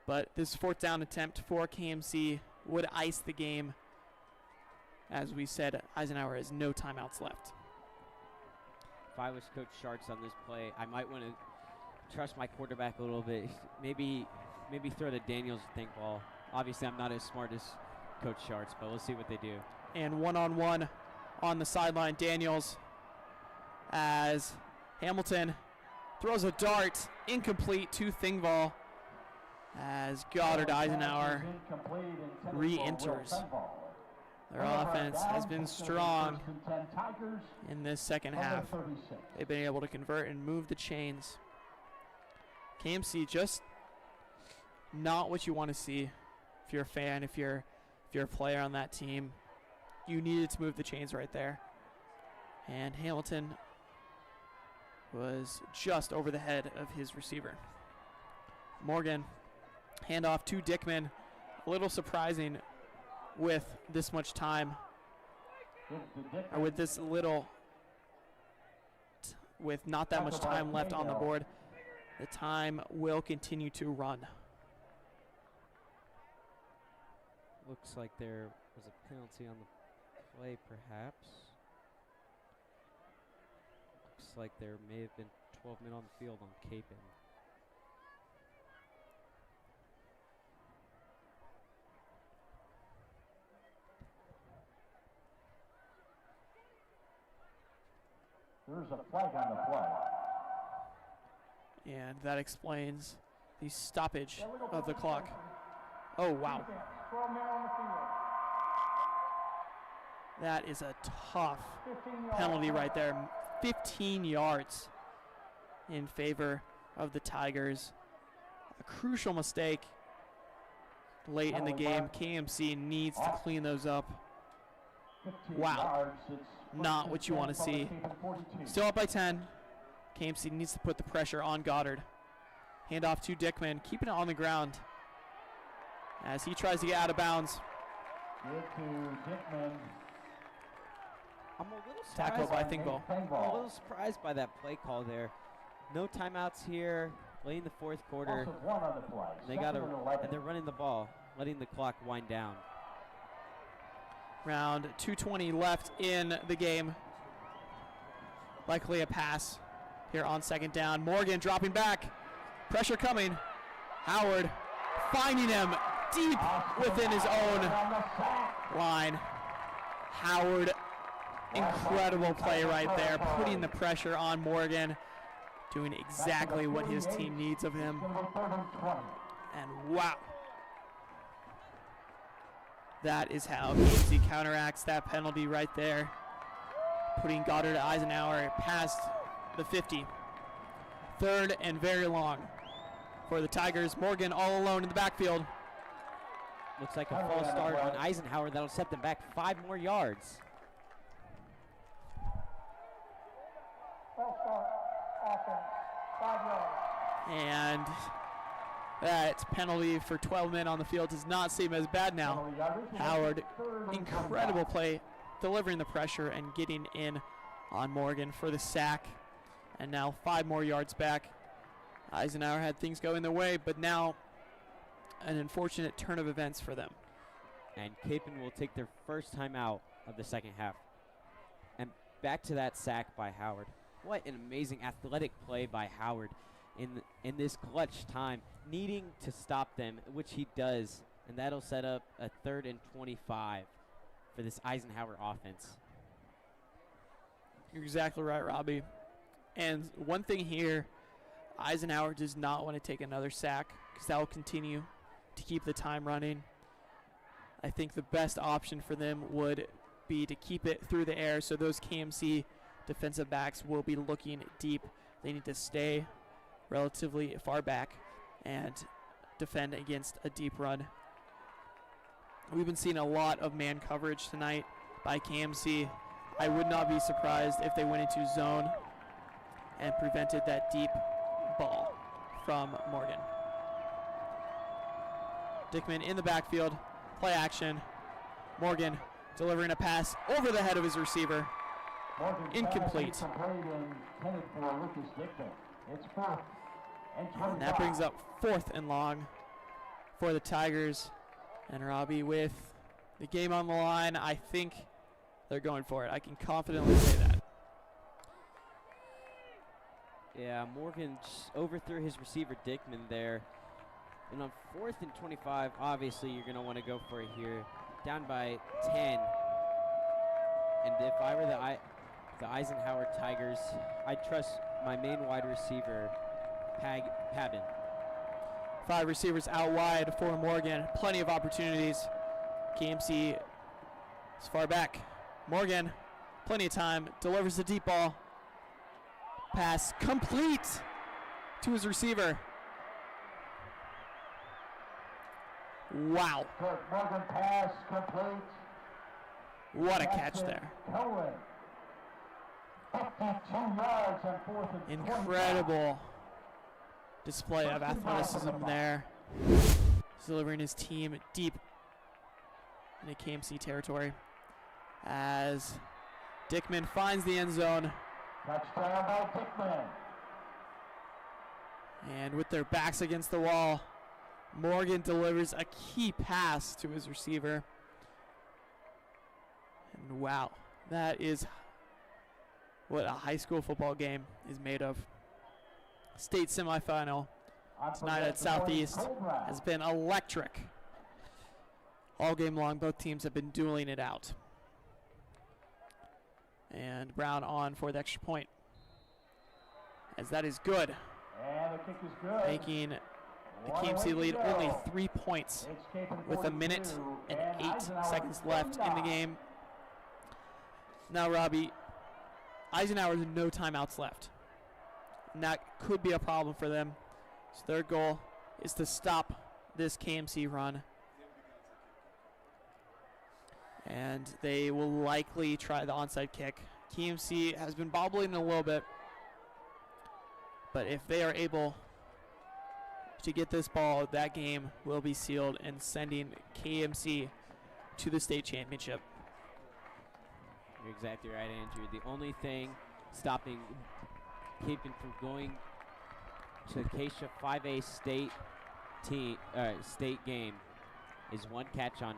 But this 4th down attempt for KMC would ice the game. As we said, Eisenhower has no timeouts left. If I was Coach Sharks on this play, I might want to trust my quarterback a little bit. Maybe throw the Daniels think ball. Obviously, I'm not as smart as Coach Sharks, but we'll see what they do. And one-on-one on the sideline, Daniels, as Hamilton throws a dart, incomplete to Thingvall, as Goddard-Eisenhower re-enters. Their offense has been strong in this second half. They've been able to convert and move the chains. KMC just not what you want to see if you're a fan, if you're a player on that team. You needed to move the chains right there. And Hamilton was just over the head of his receiver. Morgan, handoff to Dickman. A little surprising with this much time, or with this little, with not that much time left on the board. The time will continue to run. Looks like there was a penalty on the play, perhaps. Looks like there may have been 12 men on the field on Kapaun. There's a flag on the play. And that explains the stoppage of the clock. Oh, wow. That is a tough penalty right there. 15 yards in favor of the Tigers. A crucial mistake late in the game. KMC needs to clean those up. Wow. Not what you want to see. Still up by 10. KMC needs to put the pressure on Goddard. Handoff to Dickman, keeping it on the ground as he tries to get out of bounds. I'm a little Tackled surprised. by Thingvall. I'm a little surprised by that play call there. No timeouts here. Late in the 4th quarter. And they're running the ball, letting the clock wind down. Round 2:20 left in the game. Likely a pass here on 2nd down. Morgan dropping back. Pressure coming. Howard finding him deep within his own line. Howard, incredible play right there, putting the pressure on Morgan, doing exactly what his team needs of him. And wow. That is how KMC counteracts that penalty right there, putting Goddard-Eisenhower past the 50. 3rd and very long for the Tigers. Morgan all alone in the backfield. Looks like a false start on Eisenhower. That'll set them back 5 more yards. And That penalty for 12 men on the field does not seem as bad now. Howard, incredible play, delivering the pressure and getting in on Morgan for the sack. And now 5 more yards back. Eisenhower had things going their way, but now an unfortunate turn of events for them. And Kapaun will take their first time out of the second half. And back to that sack by Howard. What an amazing athletic play by Howard in this clutch time, needing to stop them, which he does. And that'll set up a 3rd and 25 for this Eisenhower offense. You're exactly right, Robbie. And one thing here, Eisenhower does not want to take another sack because that will continue to keep the time running. I think the best option for them would be to keep it through the air, so those KMC defensive backs will be looking deep. They need to stay relatively far back and defend against a deep run. We've been seeing a lot of man coverage tonight by KMC. I would not be surprised if they went into zone and prevented that deep ball from Morgan. Dickman in the backfield, play action. Morgan delivering a pass over the head of his receiver. Incomplete. And that brings up 4th and long for the Tigers. And Robbie, with the game on the line, I think they're going for it. I can confidently say that. Yeah, Morgan overthrew his receiver Dickman there. And on 4th and 25, obviously you're going to want to go for it here. Down by 10. And if I were the Eisenhower Tigers, I'd trust my main wide receiver, Pabbin. 5 receivers out wide for Morgan. Plenty of opportunities. KMC is far back. Morgan, plenty of time, delivers the deep ball. Pass complete to his receiver. Wow. Morgan pass complete. What a catch there. 52 yards on 4th and 25. Incredible display of athleticism there. He's delivering his team deep into KMC territory as Dickman finds the end zone. Touchdown by Dickman. And with their backs against the wall, Morgan delivers a key pass to his receiver. And wow, that is what a high school football game is made of. State semifinal tonight at Southeast has been electric. All game long, both teams have been dueling it out. And Brown on for the extra point. As that is good. And the kick is good. Making the KMC lead only 3 points with 1 minute and 8 seconds left in the game. Now, Robbie, Eisenhower has no timeouts left. And that could be a problem for them. So their goal is to stop this KMC run. And they will likely try the onside kick. KMC has been bobbling a little bit. But if they are able to get this ball, that game will be sealed and sending KMC to the state championship. You're exactly right, Andrew. The only thing stopping Kapaun from going to Acacia 5A state game is 1 catch on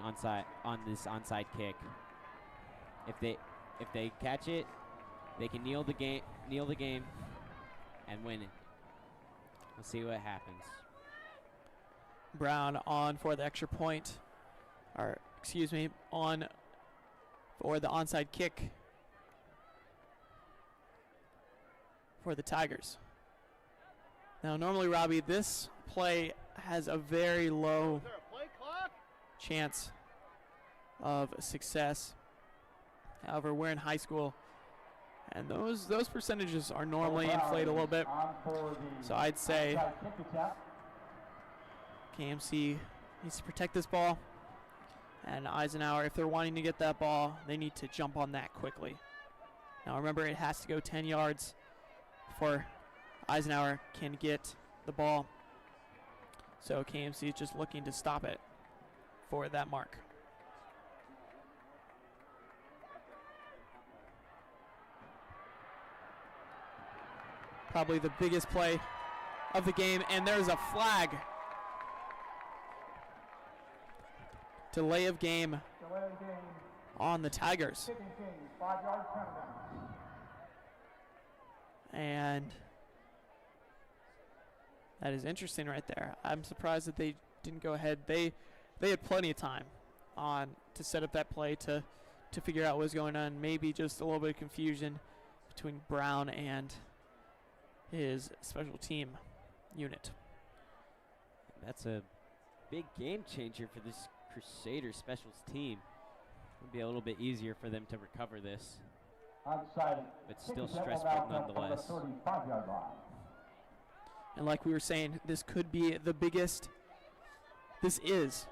this onside kick. If they catch it, they can kneel the game and win it. We'll see what happens. Brown on for the extra point. Or excuse me, on for the onside kick for the Tigers. Now normally, Robbie, this play has a very low chance of success. However, we're in high school, and those percentages are normally inflated a little bit. So I'd say KMC needs to protect this ball, and Eisenhower, if they're wanting to get that ball, they need to jump on that quickly. Now remember, it has to go 10 yards before Eisenhower can get the ball. So KMC is just looking to stop it for that mark. Probably the biggest play of the game, and there's a flag. Delay of game on the Tigers. And that is interesting right there. I'm surprised that they didn't go ahead. They had plenty of time to set up that play to figure out what was going on. Maybe just a little bit of confusion between Brown and his special team unit. That's a big game changer for this Crusaders specials team. It'll be a little bit easier for them to recover this, Onside. but still stressful nonetheless. And like we were saying, this could be the biggest, this is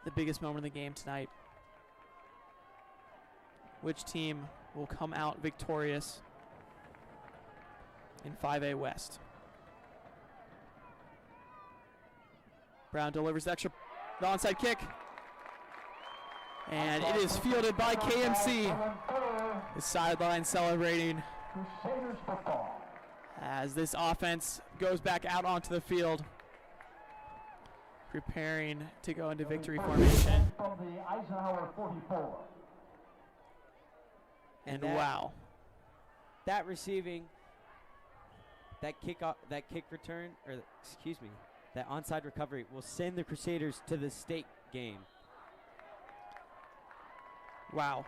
the biggest moment of the game tonight. Which team will come out victorious in 5A West? Brown delivers the onside kick. And it is fielded by KMC. The sideline celebrating as this offense goes back out onto the field, preparing to go into victory formation. From the Eisenhower 44. And wow. That receiving, that kick return, or excuse me, that onside recovery will send the Crusaders to the state game. Wow.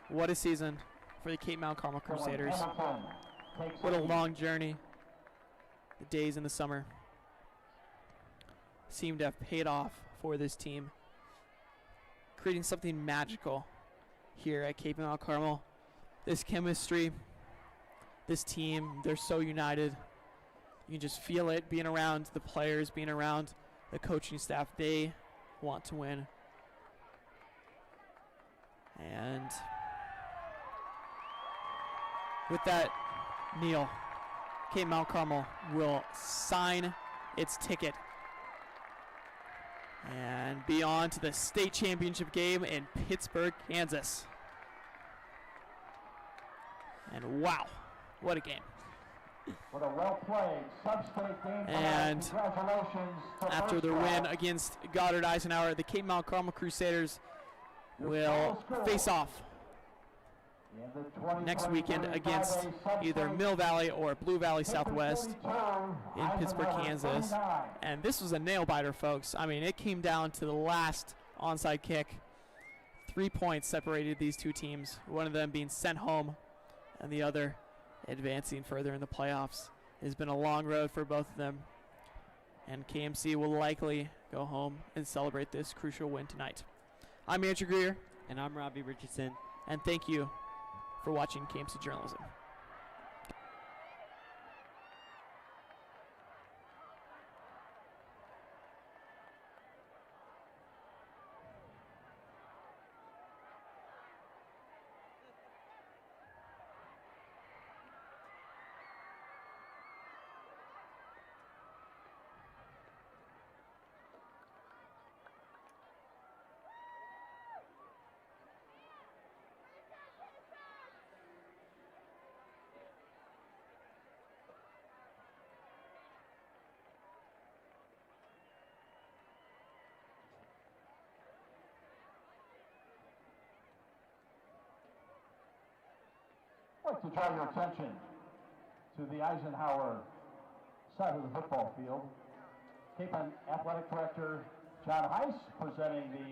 What a season for the Cape Mount Carmel Crusaders. What a long journey. The days in the summer seem to have paid off for this team, creating something magical here at Cape Mount Carmel. This chemistry, this team, they're so united. You can just feel it being around the players, being around the coaching staff. They want to win. And with that, Neil, Cape Mount Carmel will sign its ticket and be on to the state championship game in Pittsburgh, Kansas. And wow, what a game. What a well-played sub-state game. And congratulations after the win against Goddard-Eisenhower, the Cape Mount Carmel Crusaders will face off next weekend against either Mill Valley or Blue Valley Southwest in Pittsburgh, Kansas. And this was a nail-biter, folks. I mean, it came down to the last onside kick. 3 points separated these two teams, one of them being sent home and the other advancing further in the playoffs. It has been a long road for both of them, and KMC will likely go home and celebrate this crucial win tonight. I'm Andrew Greer. And I'm Robbie Richardson. And thank you for watching KMC Journalism. I'd like to draw your attention to the Eisenhower side of the football field. Cape Athletic Director John Heiss presenting the